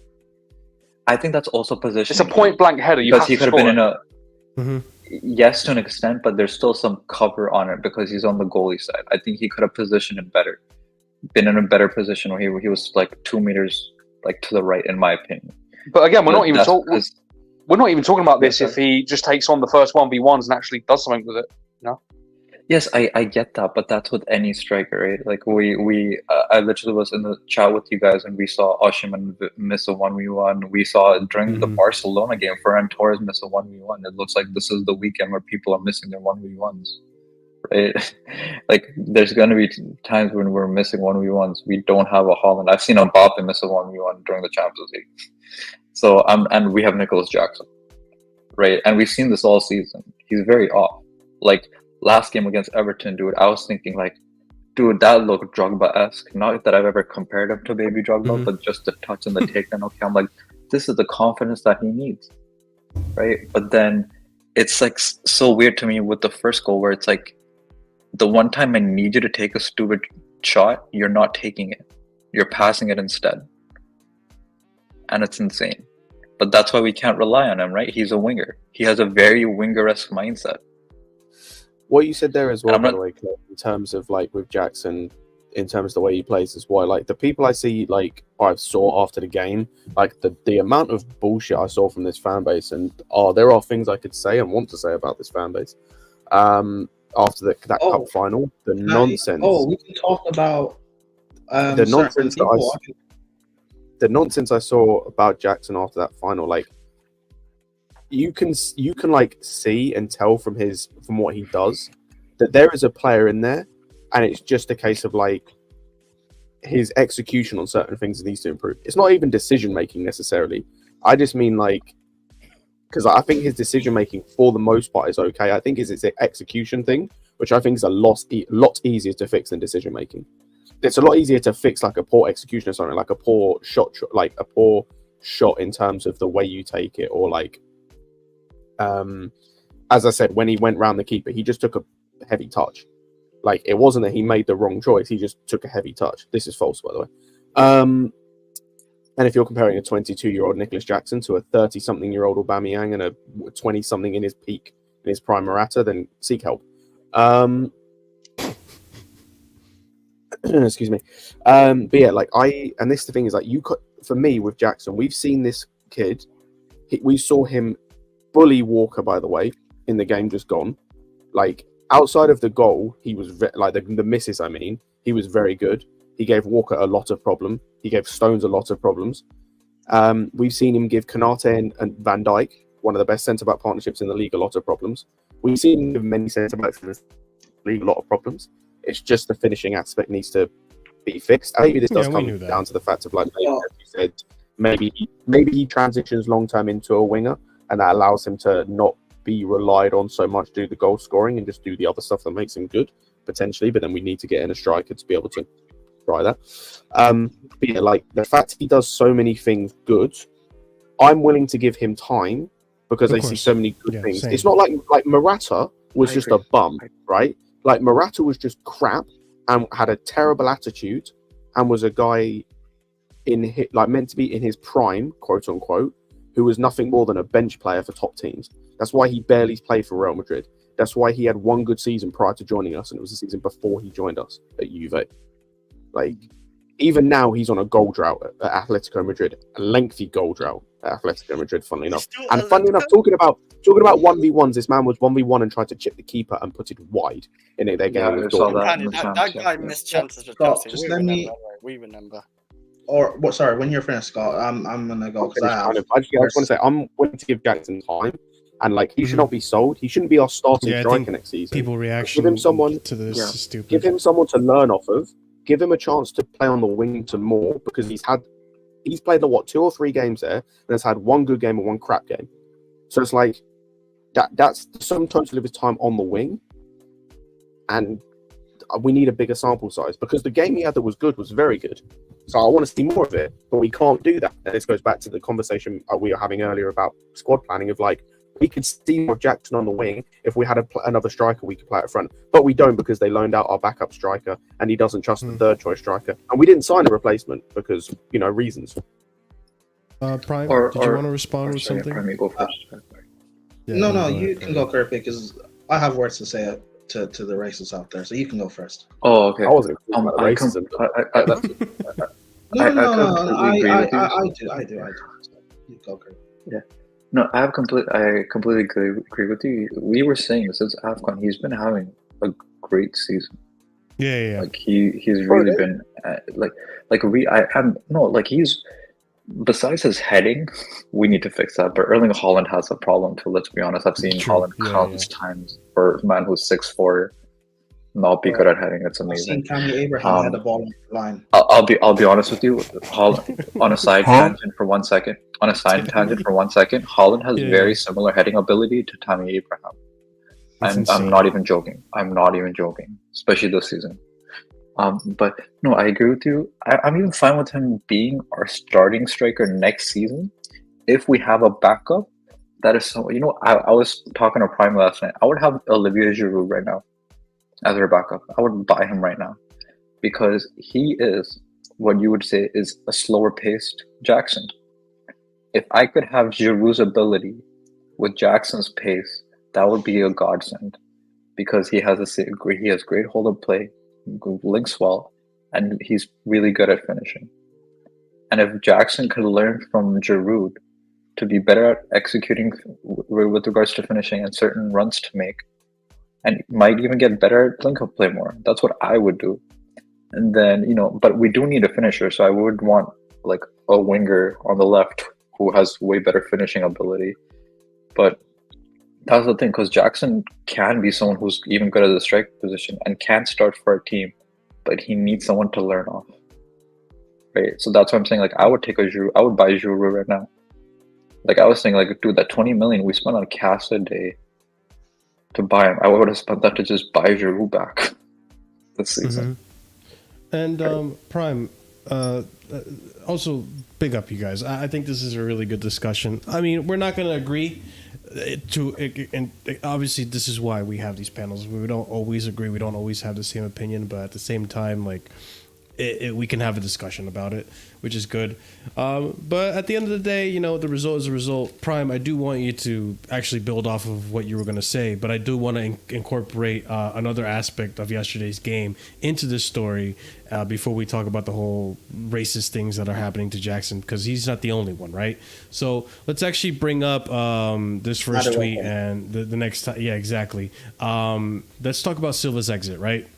I think that's also positioning. It's a point blank header. Because he could have been in a. Yes, to an extent, but there's still some cover on it because he's on the goalie side. I think he could have positioned it better, been in a better position where he was like 2 meters like to the right, in my opinion. But again, we're not even talking about this if he just takes on the first 1v1s and actually does something with it. No. Yes, I get that, but that's with any striker, right? Like I literally was in the chat with you guys, and we saw Osimhen miss a 1v1. We saw during the Barcelona game, Ferran Torres miss a 1v1. It looks like this is the weekend where people are missing their 1v1s, right? Like there's going to be times when we're missing 1v1s. We don't have a Haaland. I've seen Mbappe miss a 1v1 during the Champions League. So and we have Nicholas Jackson, right? And we've seen this all season. He's very off. Like last game against Everton, dude, I was thinking like, dude, that looked Drogba-esque. Not that I've ever compared him to baby Drogba, but just the touch and the takedown. Okay, I'm like, this is the confidence that he needs, right? But then it's like so weird to me with the first goal where it's like, the one time I need you to take a stupid shot, you're not taking it. You're passing it instead. And it's insane. But that's why we can't rely on him, right? He's a winger. He has a very winger-esque mindset. What you said there as well, by the way, in terms of like with Jackson, in terms of the way he plays, is why like the people I see, like I saw after the game, like the amount of bullshit I saw from this fan base, and there are things I could say and want to say about this fan base. after that Oh, cup final. The nonsense. Oh, we can talk about the nonsense certain people. the nonsense I saw about Jackson after that final, like you can like see and tell from what he does that there is a player in there, and it's just a case of like his execution on certain things needs to improve. It's not even decision making necessarily. I just mean like, because I think his decision making for the most part is okay. I think it's an execution thing, which I think is a lot easier to fix than decision making. It's a lot easier to fix like a poor execution or something, like a poor shot, like a poor shot in terms of the way you take it, or like, as I said, when he went round the keeper, he just took a heavy touch. Like, it wasn't that he made the wrong choice; he just took a heavy touch. This is false, by the way. And if you're comparing a 22-year-old Nicholas Jackson to a 30-something-year-old Aubameyang and a 20-something in his peak, in his prime Morata, then seek help. Excuse me. But yeah, like and this the thing is, like, for me with Jackson, we've seen this kid. We saw him bully Walker, by the way, in the game just gone. Like, outside of the goal, he was like the misses. I mean, he was very good. He gave Walker a lot of problem. He gave Stones a lot of problems. We've seen him give Konate and Van Dijk, one of the best centre-back partnerships in the league, a lot of problems. We've seen him give many centre-backs in the league a lot of problems. It's just the finishing aspect needs to be fixed. Maybe this does come down to the fact of, like, as you said, maybe he transitions long-term into a winger, and that allows him to not be relied on so much to do the goal scoring and just do the other stuff that makes him good, potentially. But then we need to get in a striker to be able to try that. But yeah, like, the fact he does so many things good, I'm willing to give him time because I see so many good things. Same. It's not like Morata was just a bum, right? Like, Morata was just crap and had a terrible attitude and was a guy meant to be in his prime, quote unquote, who was nothing more than a bench player for top teams. That's why he barely played for Real Madrid. That's why he had one good season prior to joining us, and it was the season before he joined us at Juve. Like, even now, he's on a goal drought at Atletico Madrid, a lengthy goal drought at Atletico Madrid, funnly enough. And funnily enough, talking about 1v1s, this man was 1v1 and tried to chip the keeper and put it wide in their game. That guy missed chances with Chelsea. We remember. Or what? Sorry, when you're finished, Scott, I'm gonna go. I just want to say I'm willing to give Jackson time, and like, he should not be sold. He shouldn't be our starting striker next season. People reaction give him someone to this is stupid. Give him someone to learn off of. Give him a chance to play on the wing some more, because he's played 2 or 3 games there and has had one good game and one crap game. So it's like that's the sum total of his time on the wing, and we need a bigger sample size, because the game he had that was good was very good. So I want to see more of it, but we can't do that. And this goes back to the conversation we were having earlier about squad planning of, like, we could see more Jackson on the wing if we had another striker we could play at front, but we don't, because they loaned out our backup striker and he doesn't trust the third choice striker, and we didn't sign a replacement because, reasons. Prime, did you want to respond with something? Prime, you go first. No, you can go, Kirby, because I have words to say to the racists out there, so you can go first. Oh, okay. I wasn't racism. I do. You go, Kirby. Yeah. No, I completely agree with you. We were saying since AFCON, he's been having a great season. Yeah. Like, he's really been he's, besides his heading, we need to fix that. But Erling Haaland has a problem too. Let's be honest. I've seen Haaland countless times for a man who's 6'4", not be good at heading. It's amazing. I've seen Tammy Abraham had a ball on the line. I'll be honest with you. Haaland, on a side tangent for 1 second. Haaland has very similar heading ability to Tammy Abraham. I'm not even joking. Especially this season. But no, I agree with you. I'm even fine with him being our starting striker next season if we have a backup that is so. I was talking to Prime last night. I would have Olivier Giroud right now as our backup. I would buy him right now because he is what you would say is a slower paced Jackson. If I could have Giroud's ability with Jackson's pace, that would be a godsend because he has great hold of play, links well, and he's really good at finishing. And if Jackson could learn from Giroud to be better at executing with regards to finishing and certain runs to make, and might even get better at link-up play more. That's what I would do. And then, but we do need a finisher, so I would want like a winger on the left who has way better finishing ability. But that's the thing, because Jackson can be someone who's even good at the strike position and can start for a team, but he needs someone to learn off. Right? So that's why I'm saying, like, I would take a Giroud. I would buy Giroud right now. Like, I was saying, like, dude, that 20 million we spent on Casa Day to buy him, I would have spent that to just buy Giroud back this season. And Prime, also big up you guys. I think this is a really good discussion. I mean, we're not going to agree and obviously this is why we have these panels. We don't always agree. We don't always have the same opinion, but at the same time, like, we can have a discussion about it, which is good. But at the end of the day, the result is a result. Prime, I do want you to actually build off of what you were going to say, but I do want to incorporate another aspect of yesterday's game into this story before we talk about the whole racist things that are happening to Jackson, because he's not the only one, right? So let's actually bring up this first tweet and the next time. Yeah, exactly. Let's talk about Silva's exit, right?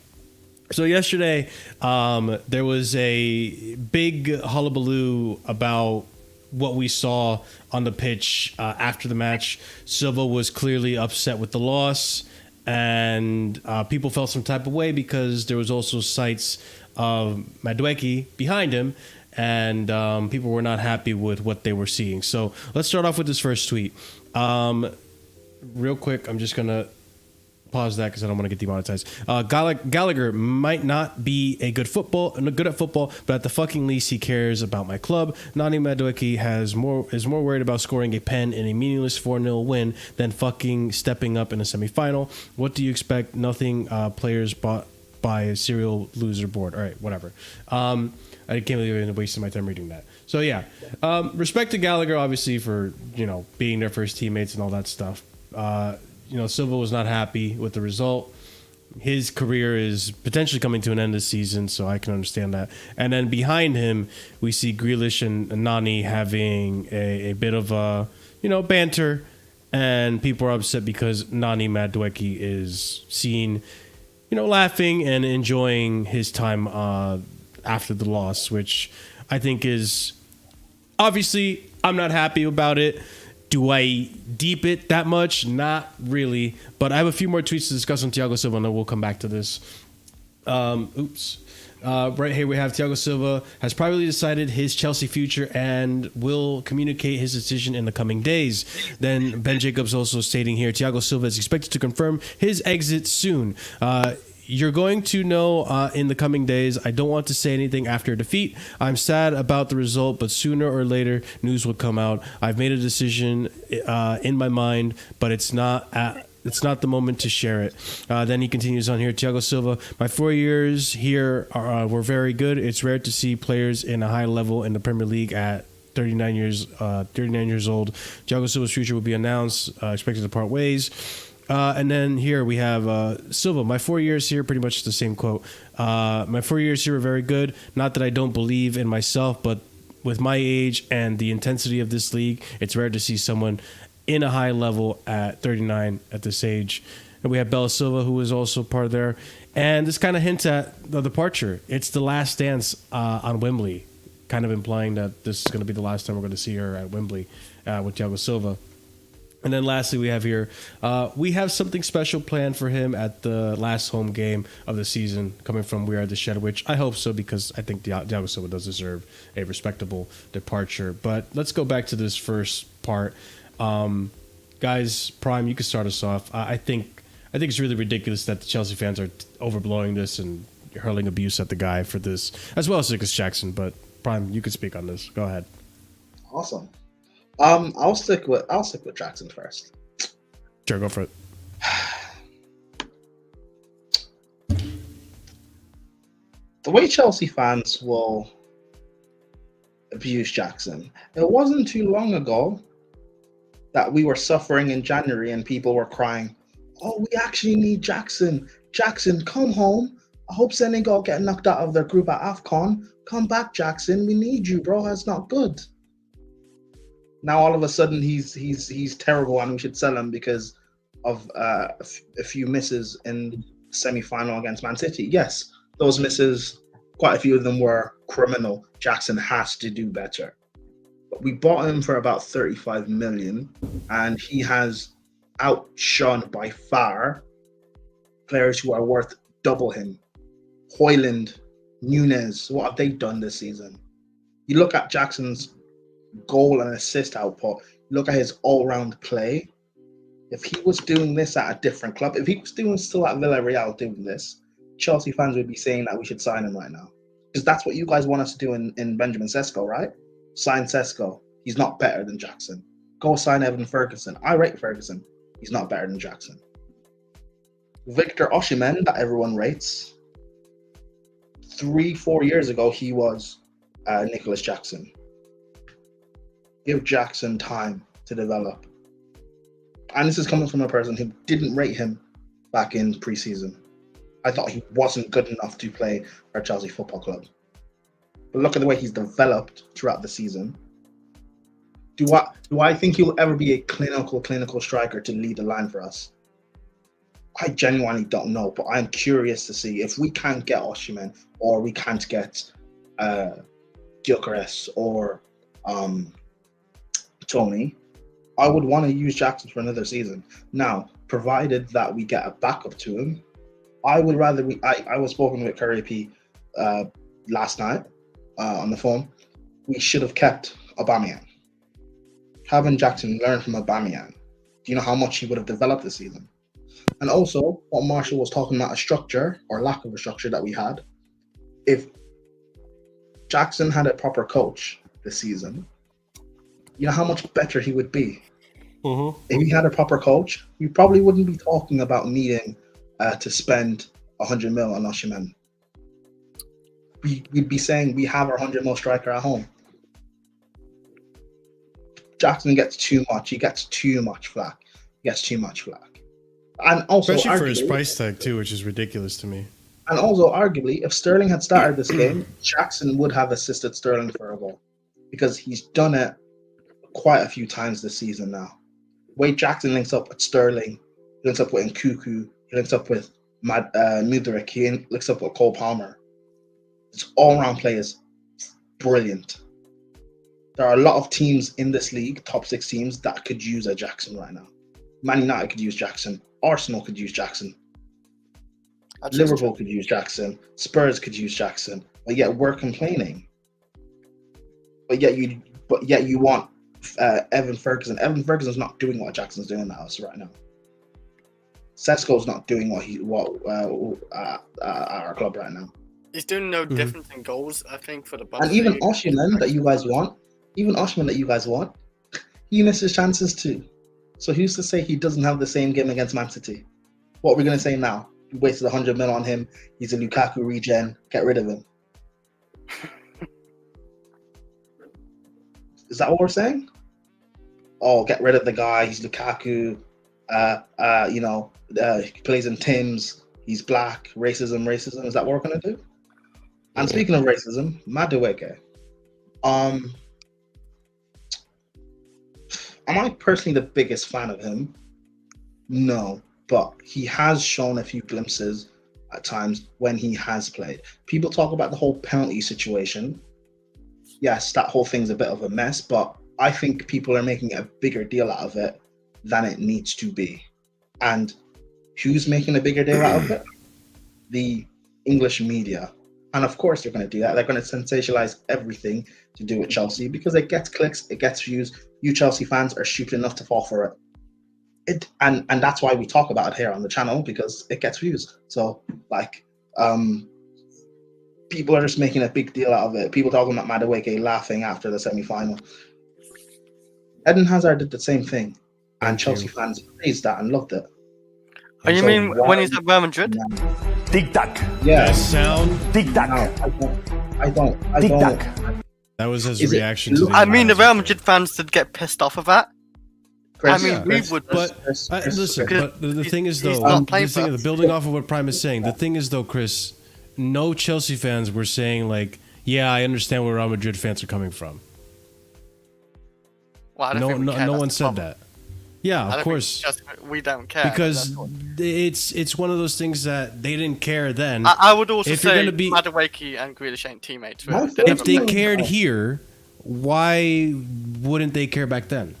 So yesterday, there was a big hullabaloo about what we saw on the pitch after the match. Silva was clearly upset with the loss, and people felt some type of way because there was also sights of Mudryk behind him, and people were not happy with what they were seeing. So let's start off with this first tweet. Real quick, I'm just going to pause that because I don't want to get demonetized. Gallagher might not be good at football, but at the fucking least he cares about my club. Noni Mudryk is more worried about scoring a pen in a meaningless 4-0 win than fucking stepping up in a semifinal. What do you expect? Nothing. Players bought by a serial loser board. All right, whatever. I can't believe I'm wasting my time reading that. So yeah, respect to Gallagher obviously for being their first teammates and all that stuff. Silva was not happy with the result. His career is potentially coming to an end this season, so I can understand that. And then behind him, we see Grealish and Noni having a bit of a, banter, and people are upset because Noni Mudryk is seen, laughing and enjoying his time after the loss, which I think is, obviously, I'm not happy about it. Do I deep it that much? Not really. But I have a few more tweets to discuss on Thiago Silva, and then we'll come back to this. Right here we have Thiago Silva has privately decided his Chelsea future and will communicate his decision in the coming days. Then Ben Jacobs also stating here, Thiago Silva is expected to confirm his exit soon. You're going to know in the coming days. I don't want to say anything after defeat. I'm sad about the result, but sooner or later, news will come out. I've made a decision in my mind, but it's not the moment to share it. Then he continues on here. Thiago Silva, my 4 years here were very good. It's rare to see players in a high level in the Premier League at 39 years old. Thiago Silva's future will be announced. Expected to part ways. And then here we have Silva. My 4 years here, pretty much the same quote. My 4 years here were very good. Not that I don't believe in myself, but with my age and the intensity of this league, it's rare to see someone in a high level at 39 at this age. And we have Bella Silva, who is also part of there. And this kind of hints at the departure. It's the last dance on Wembley, kind of implying that this is going to be the last time we're going to see her at Wembley with Thiago Silva. And then lastly, we have here, we have something special planned for him at the last home game of the season coming from We Are the Shed, which I hope so, because I think Thiago Silva does deserve a respectable departure. But let's go back to this first part. Guys, Prime, you can start us off. I think it's really ridiculous that the Chelsea fans are overblowing this and hurling abuse at the guy for this, as well as Nicholas Jackson. But Prime, you can speak on this. Go ahead. Awesome. I'll stick with Jackson first. Sure, go for it. The way Chelsea fans will abuse Jackson, it wasn't too long ago that we were suffering in January and people were crying, "Oh, we actually need Jackson. Jackson, come home. I hope Senegal get knocked out of their group at AFCON. Come back, Jackson. We need you, bro. That's not good." Now all of a sudden he's terrible and we should sell him because of a few misses in semi-final against Man City. Yes, those misses, quite a few of them were criminal. Jackson has to do better. But we bought him for about 35 million, and he has outshone by far players who are worth double him. Hoyland, Nunes, what have they done this season? You look at Jackson's goal and assist output, you look at his all-round play. If he was doing this at a different club, if he was doing still at Villarreal doing this, Chelsea fans would be saying that we should sign him right now. Because that's what you guys want us to do in Benjamin Sesko, right? Sign Sesko. He's not better than Jackson. Go sign Evan Ferguson. I rate Ferguson. He's not better than Jackson. Victor Osimhen, that everyone rates. 3-4 years ago, he was Nicholas Jackson. Give Jackson time to develop. And this is coming from a person who didn't rate him back in preseason. I thought he wasn't good enough to play for Chelsea Football Club. But look at the way he's developed throughout the season. Do I think he'll ever be a clinical striker to lead the line for us? I genuinely don't know, but I'm curious to see if we can't get Osimhen or we can't get Gyökeres or Tony. I would want to use Jackson for another season. Now, provided that we get a backup to him, I would rather I was spoken with Curry P last night on the phone. We should have kept Aubameyang. Having Jackson learn from Aubameyang. Do you know how much he would have developed this season? And also, what Marshall was talking about, a structure or lack of a structure that we had. If Jackson had a proper coach this season, you know how much better he would be. Mm-hmm. If he had a proper coach, we probably wouldn't be talking about needing to spend 100 mil on Osimhen. We'd be saying we have our 100 mil striker at home. Jackson gets too much. He gets too much flack. And also, especially for his price tag too, which is ridiculous to me. And also, arguably, if Sterling had started this game, Jackson would have assisted Sterling for a goal because he's done it quite a few times this season now. Wade Jackson links up with Sterling, he links up with Nkuku, he links up with Mudryk, he links up with Cole Palmer. His all-round play is brilliant. There are a lot of teams in this league, top 6 teams, that could use a Jackson right now. Man United could use Jackson. Arsenal could use Jackson. Liverpool could use Jackson. Spurs could use Jackson. But yet we're complaining. But yet you want Evan Ferguson. Evan Ferguson's not doing what Jackson's doing at us right now. Sesko's not doing what at our club right now. He's doing no difference in goals, I think, for the Bundesliga. And even Osimhen that you guys want, he misses chances too. So who's to say he doesn't have the same game against Man City? What are we going to say now? We wasted 100 mil on him. He's a Lukaku regen. Get rid of him. Is that what we're saying? Oh, get rid of the guy. He's Lukaku. He plays in Tim's. He's black. Racism. Is that what we're going to do? And speaking of racism, Madueke. Am I personally the biggest fan of him? No, but he has shown a few glimpses at times when he has played. People talk about the whole penalty situation. Yes, that whole thing's a bit of a mess, but I think people are making a bigger deal out of it than it needs to be. And who's making a bigger deal out of it? The English media. And of course they're going to do that. They're going to sensationalize everything to do with Chelsea because it gets clicks, it gets views. You Chelsea fans are stupid enough to fall for it. And that's why we talk about it here on the channel, because it gets views. So people are just making a big deal out of it. People talking about Madueke laughing after the semi-final. Eden Hazard did the same thing, and Chelsea fans praised that and loved it. Oh, you mean when he's at Real Madrid? Tic tac. Yeah. Sound. Tic tac. No, I don't. Tic tac. That was his Is it- reaction to the I mean, the Real United Madrid fans did get pissed off of that. Chris, I mean, we would. But listen, but the thing is he's though, not playing the thing for is, us. building off of what Prime is saying, the thing is though, Chris, no Chelsea fans were saying like, yeah, I understand where Real Madrid fans are coming from. Well, I don't No, think we no, care, no that's one the said problem. that. Yeah, I of don't course. think we don't care Because that's what- it's one of those things that they didn't care then. I would also if you're say gonna be- Madueke and Grealish ain't teammates. My Really. favorite if they never cared played. here, why wouldn't they care back then?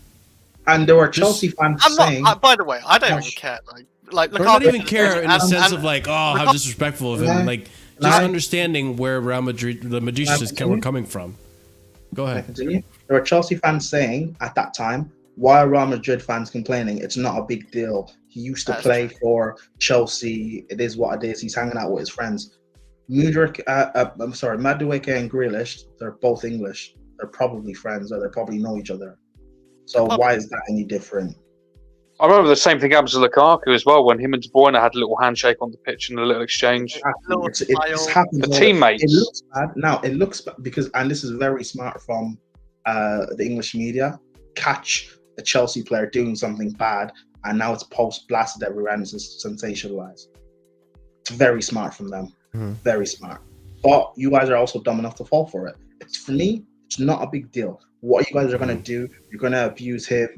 And there were Chelsea fans I'm saying, not. By the way, I don't even Gosh. care. Like Or not Lukaku even is care in the and- sense and- of like, oh, how Lukaku- disrespectful of him. Nah. Like, just Nah. understanding where Real Madrid, the Madridistas were coming from. Go Can I ahead. continue? There were Chelsea fans saying at that time, why are Real Madrid fans complaining? It's not a big deal. He used to That's play true. for Chelsea. It is what it is. He's hanging out with his friends. Mudryk, Madueke and Grealish, they're both English. They're probably friends, or they probably know each other. So why is that any different? I remember the same thing happened to Lukaku as well when him and De Bruyne had a little handshake on the pitch and a little exchange. Little It just smile. happens. The all- teammates. It looks bad. Now it looks bad because, and this is very smart from the English media, catch a Chelsea player doing something bad, and now it's post blasted everywhere and it's sensationalized. It's very smart from them. Mhm. Very smart. But you guys are also dumb enough to fall for it. It's for me. It's not a big deal. What you guys are gonna do? You're gonna abuse him.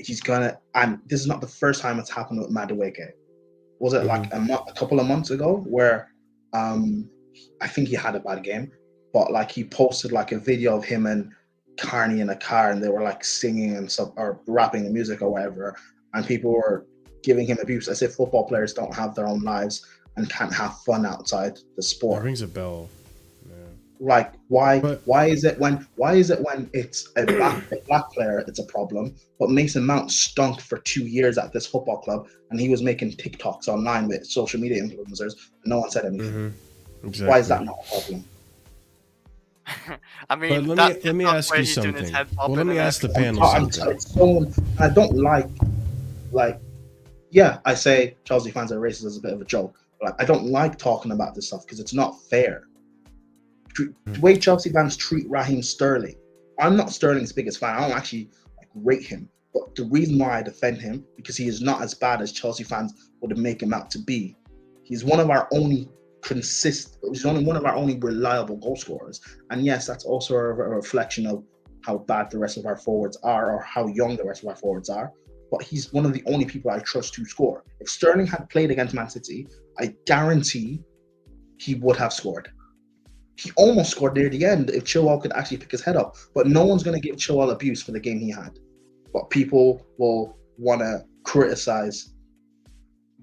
He's gonna, and this is not the first time it's happened with Madueke. Was it like a couple of months ago where I think he had a bad game, but like he posted like a video of him and Carney in a car and they were like singing and stuff or rapping the music or whatever, and people were giving him abuse as if football players don't have their own lives and can't have fun outside the That sport. rings a bell. Like why But- why is it when it's a black player it's a problem, but Mason Mount stunk for 2 years at this football club and he was making TikToks online with social media influencers and no one said anything. Exactly. Why is that not a problem? I mean, But that's let me not ask where you he's doing his something. head Well, let bobbing me and ask the everything. panel something. I don't like yeah, I say Chelsea fans are racist as a bit of a joke, but like, I don't like talking about this stuff because it's not fair. The way Chelsea fans treat Raheem Sterling, I'm not Sterling's biggest fan. I don't actually like, rate him, but the reason why I defend him because he is not as bad as Chelsea fans would make him out to be. He's one of our only one of our only reliable goal scorers, and yes, that's also a reflection of how bad the rest of our forwards are or how young the rest of our forwards are. But he's one of the only people I trust to score. If Sterling had played against Man City, I guarantee he would have scored. He almost scored near the end if Chilwell could actually pick his head up. But no one's going to give Chilwell abuse for the game he had. But people will want to criticize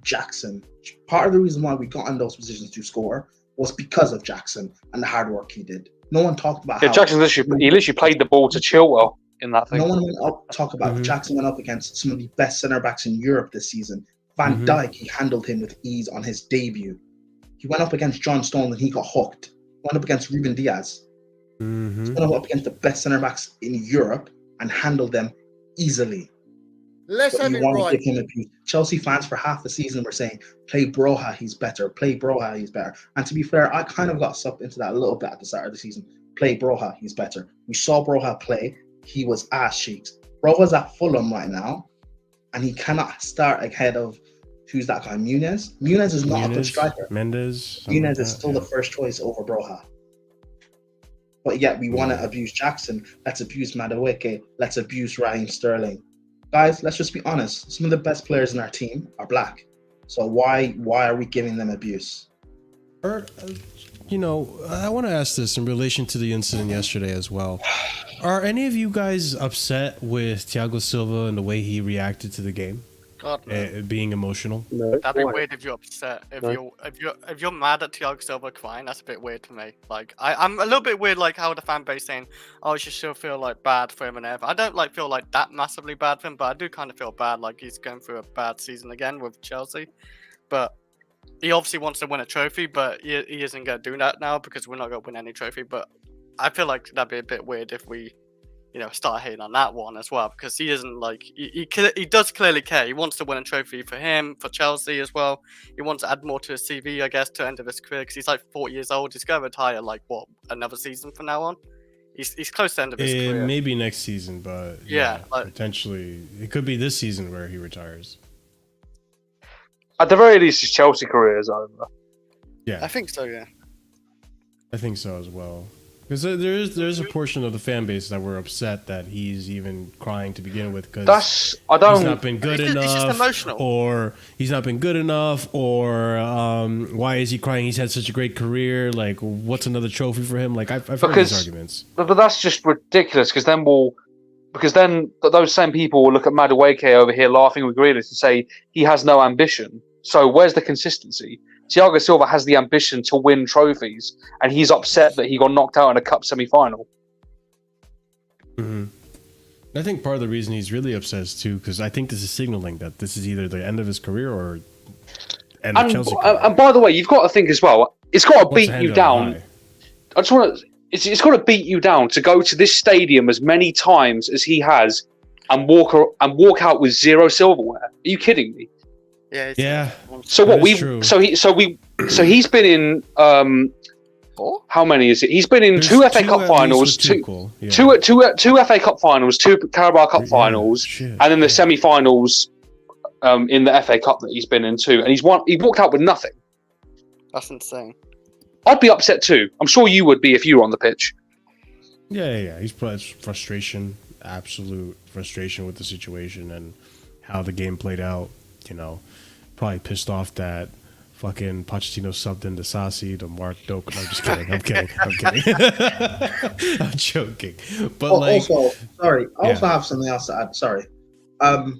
Jackson. Part of the reason why we got in those positions to score was because of Jackson and the hard work he did. No one talked about Yeah, how Jackson literally played the ball to Chilwell in that thing. no one went up talk about Jackson went up against some of the best centre backs in Europe this season. Van Dijk, he handled him with ease on his debut. He went up against John Stones and he got hooked. Went up against Ruben Diaz. He went up against the best centre backs in Europe and handled them easily. Let's But have you it want right. to give him abuse. Chelsea fans for half the season were saying, play Broha, he's better. Play Broha, he's better. And to be fair, I kind of got sucked into that a little bit at the start of the season. Play Broha, he's better. We saw Broha play. He was ass cheeks. Broha's at Fulham right now, and he cannot start ahead of who's that guy? Muniz? Muniz is not a good striker. Mendes. Muniz is still the first choice over Broha. But yet we want to abuse Jackson. Let's abuse Madueke. Let's abuse Raheem Sterling. Guys, let's just be honest. Some of the best players in our team are black. So why are we giving them abuse? Or, I want to ask this in relation to the incident yesterday as well. Are any of you guys upset with Thiago Silva and the way he reacted to the game? God, no. Being emotional? No, That'd be why? weird if you're upset. If No. you're mad at Thiago Silva crying, that's a bit weird to me. Like I'm a little bit weird, like how the fan base saying, "Oh, you should still feel like bad for him and everything." I don't like feel like that massively bad for him, but I do kind of feel bad, like he's going through a bad season again with Chelsea. But he obviously wants to win a trophy, but he isn't going to do that now because we're not going to win any trophy. But I feel like that'd be a bit weird if we, start hating on that one as well, because he isn't like he does clearly care. He wants to win a trophy for him, for Chelsea as well. He wants to add more to his CV, I guess, to end of his career, because he's like 40 years old. He's going to retire like another season from now on. He's close to the end of his career. Maybe next season, but Yeah, like- potentially it could be this season where he retires. At the very least, his Chelsea career is over. Yeah, I think so. Yeah. I think so as well. Because there's a portion of the fan base that were upset that he's even crying to begin with because he's not been good enough, it's just emotional. or he's not been good enough, or why is he crying? He's had such a great career. Like, what's another trophy for him? Like, I've heard these arguments. But that's just ridiculous because then those same people will look at Madueke over here laughing with Grealish and say he has no ambition. So where's the consistency? Thiago Silva has the ambition to win trophies, and he's upset that he got knocked out in a cup semi-final. Mm-hmm. I think part of the reason he's really upset is too because I think this is signaling that this is either the end of his career or end of Chelsea career. And by the way, you've got to think as well. It's got to beat you down. I just want to. It's got to beat you down to go to this stadium as many times as he has and walk out with 0 silverware. Are you kidding me? Yeah. So what he's been in how many is it? He's been in 2 FA Cup finals, two FA Cup finals, 2 Carabao Cup finals, and then the semi-finals in the FA Cup that he's been in too. And he walked out with nothing. That's insane. I'd be upset too. I'm sure you would be if you were on the pitch. Yeah. He's probably frustration, absolute frustration with the situation and how the game played out. You know, probably pissed off that fucking Pochettino subbed into Sassi to Mark Doak. No, I'm just kidding. I'm kidding. I'm joking. But also, sorry, I also have something else to add. Sorry. I've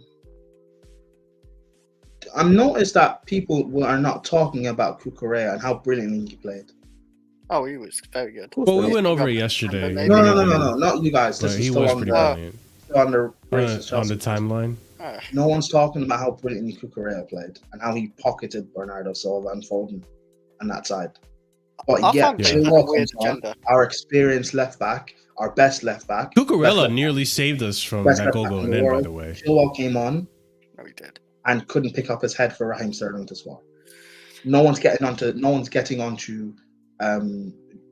noticed that people are not talking about Cucurella and how brilliantly he played. Oh, he was very good. Well, we went over it yesterday. No, not you guys. This is still on the timeline. No one's talking about how brilliantly Cucurella played and how he pocketed Bernardo Silva and Foden on that side. But Chilwell, our experienced left back, our best left back. Cucurella nearly saved us from that goal going in, by the way. Chilwell came on. No, he did. And couldn't pick up his head for Raheem Sterling to score. No one's getting onto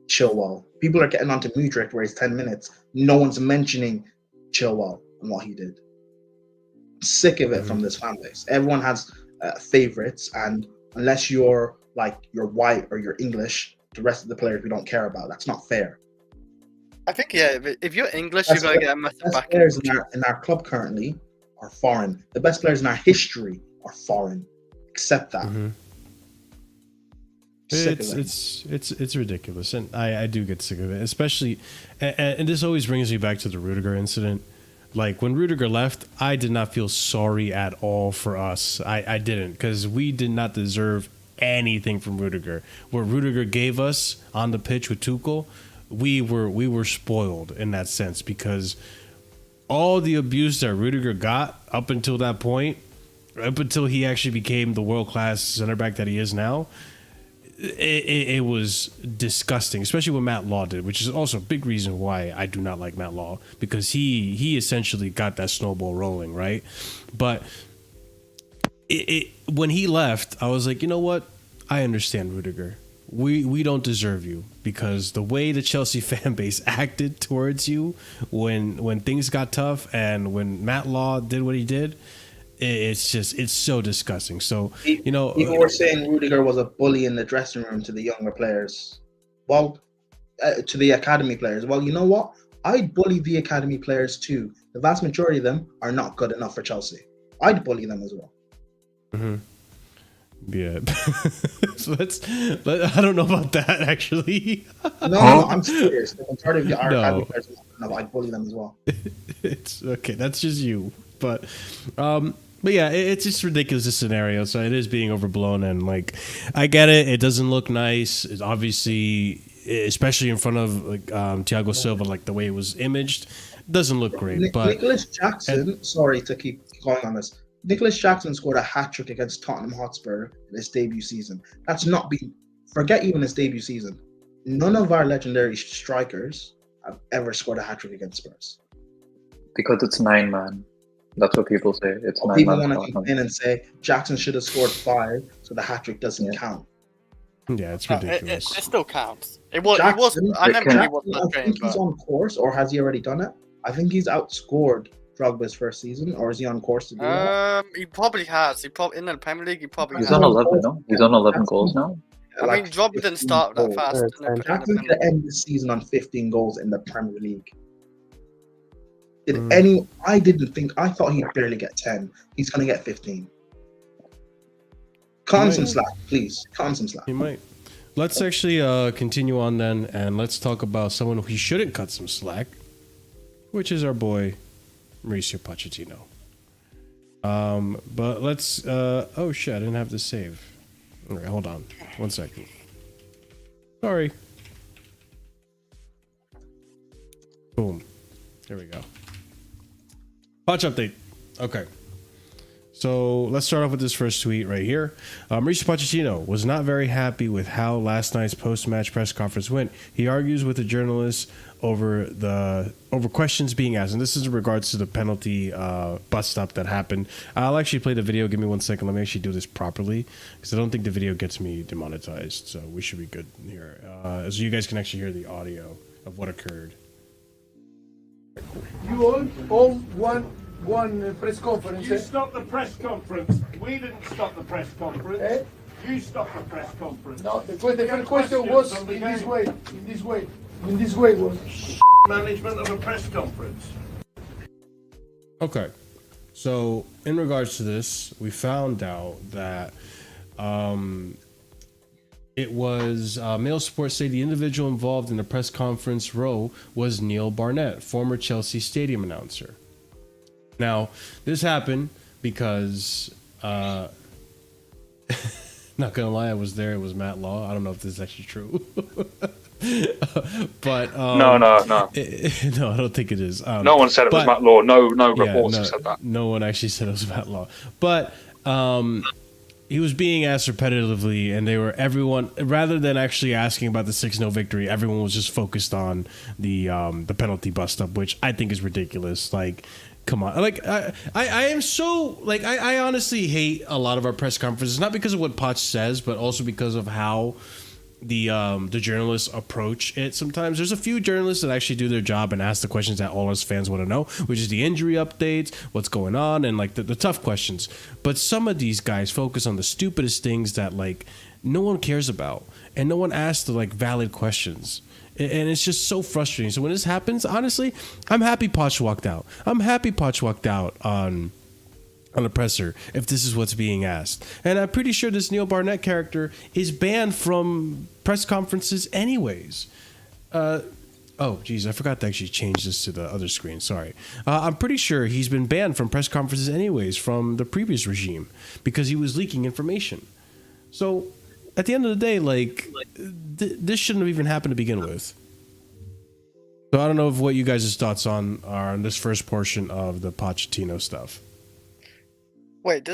Chilwell. People are getting onto Mudryk where he's 10 minutes. No one's mentioning Chilwell and what he did. I'm sick of it from this fan base. Everyone has favorites, and unless you're white or you're English, the rest of the players we don't care about. That's not fair. I think if you're English, you're gonna get a massive back. Players in our club currently are foreign. The best players in our history are foreign. Accept that. Mm-hmm. It's ridiculous, and I do get sick of it, especially, and this always brings me back to the Rudiger incident. Like when Rudiger left, I did not feel sorry at all for us. I didn't, because we did not deserve anything from Rudiger. What Rudiger gave us on the pitch with Tuchel, we were spoiled in that sense, because all the abuse that Rudiger got up until that point, up until he actually became the world-class center back that he is now, it was disgusting, especially what Matt Law did, which is also a big reason why I do not like Matt Law, because he essentially got that snowball rolling, right? But when he left, I was like, you know what? I understand, Rudiger. We don't deserve you, because the way the Chelsea fan base acted towards you when things got tough and when Matt Law did what he did, it's so disgusting. So, you know, people were saying Rudiger was a bully in the dressing room to the younger players. Well, to the academy players. Well, you know what? I'd bully the academy players too. The vast majority of them are not good enough for Chelsea. I'd bully them as well. Mm-hmm. Yeah. So I don't know about that, actually. No, I'm serious. The majority of the academy players are not good enough. I'd bully them as well. It's okay. That's just you. But yeah, it's just ridiculous, this scenario. So it is being overblown, and like, I get it. It doesn't look nice. It's obviously, especially in front of Thiago Silva, like the way it was imaged, doesn't look great. But Nicholas Jackson, sorry to keep going on this. Nicholas Jackson scored a hat-trick against Tottenham Hotspur in his debut season. That's not been, forget even his debut season. None of our legendary strikers have ever scored a hat-trick against Spurs. Because it's 9 man. That's what people say. It's 9 man. People want to come in and say Jackson should have scored 5, so the hat-trick doesn't count. Yeah, it's ridiculous. It still counts. It was. I remember he wasn't that great. I think he's on course, or has he already done it? I think he's outscored Drogba's first season, or is he on course to do that? He probably has. In the Premier League, he probably He's has. on 11, no? He's on 11 goals now? I mean, Rob didn't 15 start that goals. fast. Jackson's going to end the season on 15 goals in the Premier League. Mm. I thought he'd barely get 10. He's going to get 15. Cut him some slack, please. Cut him some slack. He might. Let's actually continue on then, and let's talk about someone who he shouldn't cut some slack, which is our boy Mauricio Pochettino. But let's. Oh shit! I didn't have to save. All right, hold on, 1 second. Sorry. Boom. There we go. Poch update. Okay. So let's start off with this first tweet right here. Mauricio Pochettino was not very happy with how last night's post-match press conference went. He argues with the journalists over questions being asked, and this is in regards to the penalty bus stop that happened. I'll actually play the video. Give me 1 second. Let me actually do this properly because I don't think the video gets me demonetized, so we should be good here. So you guys can actually hear the audio of what occurred. You all one press conference. You stopped the press conference. We didn't stop the press conference. Eh? You stopped the press conference. No, the first question was in this way. In this way was. Management of a press conference. Okay. So, in regards to this, we found out that it was Mail Sports say the individual involved in the press conference row was Neil Barnett, former Chelsea stadium announcer. Now, this happened because, not gonna lie, I was there. It was Matt Law. I don't know if this is actually true. But No. no, I don't think it is. No one said it was Matt Law. No reports have said that. No one actually said it was Matt Law. But he was being asked repetitively, and everyone, rather than actually asking about the 6-0 victory, everyone was just focused on the penalty bust up, which I think is ridiculous. Like, come on. Like, I am so, like, I honestly hate a lot of our press conferences, not because of what Poch says, but also because of how the journalists approach it. Sometimes there's a few journalists that actually do their job and ask the questions that all us fans want to know, which is the injury updates, what's going on, and like the tough questions. But some of these guys focus on the stupidest things that like no one cares about, and no one asks the like valid questions. And it's just so frustrating. So when this happens, honestly, I'm happy Poch walked out. I'm happy Poch walked out on a presser if this is what's being asked. And I'm pretty sure this Neil Barnett character is banned from press conferences anyways. Oh, geez, I forgot to actually change this to the other screen. Sorry. I'm pretty sure he's been banned from press conferences anyways from the previous regime because he was leaking information. So at the end of the day, like, this shouldn't have even happened to begin with. So I don't know what you guys' thoughts are on this first portion of the Pochettino stuff. Wait,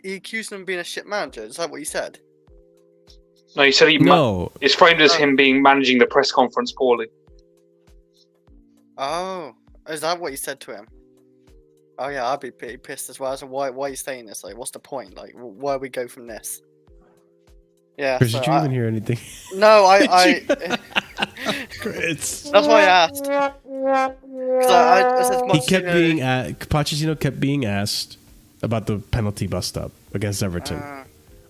he accused him of being a shit manager? Is that what he said? No, he said it's framed as him managing the press conference poorly. Oh, is that what he said to him? Oh yeah, I'd be pretty pissed as well. So why are you saying this? Like, what's the point? Like, where we go from this? Yeah. Chris, did you even hear anything? No, I Chris. That's why I asked. Pochettino kept being asked about the penalty bust up against Everton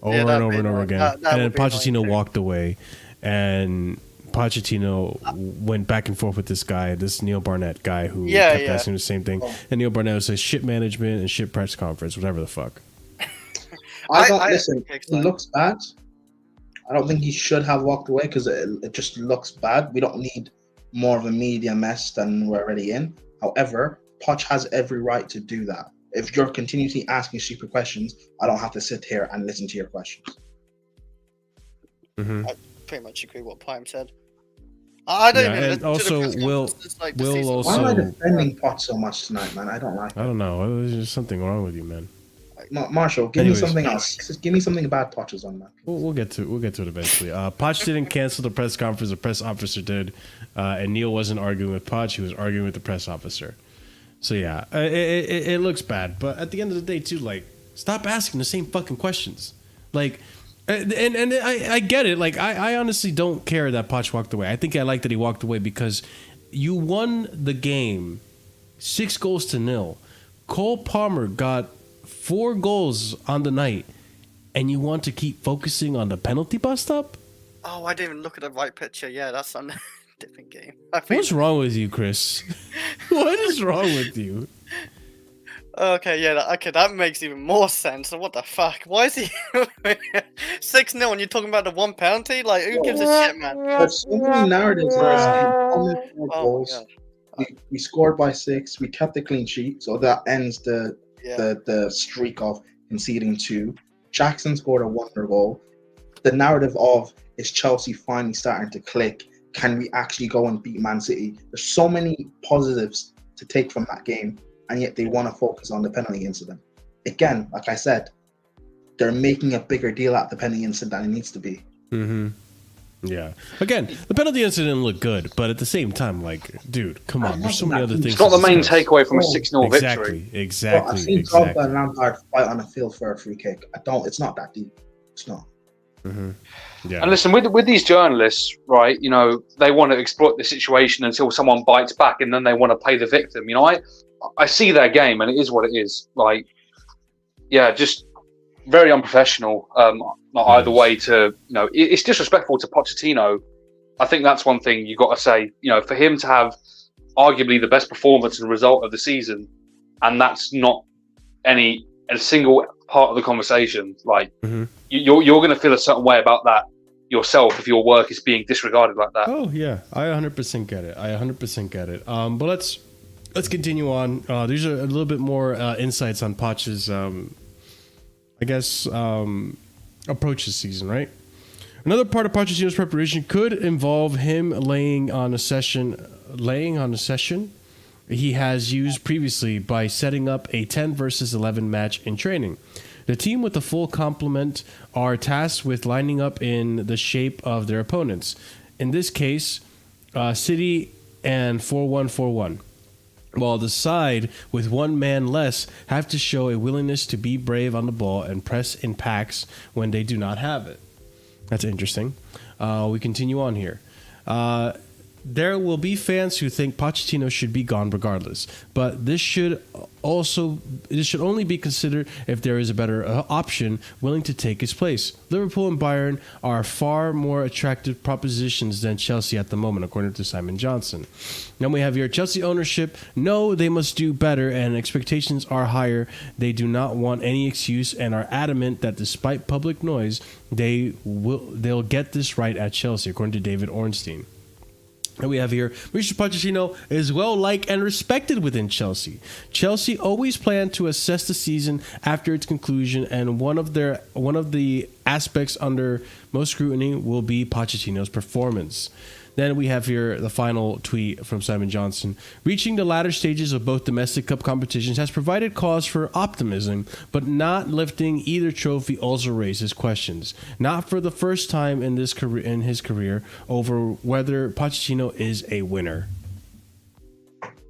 over and over again. And then Pochettino walked away, and Pochettino went back and forth with this guy, this Neil Barnett guy who kept asking the same thing. And Neil Barnett says shit management and shit press conference, whatever the fuck. Listen, it looks bad. I don't think he should have walked away because it just looks bad. We don't need more of a media mess than we're already in. However, Poch has every right to do that. If you're continuously asking stupid questions, I don't have to sit here and listen to your questions. Mm-hmm. I pretty much agree with what Prime said. I don't even. And also, Will also. Why am I defending Poch so much tonight, man? I don't like it. I don't know. There's just something wrong with you, man. Marshall, give me something else. Just give me something about Poch's on that. We'll get to it eventually. Poch didn't cancel the press conference. The press officer did, and Neil wasn't arguing with Poch. He was arguing with the press officer. So yeah, it looks bad. But at the end of the day, too, like, stop asking the same fucking questions. Like, and I get it. Like, I honestly don't care that Poch walked away. I think I like that he walked away because you won the game 6-0. Cole Palmer got 4 goals on the night, and you want to keep focusing on the penalty bust up? Oh, I didn't even look at the right picture. Yeah, that's on a different game. I think. What's wrong with you, Chris? What is wrong with you? Okay, yeah, okay, that makes even more sense. What the fuck? Why is he 6-0 and you're talking about the one penalty? Like, who gives a shit, man? There's so many narratives where it's saying, only 4 Oh goals. We scored by 6. We kept the clean sheet, so that ends the streak of conceding 2. Jackson scored a wonder goal. The narrative of, is Chelsea finally starting to click? Can we actually go and beat Man City? There's so many positives to take from that game, and yet they want to focus on the penalty incident. Again, like I said, they're making a bigger deal at the penalty incident than it needs to be. Mm-hmm. Yeah. Again, the penalty incident looked good, but at the same time, like, dude, come on. There's so many other things. It's not the main discuss. takeaway from a 6-0 victory. Exactly. I've seen Drogba and Lampard fight on a field for a free kick. It's not that deep. It's not. Mm-hmm. Yeah. And listen, with these journalists, right? You know, they want to exploit the situation until someone bites back, and then they want to play the victim. You know, I see their game, and it is what it is. Like, yeah, just very unprofessional. Not either way. To it's disrespectful to Pochettino. I think that's one thing you got to say. You know, for him to have arguably the best performance and result of the season, and that's not a single part of the conversation. Like, you're going to feel a certain way about that yourself if your work is being disregarded like that. Oh yeah, I 100% get it. But let's continue on. These are a little bit more insights on Poch's, approach this season, right? Another part of Pochettino's preparation could involve him laying on a session he has used previously by setting up a 10 versus 11 match in training. The team with the full complement are tasked with lining up in the shape of their opponents. In this case, City and 4-1-4-1. While the side with one man less have to show a willingness to be brave on the ball and press in packs when they do not have it. That's interesting. We continue on here. There will be fans who think Pochettino should be gone regardless, but this should only be considered if there is a better option willing to take his place. Liverpool and Bayern are far more attractive propositions than Chelsea at the moment, according to Simon Johnson. Then we have here Chelsea ownership. No, they must do better, and expectations are higher. They do not want any excuse and are adamant that despite public noise, they'll get this right at Chelsea, according to David Ornstein. And we have here, Mauricio Pochettino is well liked and respected within Chelsea. Chelsea always planned to assess the season after its conclusion, and one of the aspects under most scrutiny will be Pochettino's performance. Then we have here the final tweet from Simon Johnson. Reaching the latter stages of both domestic cup competitions has provided cause for optimism, but not lifting either trophy also raises questions. Not for the first time in his career over whether Pochettino is a winner.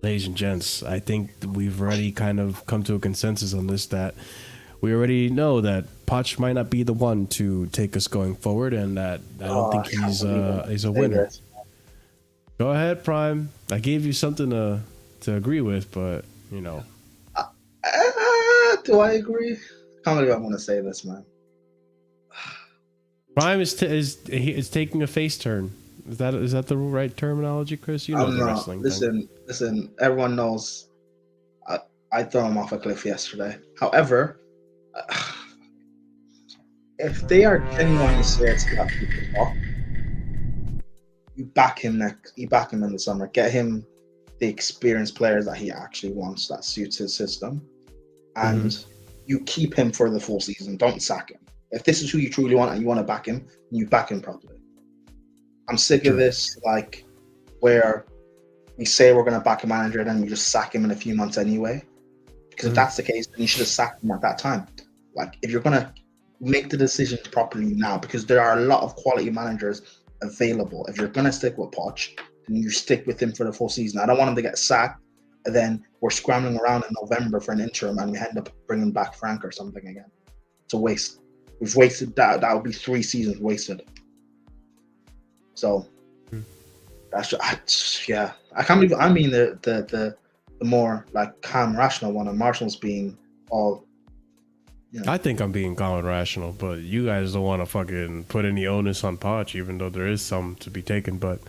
Ladies and gents, I think we've already kind of come to a consensus on this, that we already know that Poch might not be the one to take us going forward, and that I don't think he's a winner. Go ahead, Prime. I gave you something to agree with, but do I agree? I can't believe I want to say this, man. Prime is taking a face turn. Is that the right terminology, Chris? You know the wrestling thing. Listen. Everyone knows I threw him off a cliff yesterday. However, if they are genuinely serious about keeping off, you back him in the summer. Get him the experienced players that he actually wants, that suits his system, and you keep him for the full season. Don't sack him. If this is who you truly want and you want to back him, you back him properly. I'm sick of this, like, where we say we're going to back a manager and then we just sack him in a few months anyway. Because if that's the case, then you should have sacked him at that time. Like, if you're going to make the decisions properly now, because there are a lot of quality managers available. If you're going to stick with Poch, then you stick with him for the full season. I don't want him to get sacked, and then we're scrambling around in November for an interim and we end up bringing back Frank or something again. It's a waste. We've wasted that. That would be 3 seasons wasted. So that's just, I can't believe. I mean the more like calm, rational one, and Marshall's being all I think I'm being calm and rational, but you guys don't want to fucking put any onus on Poch, even though there is some to be taken. But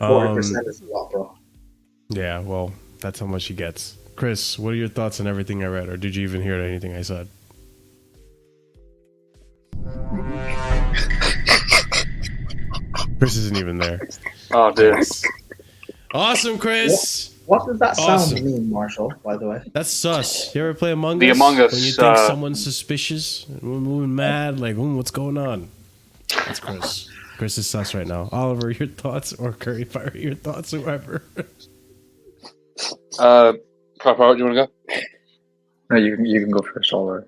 40% is a lot, bro. yeah, well, that's how much he gets. Chris, what are your thoughts on everything I read, or did you even hear anything I said? Chris isn't even there. Oh dear. Awesome, Chris. What does that sound Awesome. mean, Marshall, by the way? That's sus. You ever play Among The Us? Among Us, When you think someone's suspicious, and we're moving mad, like, what's going on? That's Chris. Chris is sus right now. Oliver, your thoughts, or Curry Fire, your thoughts, whoever. Prop, do you want to go? No, you can go first, Oliver.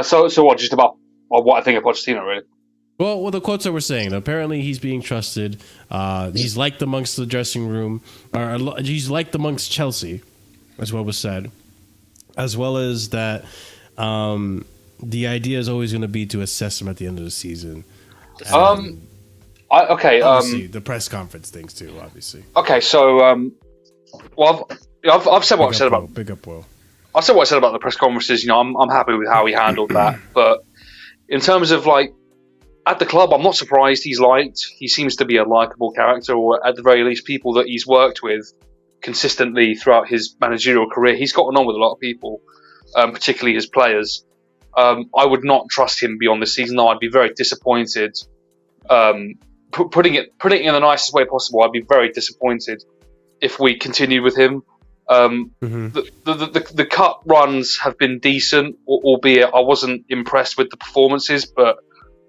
So what? Just about what I think of Pochettino, really. Well, the quotes that we're saying, apparently he's being trusted. He's liked amongst the dressing room, or he's liked amongst Chelsea, as what was said, as well as that the idea is always going to be to assess him at the end of the season. Obviously, the press conference things too, obviously. Okay, so well, I've said what I've said about. Big up, Will. I've said what I said about the press conferences. You know, I'm happy with how he handled that. But in terms of like at the club, I'm not surprised he's liked. He seems to be a likable character, or at the very least, people that he's worked with consistently throughout his managerial career. He's gotten on with a lot of people, particularly his players. I would not trust him beyond this season, though. I'd be very disappointed. Putting it in the nicest way possible, I'd be very disappointed if we continued with him. The cut runs have been decent, albeit I wasn't impressed with the performances, but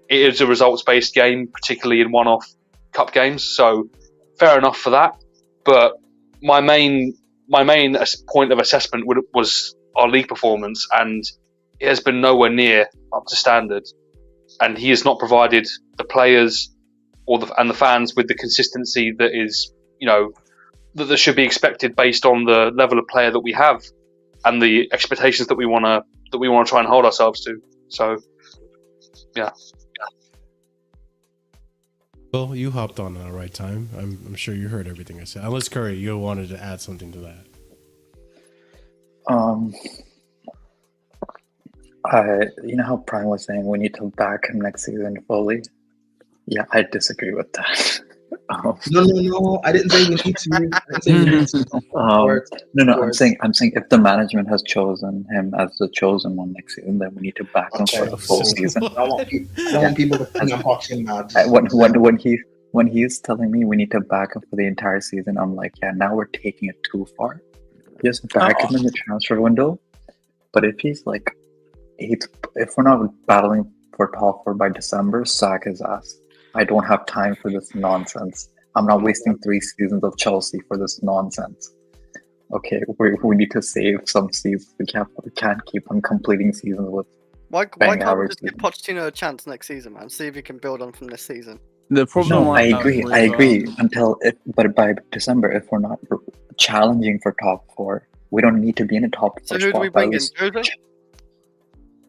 it is a results-based game, particularly in one-off cup games, so fair enough for that. But my main point of assessment was our league performance, and it has been nowhere near up to standard. And he has not provided the players and the fans with the consistency that is, you know, that should be expected based on the level of player that we have and the expectations that we want to try and hold ourselves to. So, yeah. Well, you hopped on at the right time. I'm sure you heard everything I said. Unless Curry, you wanted to add something to that. You know how Prime was saying we need to back him next season fully? Yeah, I disagree with that. No, I didn't say we need to. I didn't say we need to. No, I'm saying if the management has chosen him as the chosen one next season, then we need to back him for the full season. I don't want people to think I'm boxing mad. When he's telling me we need to back him for the entire season, I'm like, yeah, now we're taking it too far. Just back him in the transfer window. But if he's like, if we're not battling for top 4 by December, sack his ass. I don't have time for this nonsense. I'm not wasting 3 seasons of Chelsea for this nonsense. Okay, we need to save some seasons. We can't keep on completing seasons with. Why can't we just give Pochettino a chance next season, man? See if he can build on from this season. The problem. No, I agree. But by December, if we're not challenging for top 4, we don't need to be in a top 4 So who do we bring in? Jose?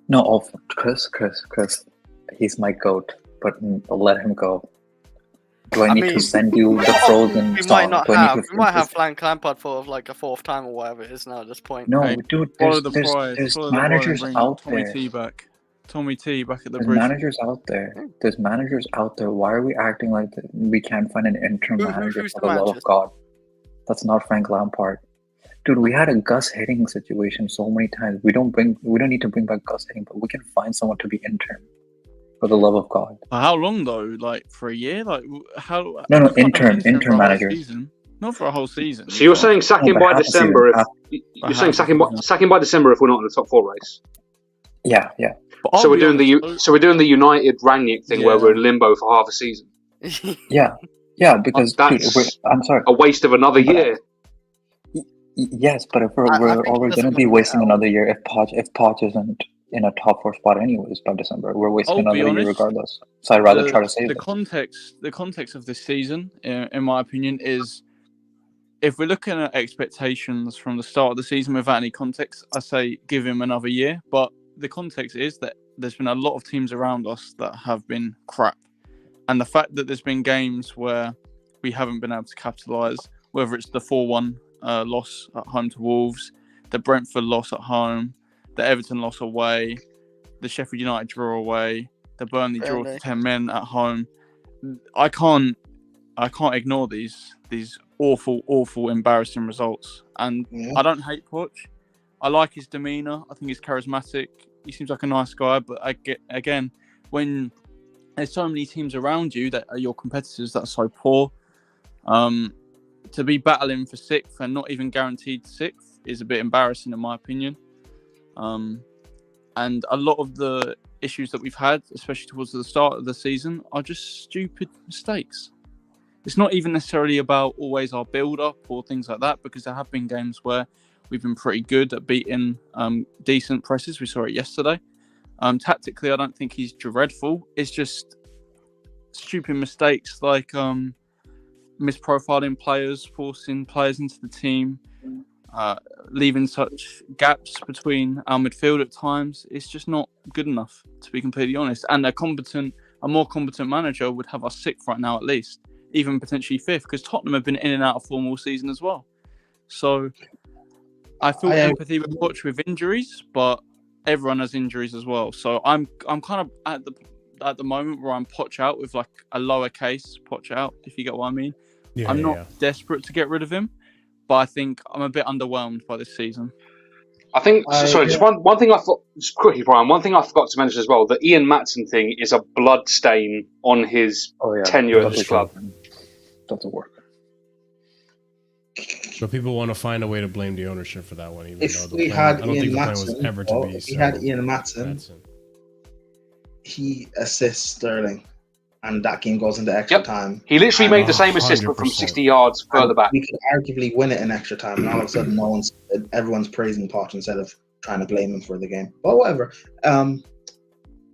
No, Chris. He's my goat, but let him go. Do I need to send you the frozen we song? We might have Frank Lampard for like a 4th time or whatever it is now at this point. No, Hey, dude, follow there's the managers bring out Tommy there. T back. Tommy T back at the There's bridge. managers out there. There's managers out there. Why are we acting like we can't find an interim manager who's for the the love managers? of God? That's not Frank Lampard. Dude, we had a Gus Hiddink situation so many times. We don't need to bring back Gus Hiddink, but we can find someone to be interim. For the love of God. How long though? Like for a year? Like how? No, you can't have interim for a whole manager. season. Not for a whole season. So you're saying sack him by half a season, December? half- You're saying sack him by December if we're not in the top 4 race. Yeah. But So I'll we're be doing honest, we're doing the United Rangnick thing where Yeah. we're in limbo for half a season. Yeah, because That's dude, I'm sorry. a waste of another year. Yes, but if we're I think already that's going to be gonna wasting be out. another year if Poch isn't in a top 4 spot anyways by December. We're wasting I'll be another year honest, regardless. So I'd rather try to save the it. context of this season, in my opinion, is if we're looking at expectations from the start of the season without any context, I say give him another year. But the context is that there's been a lot of teams around us that have been crap, and the fact that there's been games where we haven't been able to capitalise, whether it's the 4-1 loss at home to Wolves, the Brentford loss at home, the Everton loss away, the Sheffield United draw away, the Burnley draw Really? to 10 men at home. I can't ignore these awful, embarrassing results. And Yeah. I don't hate Poch. I like his demeanour. I think he's charismatic. He seems like a nice guy. But again, when there's so many teams around you that are your competitors that are so poor, to be battling for 6th and not even guaranteed 6th is a bit embarrassing in my opinion. And a lot of the issues that we've had, especially towards the start of the season, are just stupid mistakes. It's not even necessarily about always our build-up or things like that, because there have been games where we've been pretty good at beating decent presses. We saw it yesterday. Tactically, I don't think he's dreadful. It's just stupid mistakes like misprofiling players, forcing players into the team, leaving such gaps between our midfield at times. It's just not good enough, to be completely honest. And a more competent manager would have us 6th right now at least, even potentially 5th, because Tottenham have been in and out of form all season as well. So I feel empathy with Poch with injuries, but everyone has injuries as well. So I'm kind of at the moment where I'm Poch out with like a lowercase Poch out, if you get what I mean. Yeah, I'm not desperate to get rid of him, but I think I'm a bit underwhelmed by this season. I think, just one thing I thought, just quickly, Brian, one thing I forgot to mention as well, the Ian Matson thing is a blood stain on his tenure at this club. Doesn't work. So people want to find a way to blame the ownership for that one, even If though we had I don't think the plan was ever to be. If we had Ian Matson, he assists Sterling, and that game goes into extra time. He literally made the same assist, but from 60 yards further back. We could arguably win it in extra time, and all of a sudden, everyone's praising Poch instead of trying to blame him for the game. But whatever.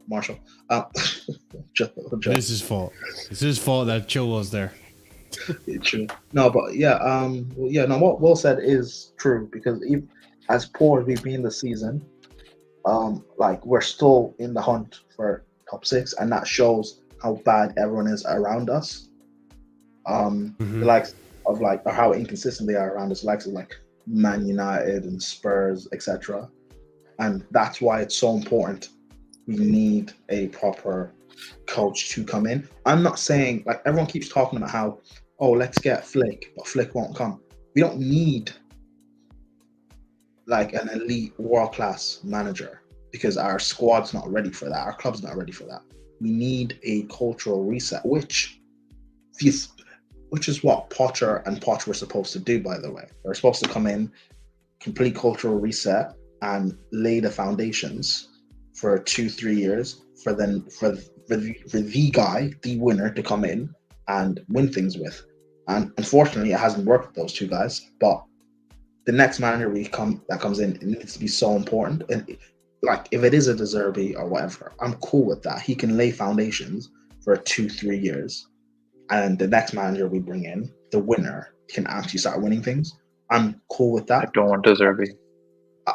Marshall. This is his fault. It's his fault that Chilwell's there. True. No, but what Will said is true, because even as poor as we've been this season, we're still in the hunt for top 6, and that shows how bad everyone is around us. The likes of or how inconsistent they are around us, likes of Man United and Spurs, etc. And that's why it's so important. We need a proper coach to come in. I'm not saying everyone keeps talking about how, let's get Flick, but Flick won't come. We don't need an elite world-class manager, because our squad's not ready for that. Our club's not ready for that. We need a cultural reset, which is what Potter and Poch were supposed to do, by the way. They're supposed to come in, complete cultural reset, and lay the foundations for 2-3 years for the guy, the winner, to come in and win things with. And unfortunately, it hasn't worked with those two guys. But the next manager that comes in, it needs to be so important. And if it is a De Zerbi or whatever, I'm cool with that. He can lay foundations for 2-3 years, and the next manager we bring in, the winner, can actually start winning things. I'm cool with that. I don't want De Zerbi.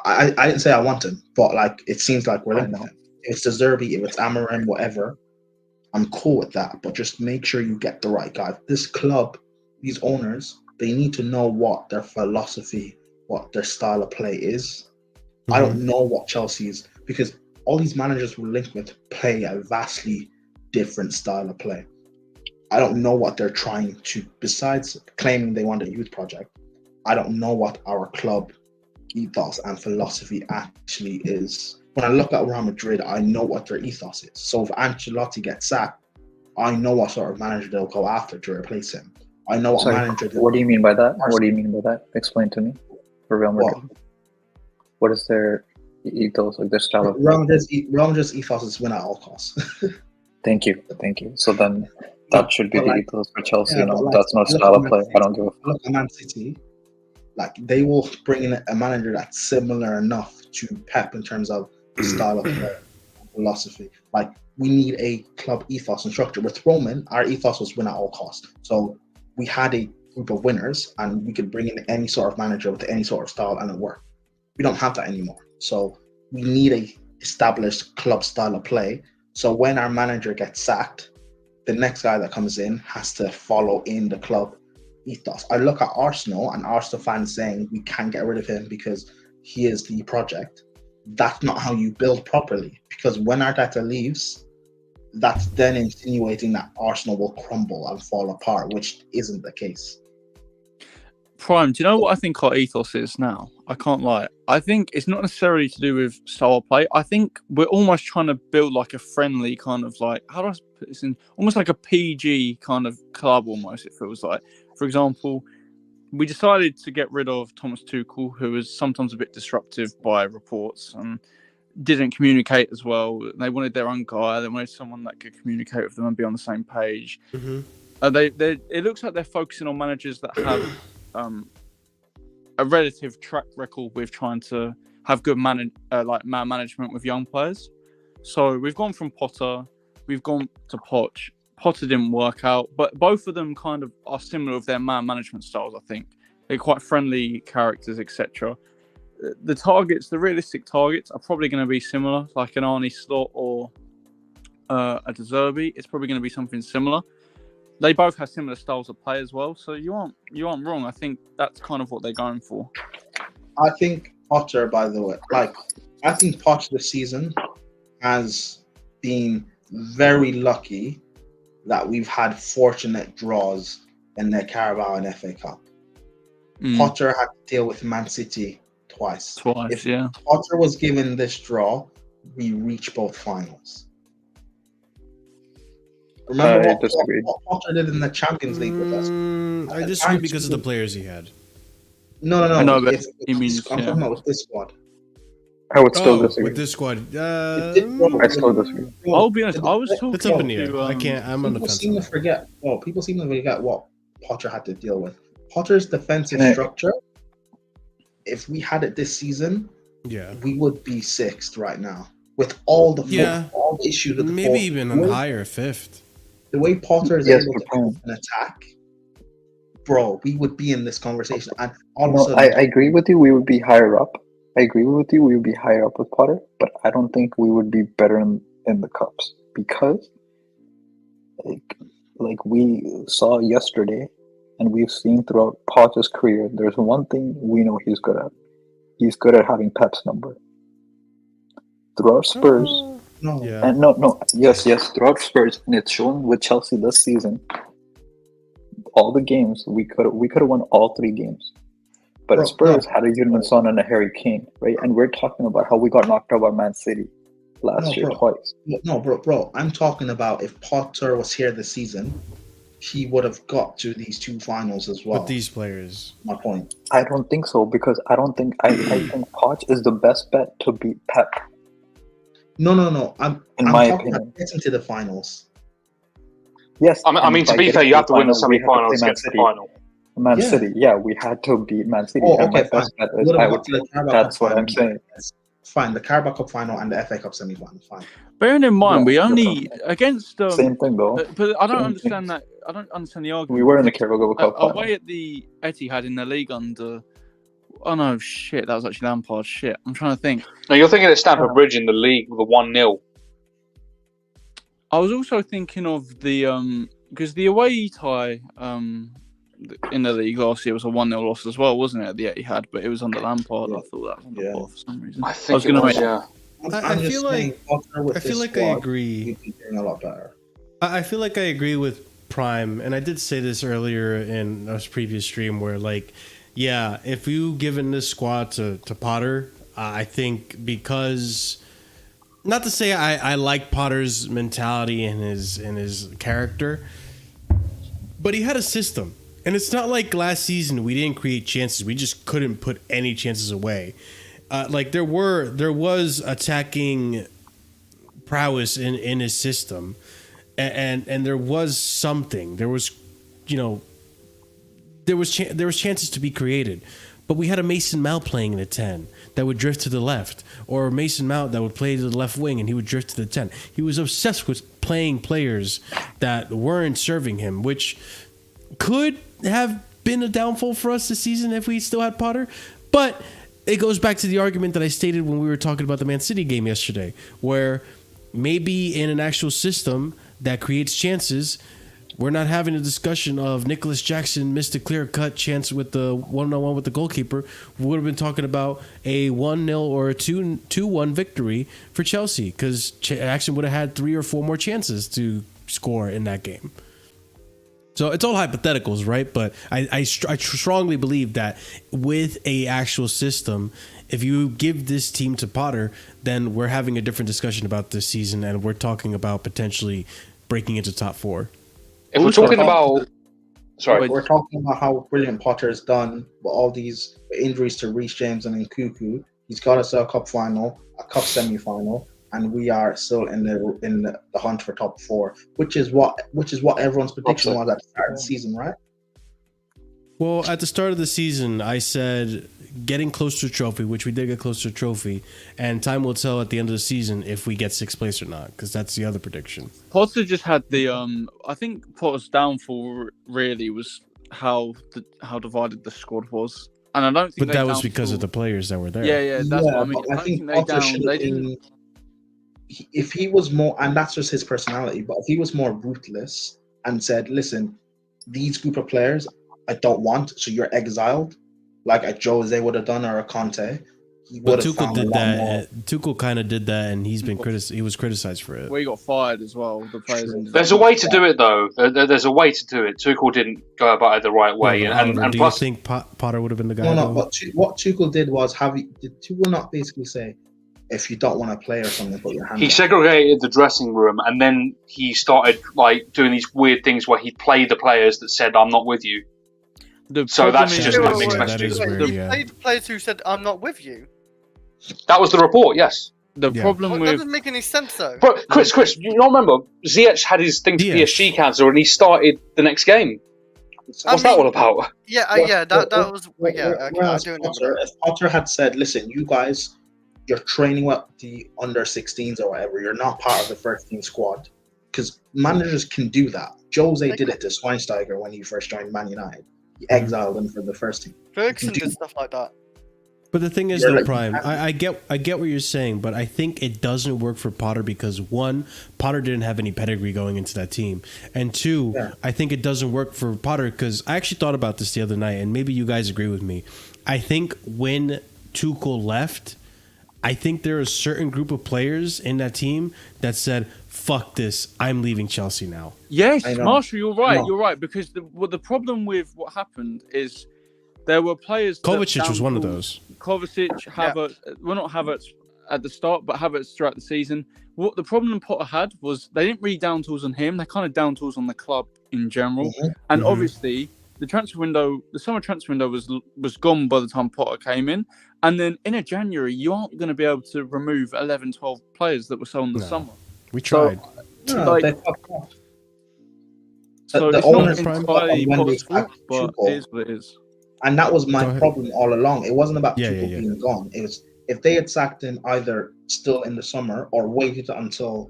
I didn't say I want him, but it seems like we're linked with him. If it's De Zerbi, if it's Amarim, whatever, I'm cool with that. But just make sure you get the right guy. This club, these owners, they need to know what their philosophy, what their style of play is. I don't know what Chelsea's, because all these managers we're linked with play a vastly different style of play. I don't know what they're trying to, besides claiming they want a youth project, I don't know what our club ethos and philosophy actually is. When I look at Real Madrid, I know what their ethos is. So if Ancelotti gets sacked, I know what sort of manager they'll go after to replace him. I know what manager. What do you mean by that? What do you mean by that? Explain to me. For Real Madrid, what is their ethos, their style of? Real Madrid's ethos is win at all costs. Thank you. So then that should be the ethos for Chelsea. That's not style of play. I don't give a fuck. Look at Man City. They will bring in a manager that's similar enough to Pep in terms of style of play, philosophy. We need a club ethos and structure. With Roman, our ethos was win at all costs. So we had a group of winners, and we could bring in any sort of manager with any sort of style, and it worked. We don't have that anymore. So we need a established club style of play. So when our manager gets sacked, the next guy that comes in has to follow in the club ethos. I look at Arsenal and Arsenal fans saying we can't get rid of him because he is the project. that's not how you build properly. Because when Arteta leaves, that's then insinuating that Arsenal will crumble and fall apart, which isn't the case. Prime, do you know what I think our ethos is now? I can't lie. I think it's not necessarily to do with style of play. I think we're almost trying to build like a friendly kind of like, how do I put this in? Almost like a PG kind of club almost, it feels like. For example, we decided to get rid of Thomas Tuchel, who was sometimes a bit disruptive by reports and didn't communicate as well. They wanted their own guy. They wanted someone that could communicate with them and be on the same page. Mm-hmm. It looks like they're focusing on managers that have a relative track record with trying to have good man management with young players. So we've gone from Potter, we've gone to Poch. Potter didn't work out, but both of them kind of are similar with their man management styles. I think they're quite friendly characters, etc. The targets, the realistic targets, are probably going to be similar, like an Arnie Slot or a De Zerbi. It's probably going to be something similar. They both have similar styles of play as well, so you aren't wrong. I think that's kind of what they're going for. I think Potter, by the way, I think Potter this season has been very lucky that we've had fortunate draws in the Carabao and FA Cup. Potter had to deal with Man City twice. If Potter was given this draw, we reach both finals. Remember what Potter did in the Champions League with us? I disagree because of the players he had. No. I know, but I'm talking about with this squad. I would still disagree. With this squad, I still disagree. I'll be honest. I was talking. It's up in the air. I can't. I'm on the fence. People seem to forget what Potter had to deal with. Potter's defensive structure. If we had it this season, we would be sixth right now with all the issues. Maybe even higher, fifth. The way Potter is able to open an attack, bro, we would be in this conversation. And all of a sudden, I agree with you. We would be higher up. I agree with you. We would be higher up with Potter, but I don't think we would be better in the cups because, like we saw yesterday, and we've seen throughout Potter's career, there's one thing we know he's good at. He's good at having Pep's number. Throughout Spurs, throughout Spurs, and it's shown with Chelsea this season. All the games we could have won all 3 games. But Spurs had a Heung-min Son and a Harry Kane, right? And we're talking about how we got knocked out by Man City last year twice. No, bro. I'm talking about if Potter was here this season, he would have got to these 2 finals as well. With these players. My point. I don't think so because I think Poch is the best bet to beat Pep. No. I'm talking about getting to the finals. Yes. I mean, to be fair, you have to win the semi-finals to get to the final. Man City, we had to beat Man City. That's what I'm saying. Fine, the Carabao Cup final and the FA Cup semi-final, fine. Bearing in mind, we only against same thing though. But I don't understand that. I don't understand the argument. We were in the Carabao Cup final. Away at the Etihad in the league under. Oh no, shit! That was actually Lampard. Shit, I'm trying to think. No, you're thinking of Stamford Bridge in the league with a 1-0. I was also thinking of the because the away tie in the league last year was a 1-0 loss as well, wasn't it? At the Etihad, but it was under Lampard. I thought that was under Potter for some reason. I think I feel like I agree. A lot better. I feel like I agree with Prime, and I did say this earlier in a previous stream where, like, if you given this squad to Potter, I think because, not to say I like Potter's mentality and his character, but he had a system. And it's not like last season we didn't create chances. We just couldn't put any chances away. Like there was attacking prowess in his system, and there was something. There was, there was chances to be created, but we had a Mason Mount playing in the 10 that would drift to the left, or Mason Mount that would play to the left wing and he would drift to the 10. He was obsessed with playing players that weren't serving him, which could have been a downfall for us this season if we still had Potter. But it goes back to the argument that I stated when we were talking about the Man City game yesterday, where maybe in an actual system that creates chances, We're not having a discussion of Nicholas Jackson missed a clear-cut chance with the 1-on-1 with the goalkeeper. We would have been talking about a 1-0 or a 2-1 victory for Chelsea because Jackson would have had 3 or 4 more chances to score in that game. So it's all hypotheticals, right? But I strongly believe that with a actual system, if you give this team to Potter, then we're having a different discussion about this season, and we're talking about potentially breaking into top 4. If we're talking about, sorry, we're talking about how brilliant Potter has done with all these injuries to Reece James and Nkunku. He's got us a cup final, a cup semi-final, and we are still in the hunt for top 4, which is what everyone's prediction was at the start of the season, right? Well, at the start of the season, I said getting close to a trophy, which we did get close to a trophy, and time will tell at the end of the season if we get 6th place or not, because that's the other prediction. Potter just had the I think Potter's downfall really was how divided the squad was, and I don't think. But that was because of the players that were there. Yeah, that's what I mean. I think Potter should have been. If he was more, and that's just his personality, but if he was more ruthless and said, "Listen, these group of players I don't want, so you're exiled," like a Jose would have done or a Conte. But Tuchel did that. Tuchel kind of did that, and he's been he was criticized for it. Well, he got fired as well. The players. There's a way to do it, though. There's a way to do it. Tuchel didn't go about it the right way, and do plus, you think Potter would have been the guy? No. But what Tuchel did was did Tuchel not basically say, if you don't want to play or something, put your hand. He up? segregated the dressing room, and then he started doing these weird things where he played the players that said, "I'm not with you." So that's just a mixed messages. He played the players who said, "I'm not with you." That was the report, yes. The problem That with doesn't make any sense, though. But Chris, you don't remember Ziyech had his thing to PSG cancelled, and he started the next game. What's that all about? That was I do remember. If Potter had said, "Listen, you guys, you're training with the under 16s or whatever. You're not part of the first team squad," because managers can do that. Jose did it to Schweinsteiger when he first joined Man United. He exiled him for the first team. Ferguson did stuff like that. But the thing is, though, Prime, I get what you're saying, but I think it doesn't work for Potter because, 1, Potter didn't have any pedigree going into that team. And 2, I think it doesn't work for Potter because I actually thought about this the other night, and maybe you guys agree with me. I think when Tuchel left, I think there are a certain group of players in that team that said, "Fuck this, I'm leaving Chelsea now." Yes, Marshall, you're right. You're right, because the problem with what happened is there were players. Kovacic was one of those. Kovacic, Havertz, well, not Havertz at the start, but Havertz throughout the season. What the problem Potter had was they didn't really down tools on him. They kind of down tools on the club in general. And obviously, the summer transfer window was gone by the time Potter came in. And then in January, you aren't going to be able to remove 11, 12 players that were sold in the summer. We tried. So the it's owners not entirely Potter's fault, but it is what it is. And that was my problem all along. It wasn't about Tuchel being gone. It was if they had sacked him either still in the summer or waited until,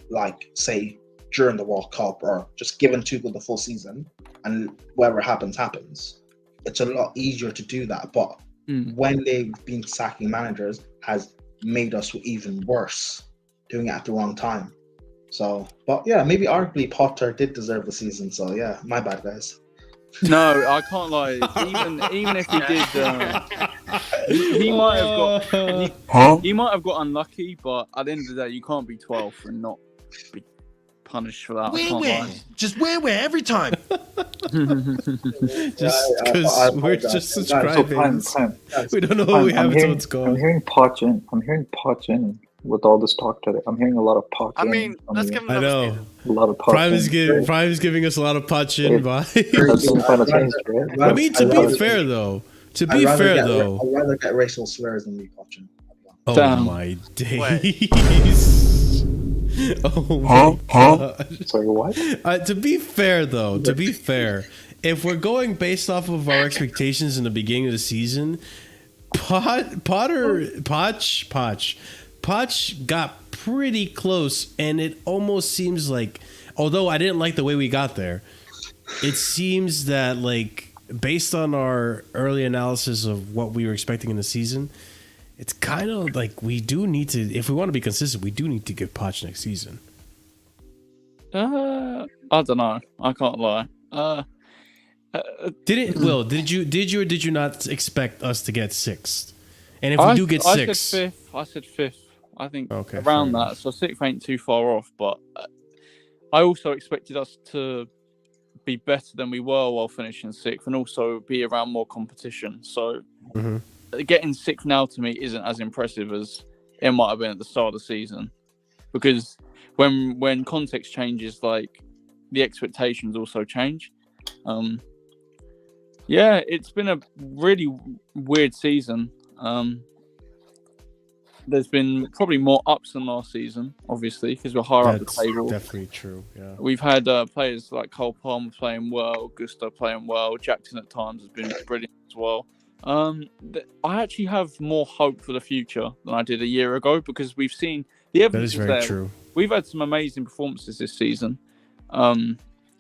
like, say, during the World Cup or just given Tuchel the full season and whatever happens, happens. It's a lot easier to do that. But when they've been sacking managers has made us even worse doing it at the wrong time. So, but yeah, maybe arguably Potter did deserve the season. So yeah, my bad, guys. No, I can't lie. Even if he did, he might have got he might have got unlucky. But at the end of the day, you can't be 12th and not be punished for that. Just win every time. Just because we're just subscribing. We don't know who we have until it's gone. I'm hearing Poch in. With all this talk today, I'm hearing a lot of Poch. I mean, let's give him I know. A lot of Poch. Prime is giving us a lot of Poch in vibes. I mean, to be fair though, I'd rather get racial slurs than be Poch. Oh my days. Oh my God. Sorry, what? To be fair, if we're going based off of our expectations in the beginning of the season, Poch got pretty close, and it almost seems like, although I didn't like the way we got there, it seems that, like, based on our early analysis of what we were expecting in the season, it's kind of like we do need to, if we want to be consistent, we do need to give Poch next season. I don't know. I can't lie. Did you or did you not expect us to get sixth? And if we do get sixth, I said fifth. I think okay, around that. So sixth ain't too far off. But I also expected us to be better than we were while finishing sixth, and also be around more competition. So getting sixth now to me isn't as impressive as it might have been at the start of the season, because when context changes, like the expectations also change. Yeah, it's been a really weird season. There's been probably more ups than last season, obviously, because we're higher up the table. Definitely true. Yeah, Mm. we've had players like Cole Palmer playing well, Gusto playing well, Jackson at times has been brilliant as well. I actually have more hope for the future than I did a year ago, because we've seen the evidence. That is very true. We've had some amazing performances this season.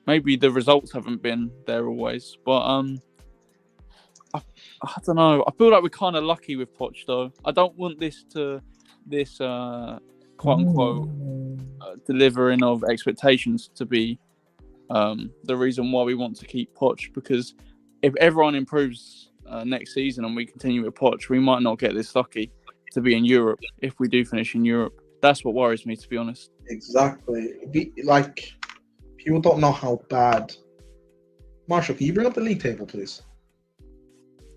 Maybe the results haven't been there always, but I don't know. I feel like we're kind of lucky with Poch, though. I don't want this quote unquote delivering of expectations to be the reason why we want to keep Poch, because if everyone improves next season and we continue with Poch, we might not get this lucky to be in Europe if we do finish in Europe. That's what worries me, to be honest. Exactly. People don't know how bad. Marshall, can you bring up the league table, please?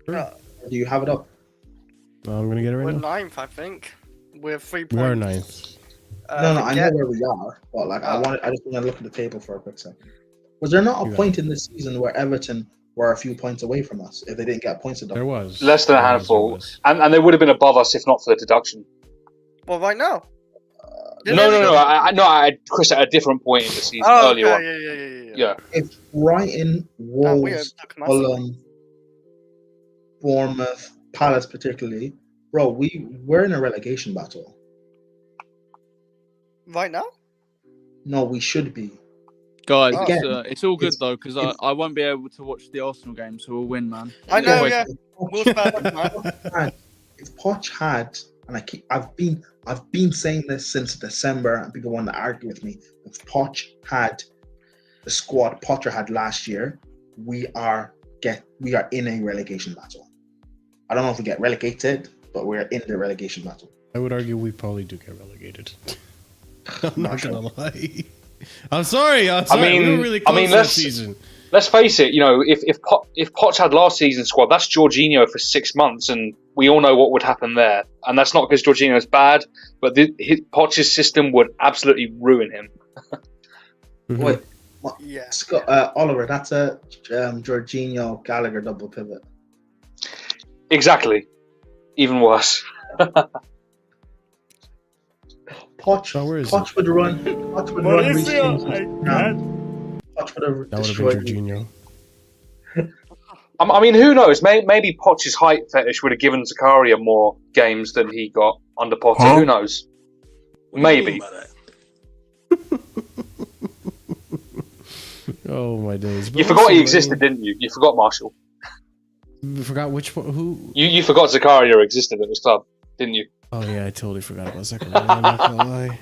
Sure. Do you have it up? I'm gonna get it right We're now. ninth, I think. We're 3 points. We are ninth. No, I know where we are, but I just want to look at the table for a quick second. Was there not a point in this season where Everton were a few points away from us if they didn't get points? There was less than a handful, and they would have been above us if not for the deduction. Well, right now. No. Chris, at a different point in the season earlier on. Yeah. If Brighton, Wolves, Fulham, Bournemouth, Palace particularly, bro, we're in a relegation battle. Right now? No, we should be. Guys, Again, it's all good though, because I won't be able to watch the Arsenal game, so we'll win, man. I know, Yeah. We'll spend it, man. If Poch had, and I've been saying this since December, and people want to argue with me. If Poch had the squad Potter had last year, we are in a relegation battle. I don't know if we get relegated, but we're in the relegation battle. I would argue we probably do get relegated. I'm not gonna lie. I'm sorry. We were really close this season. Let's face it. If Poch had last season's squad, that's Jorginho for 6 months, and we all know what would happen there. And that's not because Jorginho's bad, but Poch's system would absolutely ruin him. Wait, Yeah. Oliver, that's a Jorginho Gallagher double pivot. Exactly. Even worse. Poch would run. Poch would run. Reece James. Poch would have destroyed Jorginho. I mean, who knows? Maybe Poch's height fetish would have given Zakaria more games than he got under Potter. Huh? Who knows? Maybe. Oh my days! You forgot he existed, didn't you? You forgot Marshall. You forgot which one? Who? You forgot Zakaria existed at this club, didn't you? Oh yeah, I totally forgot about Zakaria. I'm not gonna lie.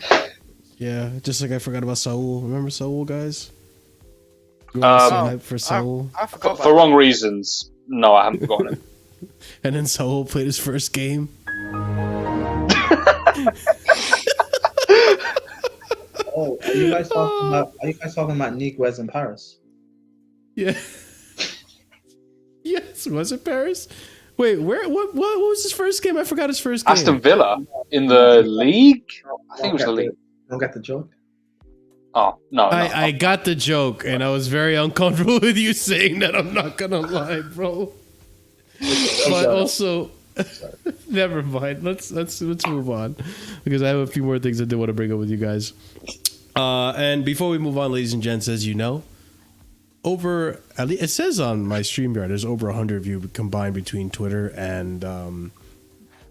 Yeah, just like I forgot about Saul. Remember Saul, guys? You were so hyped for Saul. I forgot for wrong reasons. No, I haven't forgotten him. And then Saul played his first game. Oh, are you guys talking about Niguez in Paris? Yeah. Yes, was it Paris? Wait, what was his first game? I forgot his first game. Aston Villa in the league? I think it was the league. Don't get the joke. Oh, no. I got the joke, and I was very uncomfortable with you saying that. I'm not gonna lie, bro. But also, never mind. Let's move on, because I have a few more things I did want to bring up with you guys. And before we move on, ladies and gents, as you know, it says on my StreamYard, there's over 100 of you combined between Twitter and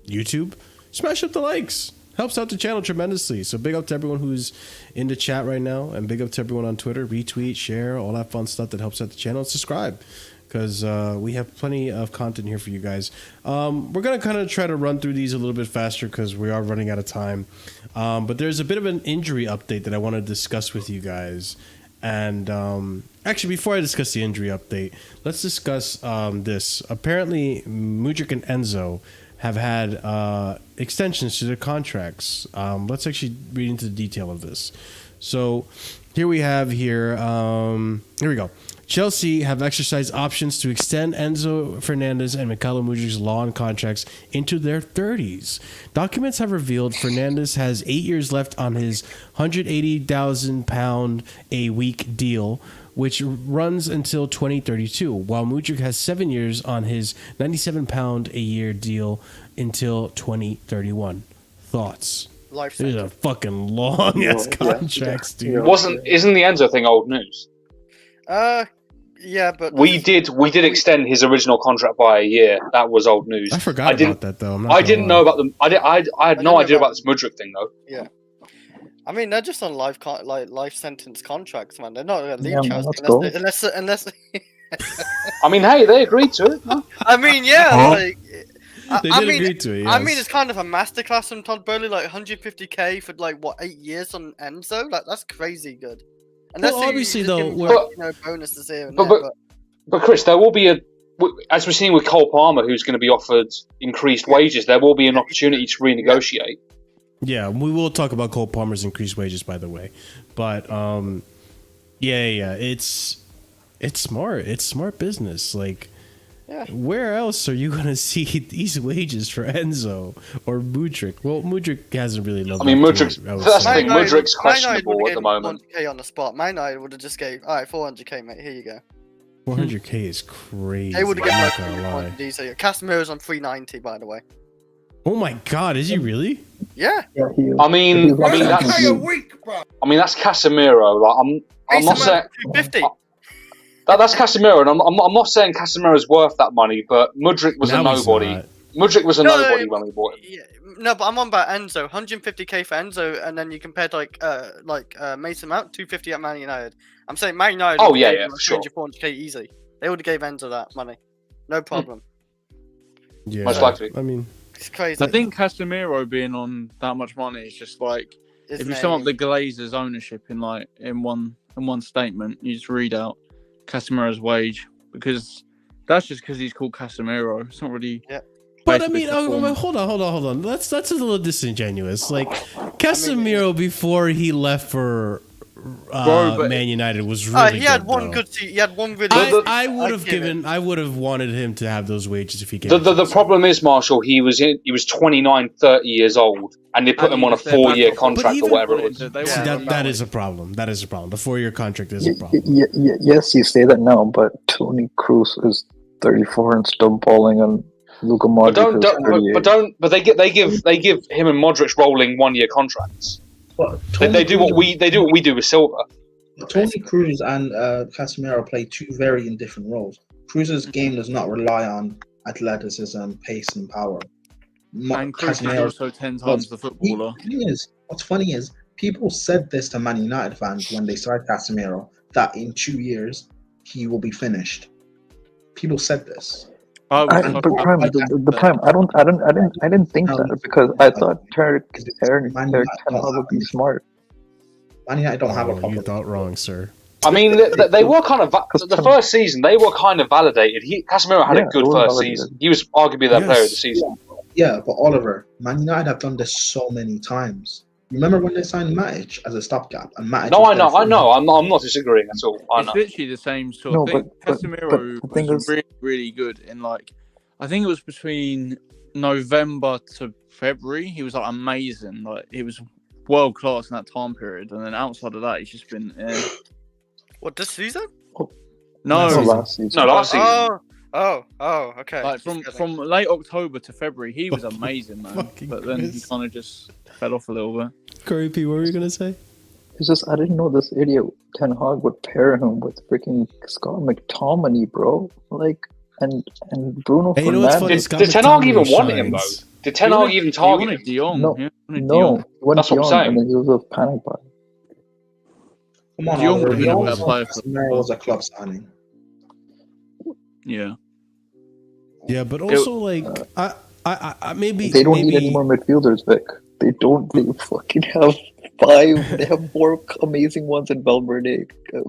YouTube. Smash up the likes. Helps out the channel tremendously. So big up to everyone who's in the chat right now, and big up to everyone on Twitter. Retweet, share, all that fun stuff that helps out the channel. And subscribe, because we have plenty of content here for you guys. We're going to kind of try to run through these a little bit faster because we are running out of time. But there's a bit of an injury update that I want to discuss with you guys. And actually, before I discuss the injury update, let's discuss this. Apparently, Mudryk and Enzo have had extensions to their contracts. Let's actually read into the detail of this. So here we have here we go. Chelsea have exercised options to extend Enzo Fernandez and Mykhailo Mudryk's loan contracts into their 30s. Documents have revealed Fernandez has 8 years left on his £180,000 a week deal, which runs until 2032, while Mudryk has 7 years on his £97 a year deal until 2031. Thoughts? Life These are sentence. fucking long ass contracts, dude. Isn't the Enzo thing old news? Yeah, but we did extend his original contract by a year. That was old news. I forgot about that though. I didn't know about them. I had no idea about this Mudryk thing though. Yeah. I mean, they're just on life sentence contracts, man. They're not going to leave Yeah, man, Chelsea let's unless. I mean, hey, they agreed to it. No? I mean, yeah, like. They did agree to it, I mean, yes. it's kind of a masterclass from Todd Bowley, like 150k for like what 8 years on Enzo. Like that's crazy good. Well, obviously, though, bonuses here and but, there, but Chris, there will be as we're seeing with Cole Palmer, who's going to be offered increased wages. There will be an opportunity to renegotiate. Yeah, we will talk about Cole Palmer's increased wages, by the way. But yeah, it's smart. It's smart business. Like, where else are you going to see these wages for Enzo or Mudryk? Well, Mudryk hasn't really loved. I mean, Mudryk's questionable at the moment. 400k on the spot. Man United would have just gave 400k, mate. Here you go. 400k is crazy. They would have I'm not given gonna lie. like Casemiro's on 390, by the way. Oh my God, is he really? Yeah. I mean that's Casemiro. Like, I'm not saying 250. That's Casemiro, and I'm not saying Casemiro's worth that money, but Mudryk was a nobody. Mudryk was a nobody when we bought him. Yeah, no, but I'm on about Enzo. 150k for Enzo, and then you compared Mason Mount 250 at Man United. I'm saying Man United. Oh yeah, for sure. 400k easy. They would have gave Enzo that money, no problem. Yeah, most likely. I mean, it's crazy. I think Casemiro being on that much money is just like if you sum up the Glazers' ownership in one statement, you just read out Casemiro's wage, because that's just because he's called Casemiro. It's not really. Yeah. But I mean, hold on. That's a little disingenuous. Like Casemiro before he left for Man United was really. He had good, one bro. good. He had one really. I would have wanted him to have those wages if he gave. The problem is, Marshall, he was 29, 30 years old, and they put him on a 4-year contract or whatever it was. That is a problem. That is a problem. The 4-year contract is a problem. Yes, you say that now, but Toni Kroos is 34 and still balling, and Luka Modric is 38. But they give him and Modric rolling 1-year contracts. They do what we do with Silva. Toni Kroos and Casemiro play two very different roles. Kroos's game does not rely on athleticism, pace, and power. And Kroos is also 10 times the footballer. What's funny is people said this to Man United fans when they started Casemiro, that in 2 years he will be finished. People said this. But Prime, the Prime, I didn't think that, because I thought Eric Ten Hag would be smart. Man United don't have a problem. You thought wrong, sir. I mean, they were kind of the first season. They were kind of validated. Casemiro had a good first season. He was arguably their player of the season. Yeah, but Oliver, Man United have done this so many times. Remember when they signed Matic as a stopgap? And Matic I know. I'm not disagreeing at all. I know. It's literally the same sort of thing. Casemiro was really, really good in I think it was between November to February. He was amazing. He was world class in that time period, and then outside of that, he's just been. What, this season? No, last season. No, last season. Oh, okay. From late October to February, he was amazing, man. But then he kind of just fell off a little bit. Curry P, what were you gonna say? It's just I didn't know this idiot Ten Hag would pair him with freaking Scott McTominay, bro. And Bruno Hey, you know what's funny? Fernandes. Did Ten Hag even want him though? Did Ten Hag even target him? De Jong. No, He went That's what I'm De Jong, saying. and then he was a panic buy. Come on, De Jong Oliver. would We have all been a know player Casemiro was a club signing. Yeah. Yeah, but also I maybe They don't need maybe any more midfielders, Vic. They don't. They fucking have 5. They have 4 amazing ones in Valverde.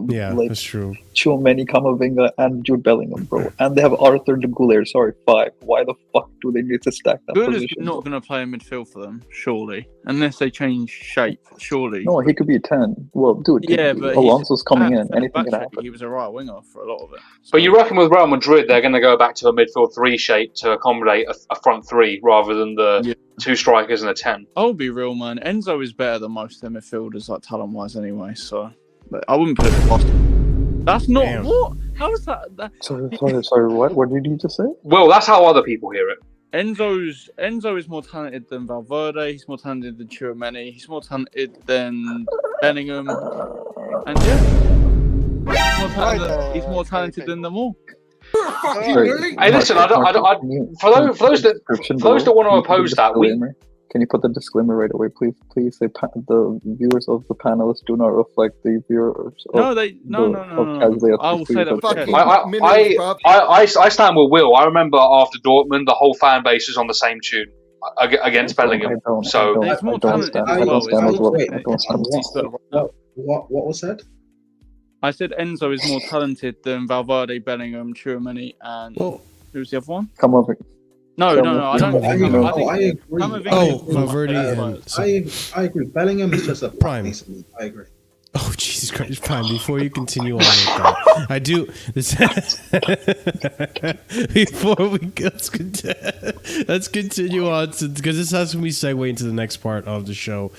Yeah, like that's true. Tchouaméni, Camavinga, and Jude Bellingham, bro. And they have Arthur de Goulet. Sorry, 5. Why the fuck do they need to stack that Good is position? not going to play in midfield for them, surely, unless they change shape. Surely. No, he could be a 10. Well, dude, Yeah, but Alonso's coming in. at Anything back can shape, happen. He was a right winger for a lot of it. But you reckon with Real Madrid they're going to go back to a midfield 3 shape to accommodate a front 3 rather than the 2 strikers and a 10? I'll be real, man. Enzo is better than most of their midfielders, like talent-wise, anyway. So, but I wouldn't put it past him. That's not what. How is that? Sorry. What did you just say? Well, that's how other people hear it. Enzo is more talented than Valverde. He's more talented than Tchouaméni. He's more talented than Bellingham. And he's more talented than them all. Hey, listen, for those that want to oppose that, can you put the disclaimer right away, please? Please say the viewers of the panelists do not reflect the viewers. No. I will say that. I stand with Will. I remember after Dortmund, the whole fan base was on the same tune against Bellingham. So there's more talent. What was said? I said Enzo is more talented than Valverde, Bellingham, Tchouaméni, and who's the other one? Come over. No, I don't think. I agree. Valverde and I agree. Bellingham is just a prime. I agree. Oh, Jesus Christ, Prime, before you continue on with that, I do this before we go, let's continue on because this has me segue into the next part of the show,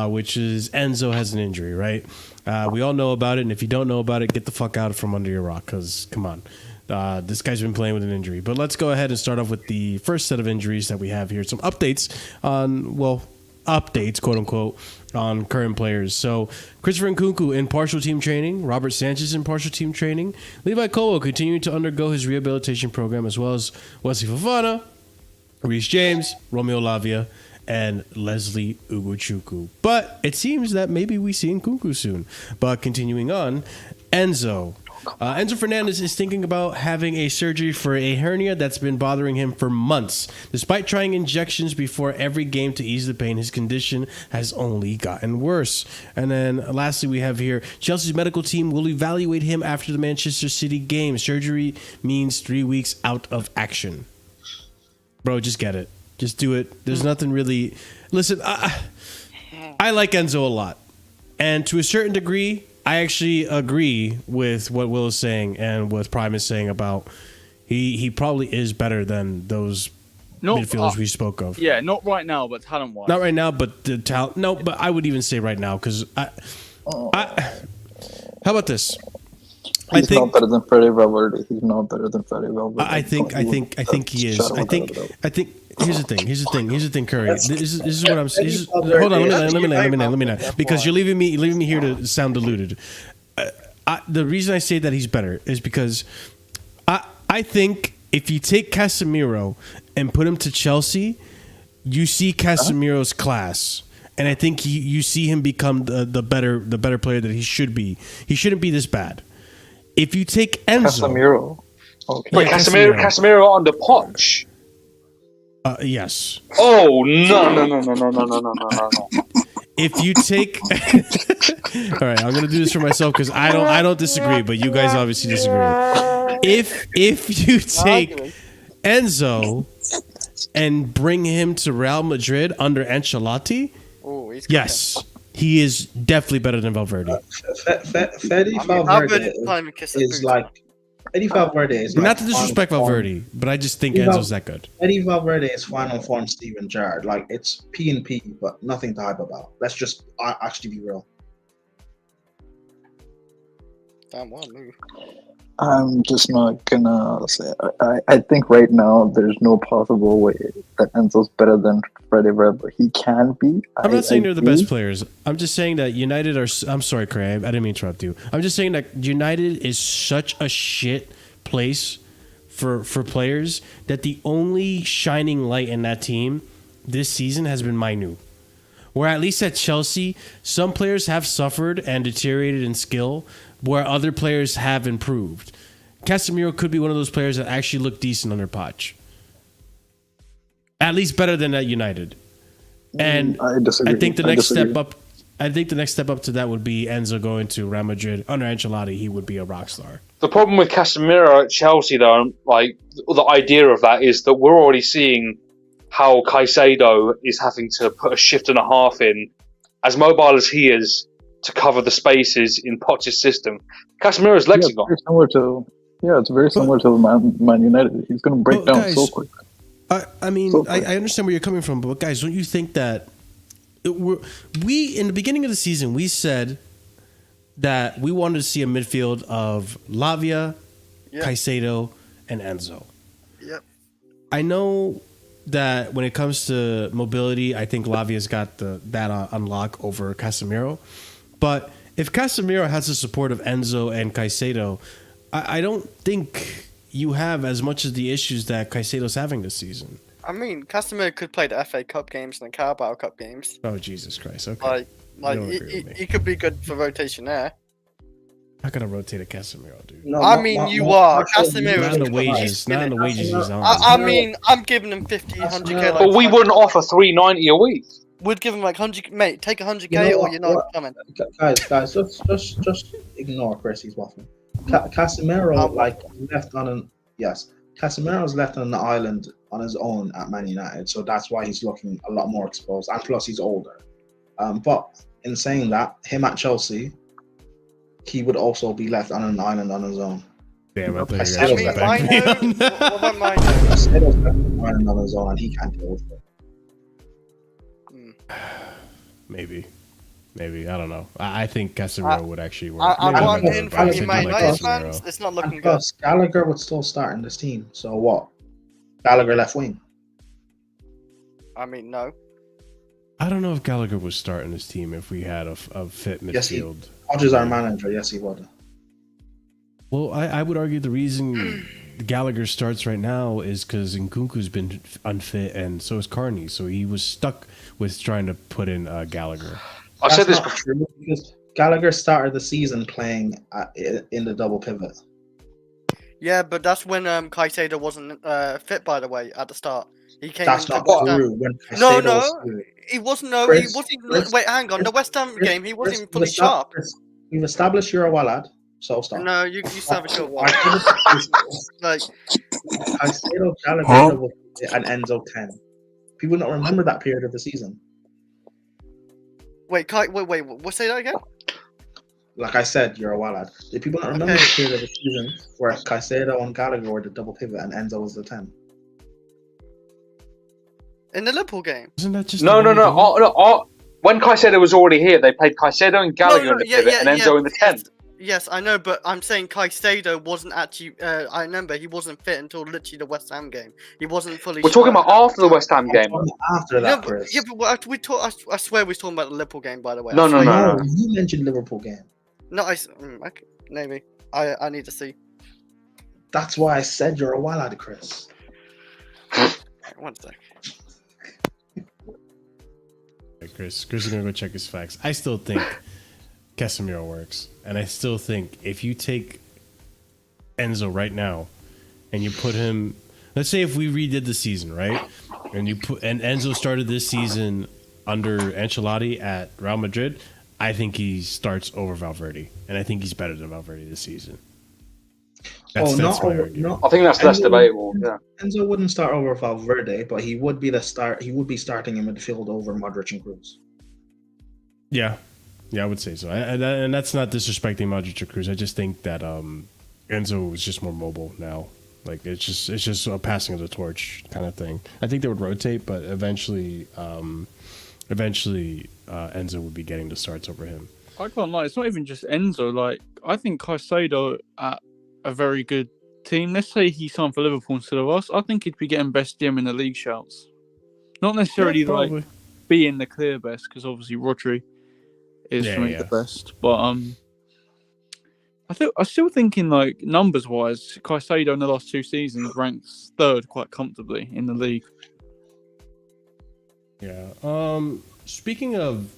which is Enzo has an injury, right? We all know about it, and if you don't know about it, get the fuck out from under your rock, because come on. This guy's been playing with an injury. But let's go ahead and start off with the first set of injuries that we have here. Some updates on, updates, quote unquote, on current players. So Christopher Nkunku in partial team training, Robert Sanchez in partial team training, Levi Colwill continuing to undergo his rehabilitation program, as well as Wesley Fofana, Reece James, Romeo Lavia, and Leslie Ugochukwu. But it seems that maybe we see Nkunku soon. But continuing on, Enzo Fernandez is thinking about having a surgery for a hernia that's been bothering him for months. Despite trying injections before every game to ease the pain, his condition has only gotten worse. And then lastly, we have here, Chelsea's medical team will evaluate him after the Manchester City game. Surgery means 3 weeks out of action. Bro, just get it. Just do it. There's nothing really... Listen, I like Enzo a lot. And to a certain degree, I actually agree with what Will is saying and what Prime is saying about he probably is better than those midfielders we spoke of. Yeah, not right now, but talent-wise. Not right now, but the talent. No, but I would even say right now because how about this? He's not better than Freddie Valverde. He's not better than Freddie Valverde. I think he is. I think. Here's the thing, Curry. This is what I'm saying. Hold on, let me not, because you're leaving me here to sound deluded. The reason I say that he's better is because I think if you take Casemiro and put him to Chelsea, you see Casemiro's class. And I think you see him become the better player that he should be. He shouldn't be this bad. If you take Enzo, Casemiro, okay. Wait, Casemiro under Poch. Yes. Oh no! If you take, all right, I'm gonna do this for myself because I don't disagree, but you guys obviously disagree. If you take Enzo and bring him to Real Madrid under Ancelotti, yes, he is definitely better than Valverde. Fede Valverde is like Eddie Valverde is not to disrespect Valverde, but I just think Enzo's that good. Eddie Valverde is final form Steven Gerrard. Like, it's P and P, but nothing to hype about. Let's just actually be real. Damn, what a move. I'm just not gonna say. I think right now there's no possible way that Enzo's better than Freddie Valverde. He can be. I'm not saying they're the best players. I'm just saying that United are. I'm sorry, Craig. I didn't mean to interrupt you. I'm just saying that United is such a shit place for players that the only shining light in that team this season has been Mainu. Where at least at Chelsea, some players have suffered and deteriorated in skill, where other players have improved. Casemiro could be one of those players that actually look decent under Poch. At least better than at United. And I disagree. I think the next step up. I think the next step up to that would be Enzo going to Real Madrid. Under Ancelotti, he would be a rock star. The problem with Casemiro at Chelsea, though, like the idea of that is that we're already seeing how Caicedo is having to put a shift and a half in, as mobile as he is, to cover the spaces in Poch's system. Casemiro's legs are gone. It's very similar to Man United. He's going to break down so quick. I mean, I understand where you're coming from, but guys, don't you think that we in the beginning of the season we said that we wanted to see a midfield of Lavia, Caicedo, and Enzo. Yep. I know that when it comes to mobility, I think Lavia's got that unlock over Casemiro. But if Casemiro has the support of Enzo and Caicedo, I don't think you have as much of the issues that Caicedo's having this season. I mean, Casemiro could play the FA Cup games and the Carabao Cup games. Oh, Jesus Christ. Okay. He could be good for rotation there. I'm not going to rotate a Casemiro, dude. No, I mean, you are. Casemiro Not in the wages. Not in the wages he's on. I mean, I'm giving him 50, 100k. But we wouldn't offer $390 a week. Would give him like 100, mate. Take 100k or you're not coming. Guys, just ignore Chris. He's waffling. Casemiro left on an Casemiro's left on an island on his own at Man United, so that's why he's looking a lot more exposed, and plus he's older. But in saying that, him at Chelsea, he would also be left on an island on his own. Damn, I thought Caicedo's you left guys were back. What about mine? Caicedo's left on an island on his own, and he can't deal with it. Maybe. I don't know. I think Casemiro would actually work. I want in but I from think I Man like United Casemiro. fans. It's not looking And good. plus, Gallagher would still start in this team. So what? Gallagher left wing. I mean, no. I don't know if Gallagher would start in this team if we had a fit midfield. Yes, Poch is our manager. Yes, he would. Well, I would argue the reason Gallagher starts right now is because Nkunku's been unfit, and so is Carney. So he was stuck with trying to put in Gallagher. I said this That's not true, because Gallagher started the season playing in the double pivot. Yeah, but that's when Caicedo wasn't fit, by the way, at the start. He came That's into not West Ham. true. When No, Caicedo no, was he wasn't. No, Chris, he wasn't. Chris, Wait, hang on. The West Ham game, he wasn't even fully sharp. We've established you're a Wallad, so stop. No, you savage your one. Like, Caicedo, Gallagher, and Enzo 10. People don't remember that period of the season. wait, what? Say that again? Like I said, you're a Wallad. The people don't remember the period of the season where Caicedo and Gallagher were the double pivot and Enzo was the 10. In the Liverpool game? Isn't that just No. When Caicedo was already here, they played Caicedo and Gallagher in the pivot and Enzo in the 10. Yes, I know, but I'm saying Caicedo wasn't actually. I remember he wasn't fit until literally the West Ham game. He wasn't fully. We're talking about after the West Ham game. After that, Chris. I swear we was talking about the Liverpool game, by the way. No. You mentioned Liverpool game. No, okay, maybe. I need to see. That's why I said you're a Wallad, Chris. One sec. Chris is gonna go check his facts. I still think Casemiro works, and I still think if you take Enzo right now and you put him, let's say if we redid the season, right, and Enzo started this season under Ancelotti at Real Madrid, I think he starts over Valverde, and I think he's better than Valverde this season. I think that's less debatable. Yeah. Enzo wouldn't start over Valverde, but he would be He would be starting in midfield over Mudryk and Cruz. Yeah, I would say so. And that's not disrespecting Mudryk or Cruz. I just think that Enzo is just more mobile now. Like it's just a passing of the torch kind of thing. I think they would rotate, but eventually Enzo would be getting the starts over him. I can't lie. It's not even just Enzo. Like I think Caicedo at a very good team. Let's say he signed for Liverpool instead of us. I think he'd be getting best DM in the league shouts. Not necessarily like being the clear best, because obviously Rodri is for me the best. But I'm still thinking like numbers wise, Caicedo in the last 2 seasons ranks 3rd quite comfortably in the league. Yeah. Speaking of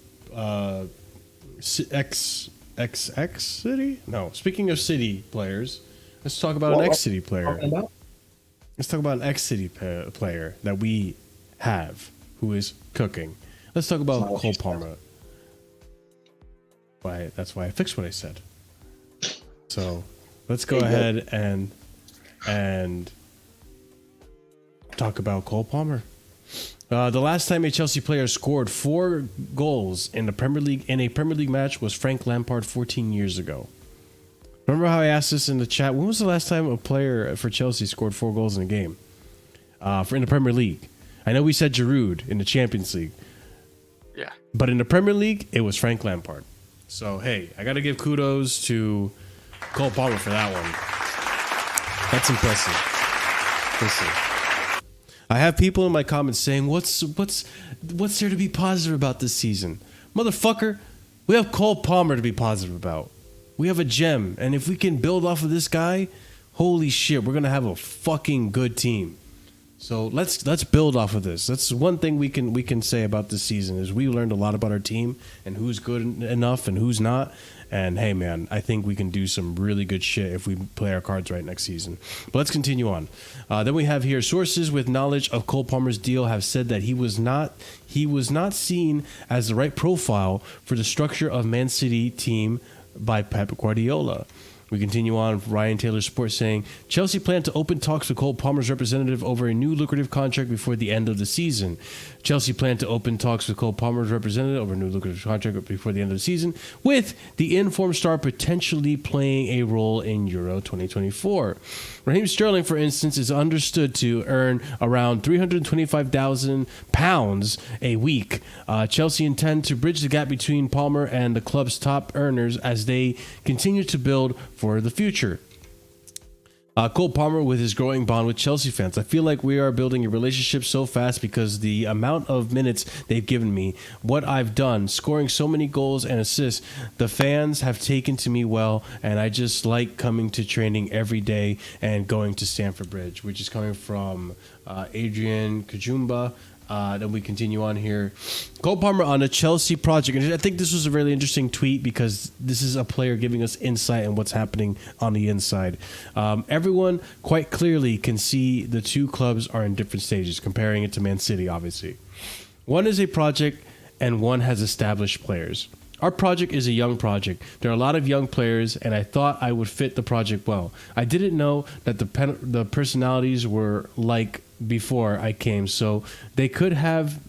XX City? No. Speaking of City players, let's talk about an X-City player. Let's talk about an X-City player that we have who is cooking. Let's talk about Cole Palmer. That's why I fixed what I said. So let's go ahead and talk about Cole Palmer. The last time a Chelsea player scored 4 goals in a Premier League match was Frank Lampard 14 years ago. Remember how I asked this in the chat? When was the last time a player for Chelsea scored 4 goals in a game? In the Premier League. I know we said Giroud in the Champions League. Yeah. But in the Premier League, it was Frank Lampard. So, hey, I got to give kudos to Cole Palmer for that one. That's impressive. Listen. I have people in my comments saying, what's there to be positive about this season? Motherfucker, we have Cole Palmer to be positive about. We have a gem, and if we can build off of this guy, holy shit, we're gonna have a fucking good team. So let's build off of this. That's one thing we can say about this season is we learned a lot about our team and who's good enough and who's not. And hey, man, I think we can do some really good shit if we play our cards right next season. But let's continue on. Then we have here sources with knowledge of Cole Palmer's deal have said that he was not seen as the right profile for the structure of Man City team by Pep Guardiola. We continue on. Ryan Taylor Sports saying Chelsea plan to open talks with Cole Palmer's representative over a new lucrative contract before the end of the season. Chelsea plan to open talks with Cole Palmer's representative over a new lucrative contract before the end of the season, with the informed star potentially playing a role in Euro 2024. Raheem Sterling, for instance, is understood to earn around £325,000 a week. Chelsea intend to bridge the gap between Palmer and the club's top earners as they continue to build for the future. Cole Palmer with his growing bond with Chelsea fans. I feel like we are building a relationship so fast because the amount of minutes they've given me, what I've done, scoring so many goals and assists, the fans have taken to me well, and I just like coming to training every day and going to Stamford Bridge, which is coming from Adrian Kajumba. Then we continue on here. Cole Palmer on a Chelsea project. And I think this was a really interesting tweet because this is a player giving us insight on what's happening on the inside. Everyone quite clearly can see the two clubs are in different stages, comparing it to Man City, obviously. One is a project and one has established players. Our project is a young project. There are a lot of young players, and I thought I would fit the project well. I didn't know that the personalities were like before I came, so they could have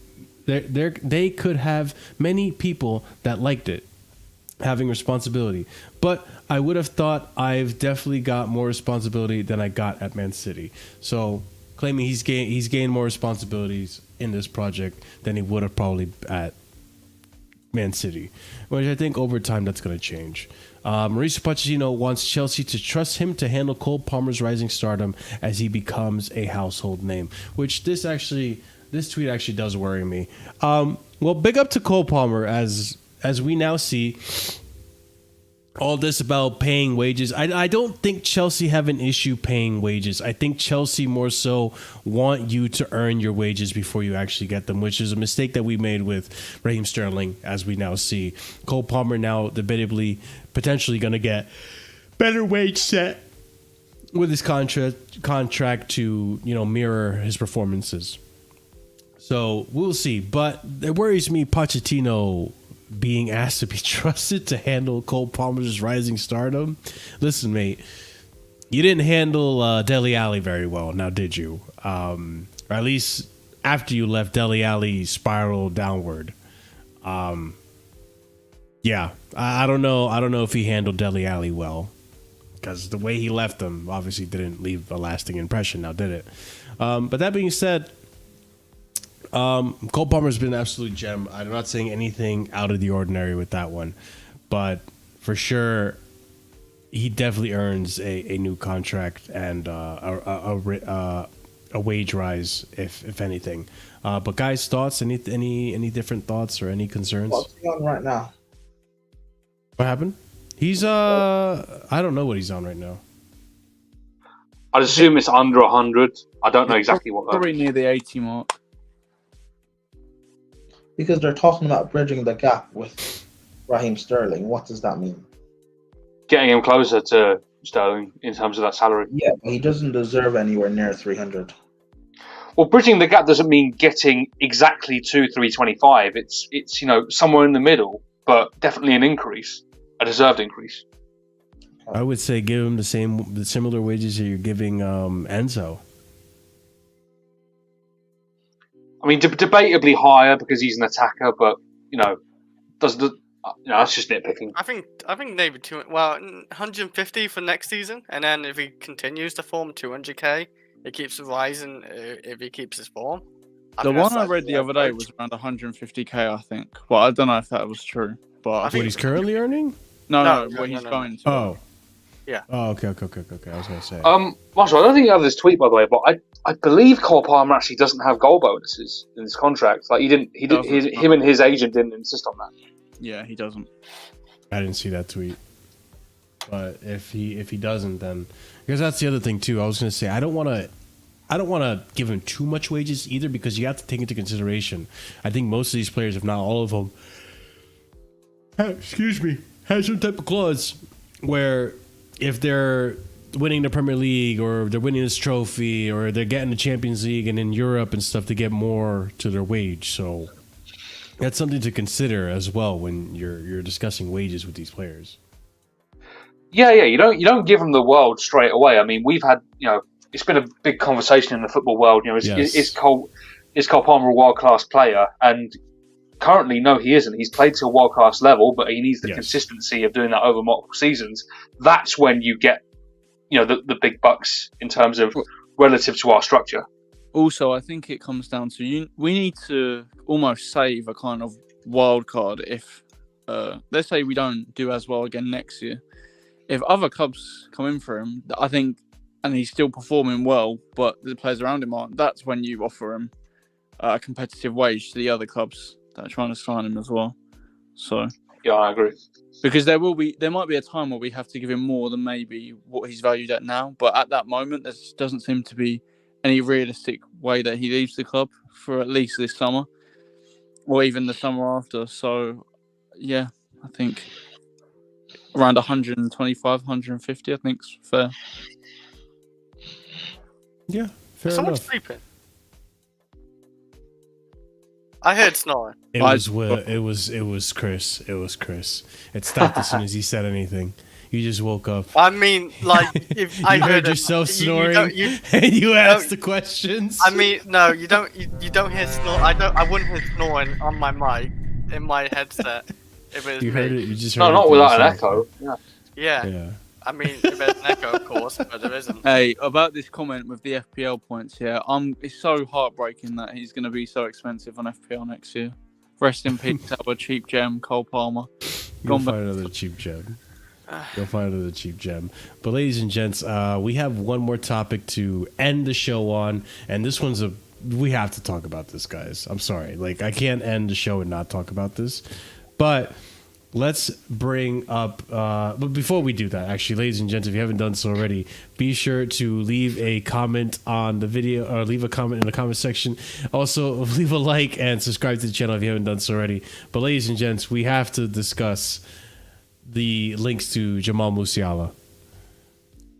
many people that liked it, having responsibility. But I would have thought I've definitely got more responsibility than I got at Man City. So claiming he's gained more responsibilities in this project than he would have probably at Man City, which I think over time that's going to change. Mauricio Pochettino wants Chelsea to trust him to handle Cole Palmer's rising stardom as he becomes a household name, which this tweet actually does worry me. Well, big up to Cole Palmer as we now see all this about paying wages. I don't think Chelsea have an issue paying wages. I think Chelsea more so want you to earn your wages before you actually get them, which is a mistake that we made with Raheem Sterling, as we now see. Cole Palmer now debatably, potentially going to get better wage set with his contract to, mirror his performances. So we'll see. But it worries me, Pochettino being asked to be trusted to handle Cole Palmer's rising stardom. Listen, mate, you didn't handle Dele Alli very well, now did you? Or at least after you left, Dele Alli spiraled downward. Yeah, I don't know. I don't know if he handled Dele Alli well, because the way he left him obviously didn't leave a lasting impression, now did it? But that being said, Cole Palmer's been an absolute gem. I'm not saying anything out of the ordinary with that one, but for sure, he definitely earns a new contract and a wage rise, if anything. But guys, thoughts? Any different thoughts or any concerns? What's he on right now? What happened? He's I don't know what he's on right now. I'd assume it's under 100. I don't know exactly what. Probably near the 80 mark. Because they're talking about bridging the gap with Raheem Sterling. What does that mean? Getting him closer to Sterling in terms of that salary. Yeah, but he doesn't deserve anywhere near 300. Well, bridging the gap doesn't mean getting exactly to 325. It's somewhere in the middle. but definitely an increase, a deserved increase. I would say give him the similar wages that you're giving Enzo. I mean, debatably higher because he's an attacker, but that's just nitpicking. I think maybe 150 for next season, and then if he continues to form 200k, it keeps rising. If he keeps his form. The one I read the other day was around 150k, I think. Well, I don't know if that was true, but what he's currently earning? No, what he's going to. Oh. Yeah. Oh, okay. I was gonna say. Marshall, I don't think you have this tweet, by the way, but I believe Cole Palmer actually doesn't have goal bonuses in his contract. Like him and his agent didn't insist on that. Yeah, he doesn't. I didn't see that tweet. But if he doesn't, then because that's the other thing too. I was gonna say I don't want to give him too much wages either, because you have to take into consideration. I think most of these players, if not all of them, have some type of clause where if they're winning the Premier League or they're winning this trophy or they're getting the Champions League and in Europe and stuff, to get more to their wage. So that's something to consider as well when you're discussing wages with these players. Yeah. You don't give them the world straight away. I mean, we've had it's been a big conversation in the football world. Is Cole Palmer a world class player? And currently, no, he isn't. He's played to a world class level, but he needs the consistency of doing that over multiple seasons. That's when you get the big bucks in terms of relative to our structure. Also, I think it comes down to we need to almost save a kind of wild card if, let's say, we don't do as well again next year. If other clubs come in for him, I think, and he's still performing well, but the players around him aren't, that's when you offer him a competitive wage to the other clubs that are trying to sign him as well. So yeah, I agree. Because there might be a time where we have to give him more than maybe what he's valued at now, but at that moment, there doesn't seem to be any realistic way that he leaves the club for at least this summer, or even the summer after. So, yeah, I think around 125, 150, I think is fair. Yeah, fair Someone's enough. sleeping. I heard snoring. It was Chris. It was Chris. It stopped as soon as he said anything. You just woke up. I mean, like, if You I heard yourself snoring, and you asked the questions. I mean, no, you don't hear snore. I wouldn't hear snoring on my mic in my headset if it was You me. heard it. You just heard it. No, not through without an yourself. echo. Yeah. I mean, if there's an echo, of course, but there isn't. Hey, about this comment with the FPL points here, it's so heartbreaking that he's going to be so expensive on FPL next year. Rest in peace, our cheap gem, Cole Palmer. You'll find another cheap gem. You'll find another cheap gem. But ladies and gents, we have one more topic to end the show on, and this one's we have to talk about this, guys. I'm sorry. Like, I can't end the show and not talk about this. But let's bring up, but before we do that, actually, ladies and gents, if you haven't done so already, be sure to leave a comment on the video, or leave a comment in the comment section. Also, leave a like and subscribe to the channel if you haven't done so already. But ladies and gents, we have to discuss the links to Jamal Musiala.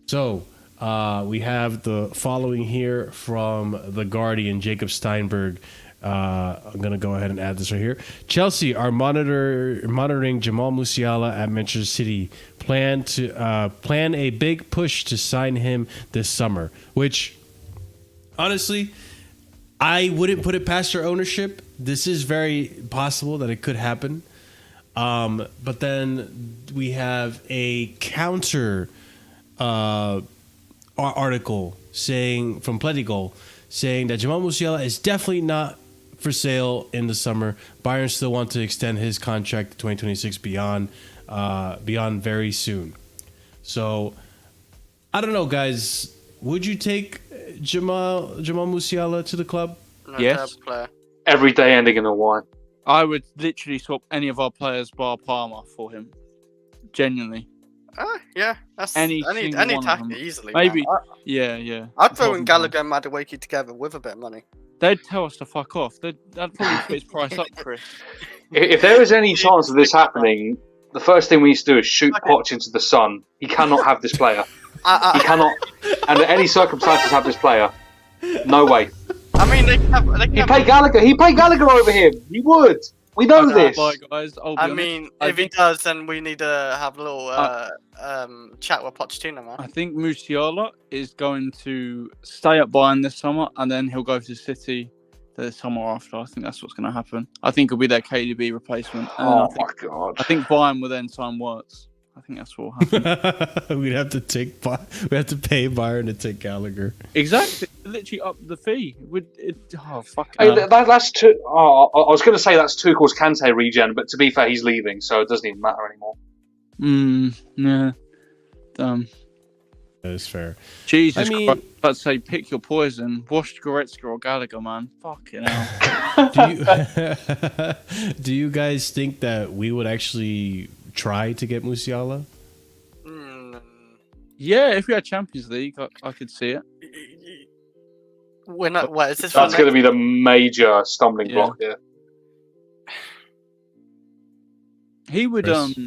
So, we have the following here from The Guardian, Jacob Steinberg. I'm going to go ahead and add this right here. Chelsea are monitoring Jamal Musiala at Manchester City. Plan a big push to sign him this summer, which, honestly, I wouldn't put it past their ownership. This is very possible that it could happen. But then we have a counter article from Plentygoal saying that Jamal Musiala is definitely not for sale in the summer. Bayern still want to extend his contract to 2026 beyond very soon. So I don't know, guys. Would you take Jamal Musiala to the club? No, Yes. player. Every day ending in a Y. I would literally swap any of our players bar Palmer for him. Genuinely. Yeah, that's Any any single one of tactic them. easily. Maybe. Man. Yeah. I'd throw in Gallagher and Madueke together with a bit of money. They'd tell us to fuck off. That'd probably put his price up, Chris. If there is any chance of this happening, the first thing we need to do is shoot Poch into the sun. He cannot have this player. He cannot, under any circumstances, have this player. No way. I mean, they can have He'd pay Gallagher over him. He would. We know Okay, this. Bye, guys. I'll be I honest. mean, I if he think, does, then we need to have a little chat with Pochettino, man. I think Musiala is going to stay at Bayern this summer, and then he'll go to City the summer after. I think that's what's going to happen. I think he'll be their KDB replacement. And Oh I think, my god. I think Bayern will then sign Wirtz. I think that's what will happen. we have to pay Bayern to take Gallagher. Exactly. Literally up the fee. Fuck. Hey, that's too. Oh, I was going to say that's Tuchel's Kante regen, but to be fair, he's leaving, so it doesn't even matter anymore. Yeah. That is fair. Jesus I mean- Christ. I'd say pick your poison. Wash Goretzka or Gallagher, man. Fucking hell. Do you guys think that we would actually try to get Musiala? Yeah, if we had Champions League, I could see it. We're not. What is this? That's going to be the major stumbling block here. He would. Chris?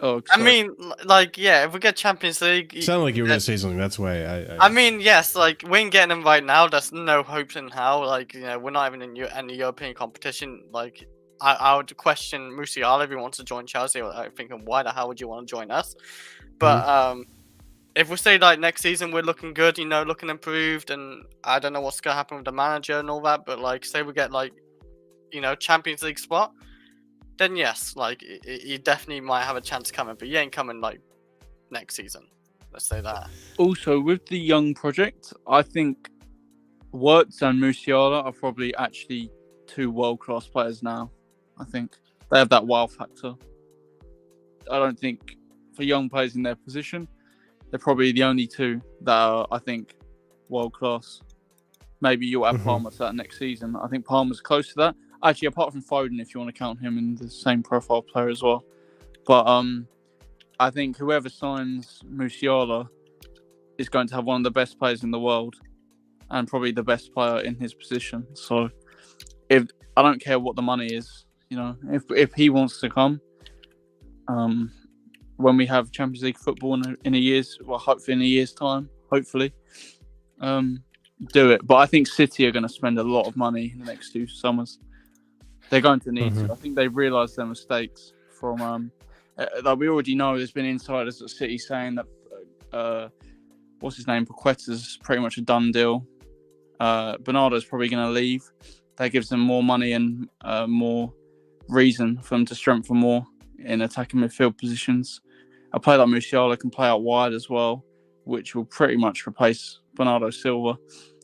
I I mean, like, yeah, if we get Champions League, It sounded like you were going to say something. That's why I mean, yes, like we ain't getting him right now. There's no hopes in hell. Like, you know, we're not even in any European competition. Like, I would question Musiala if he wants to join Chelsea. I'm thinking, why the hell would you want to join us? But if we say like next season we're looking good, you know, looking improved, and I don't know what's gonna happen with the manager and all that, but like, say we get like, you know, Champions League spot, then yes, like you definitely might have a chance coming, but you ain't coming like next season. Let's say that. Also, with the young project, I think Wirtz and Musiala are probably actually two world-class players now. I think they have that wow factor. I don't think for young players in their position, they're probably the only two that are, I think, world-class. Maybe you'll have Palmer to that next season. I think Palmer's close to that. Actually, apart from Foden, if you want to count him in the same profile player as well. But I think whoever signs Musiala is going to have one of the best players in the world and probably the best player in his position. So if I don't care what the money is, you know, if he wants to come, when we have Champions League football in a year's, well, hopefully in a year's time, hopefully, do it. But I think City are going to spend a lot of money in the next 2 summers. They're going to need to. I think they've realised their mistakes from. Like we already know, there's been insiders at City saying that what's his name, Paqueta's pretty much a done deal. Bernardo's probably going to leave. That gives them more money and more reason for them to strengthen more in attacking midfield positions. A player like Musiala can play out wide as well, which will pretty much replace Bernardo Silva.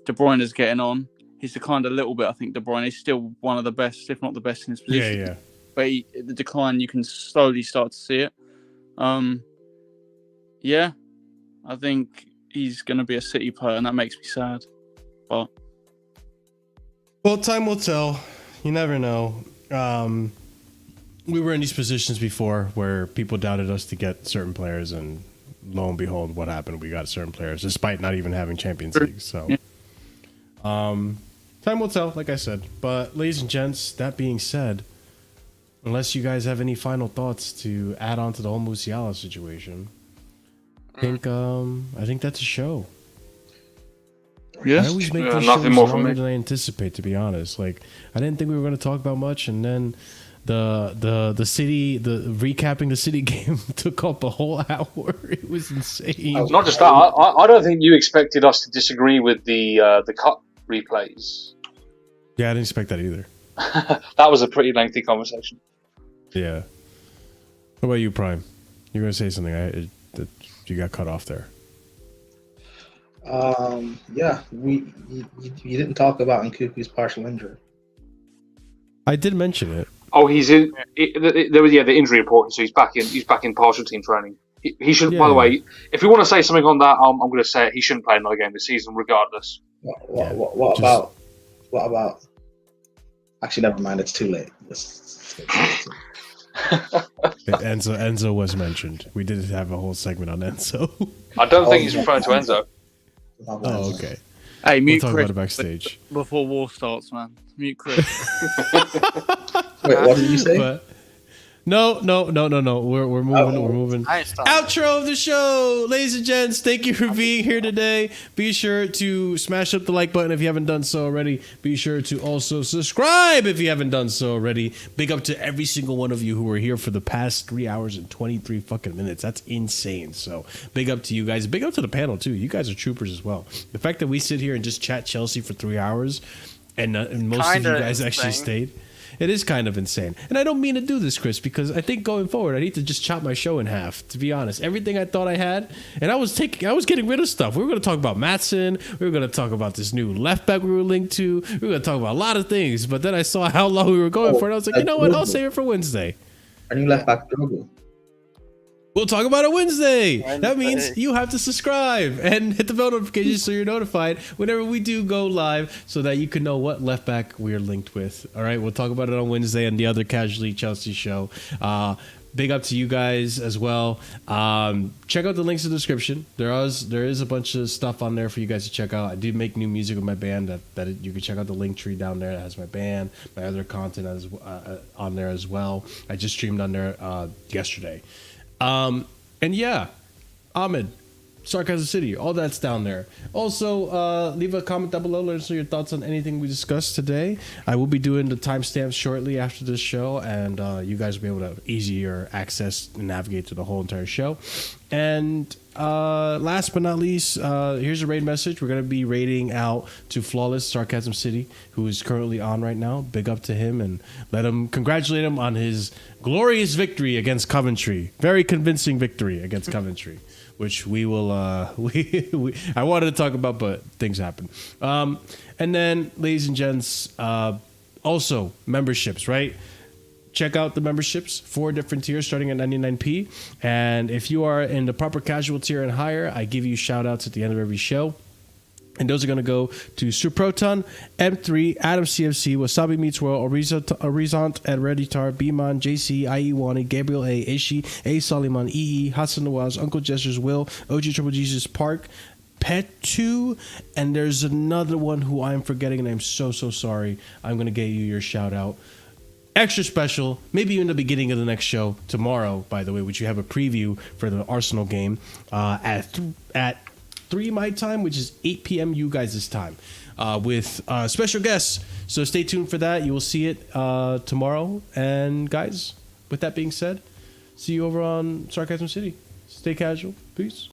De Bruyne is getting on. He's the kind of little bit, I think De Bruyne is still one of the best, if not the best in his position. Yeah. But the decline, you can slowly start to see it. Yeah, I think he's going to be a City player, and that makes me sad. But Well, time will tell. You never know. We were in these positions before where people doubted us to get certain players, and lo and behold, what happened? We got certain players, despite not even having Champions League. So, time will tell, like I said. But, ladies and gents, that being said, unless you guys have any final thoughts to add on to the whole Musiala situation, I think that's a show. yeah, I always make these nothing shows more from longer me. than I anticipate, to be honest. Like, I didn't think we were going to talk about much, and then the city, the recapping the City game took up a whole hour. It was insane. Not just that, I don't think you expected us to disagree with the cut replays. Yeah, I didn't expect that either. That was a pretty lengthy conversation. Yeah. What about you, Prime? You're going to say something. You got cut off there. Yeah, you didn't talk about Nkuku's partial injury. I did mention it. Oh, he's in. There was the injury report, so he's back in partial team training. He shouldn't. Yeah. By the way, if you want to say something on that, I'm going to say it. He shouldn't play another game this season, regardless. What about? Actually, never mind. It's too late. Enzo was mentioned. We did have a whole segment on Enzo. I don't think he's referring to Enzo. Oh, okay. Hey, mute We'll talk Chris about it backstage. before war starts, man. Mute Chris. Wait, what did you say? But No. We're moving. We're moving. I ain't stopped. Outro of the show, ladies and gents. Thank you for being here today. Be sure to smash up the like button if you haven't done so already. Be sure to also subscribe if you haven't done so already. Big up to every single one of you who were here for the past 3 hours and 23 fucking minutes. That's insane. So big up to you guys. Big up to the panel too. You guys are troopers as well. The fact that we sit here and just chat Chelsea for 3 hours and most of you guys actually stayed. It is kind of insane. And I don't mean to do this, Chris, because I think going forward, I need to just chop my show in half, to be honest. Everything I thought I had, and I was getting rid of stuff. We were going to talk about Maatsen. We were going to talk about this new left back we were linked to. We were going to talk about a lot of things. But then I saw how long we were going for it. I was like, you know what? I'll save it for Wednesday. Our new left back, Drogo. We'll talk about it Wednesday. That means you have to subscribe and hit the bell notification so you're notified whenever we do go live so that you can know what left back we're linked with. All right, we'll talk about it on Wednesday and the other Casually Chelsea show. Big up to you guys as well. Check out the links in the description. There is a bunch of stuff on there for you guys to check out. I do make new music with my band that you can check out the link tree down there. That has my band, my other content on there as well. I just streamed on there yesterday. And yeah, Ahmed, Sarcasm City, all that's down there. Also, leave a comment down below. Let us know your thoughts on anything we discussed today. I will be doing the timestamps shortly after this show, and you guys will be able to have easier access and navigate through the whole entire show. And last but not least, here's a raid message. We're going to be raiding out to Flawless Sarcasm City, who is currently on right now. Big up to him, and congratulate him on his glorious victory against Coventry. Very convincing victory against Coventry, which we will I wanted to talk about, but things happen. And then, ladies and gents, also memberships, right? Check out the memberships, 4 different tiers starting at 99p. And if you are in the proper casual tier and higher, I give you shout outs at the end of every show. And those are going to go to Suproton, M3, Adam CFC, Wasabi Meets World, Horizont, Ed Reditar, Biman, JC, IE1, Gabriel A, Ishi, A Soliman, EE, Hassan Nawaz, Uncle Gestures, Will, OG Triple Jesus, Park, Pet2, and there's another one who I'm forgetting, and I'm so sorry. I'm going to get you your shout out. Extra special, maybe in the beginning of the next show tomorrow, by the way, which you have a preview for the Arsenal game at 3 my time, which is 8 p.m. you guys' time, with special guests. So stay tuned for that. You will see it tomorrow. And guys, with that being said, see you over on Sarcasm City. Stay casual. Peace.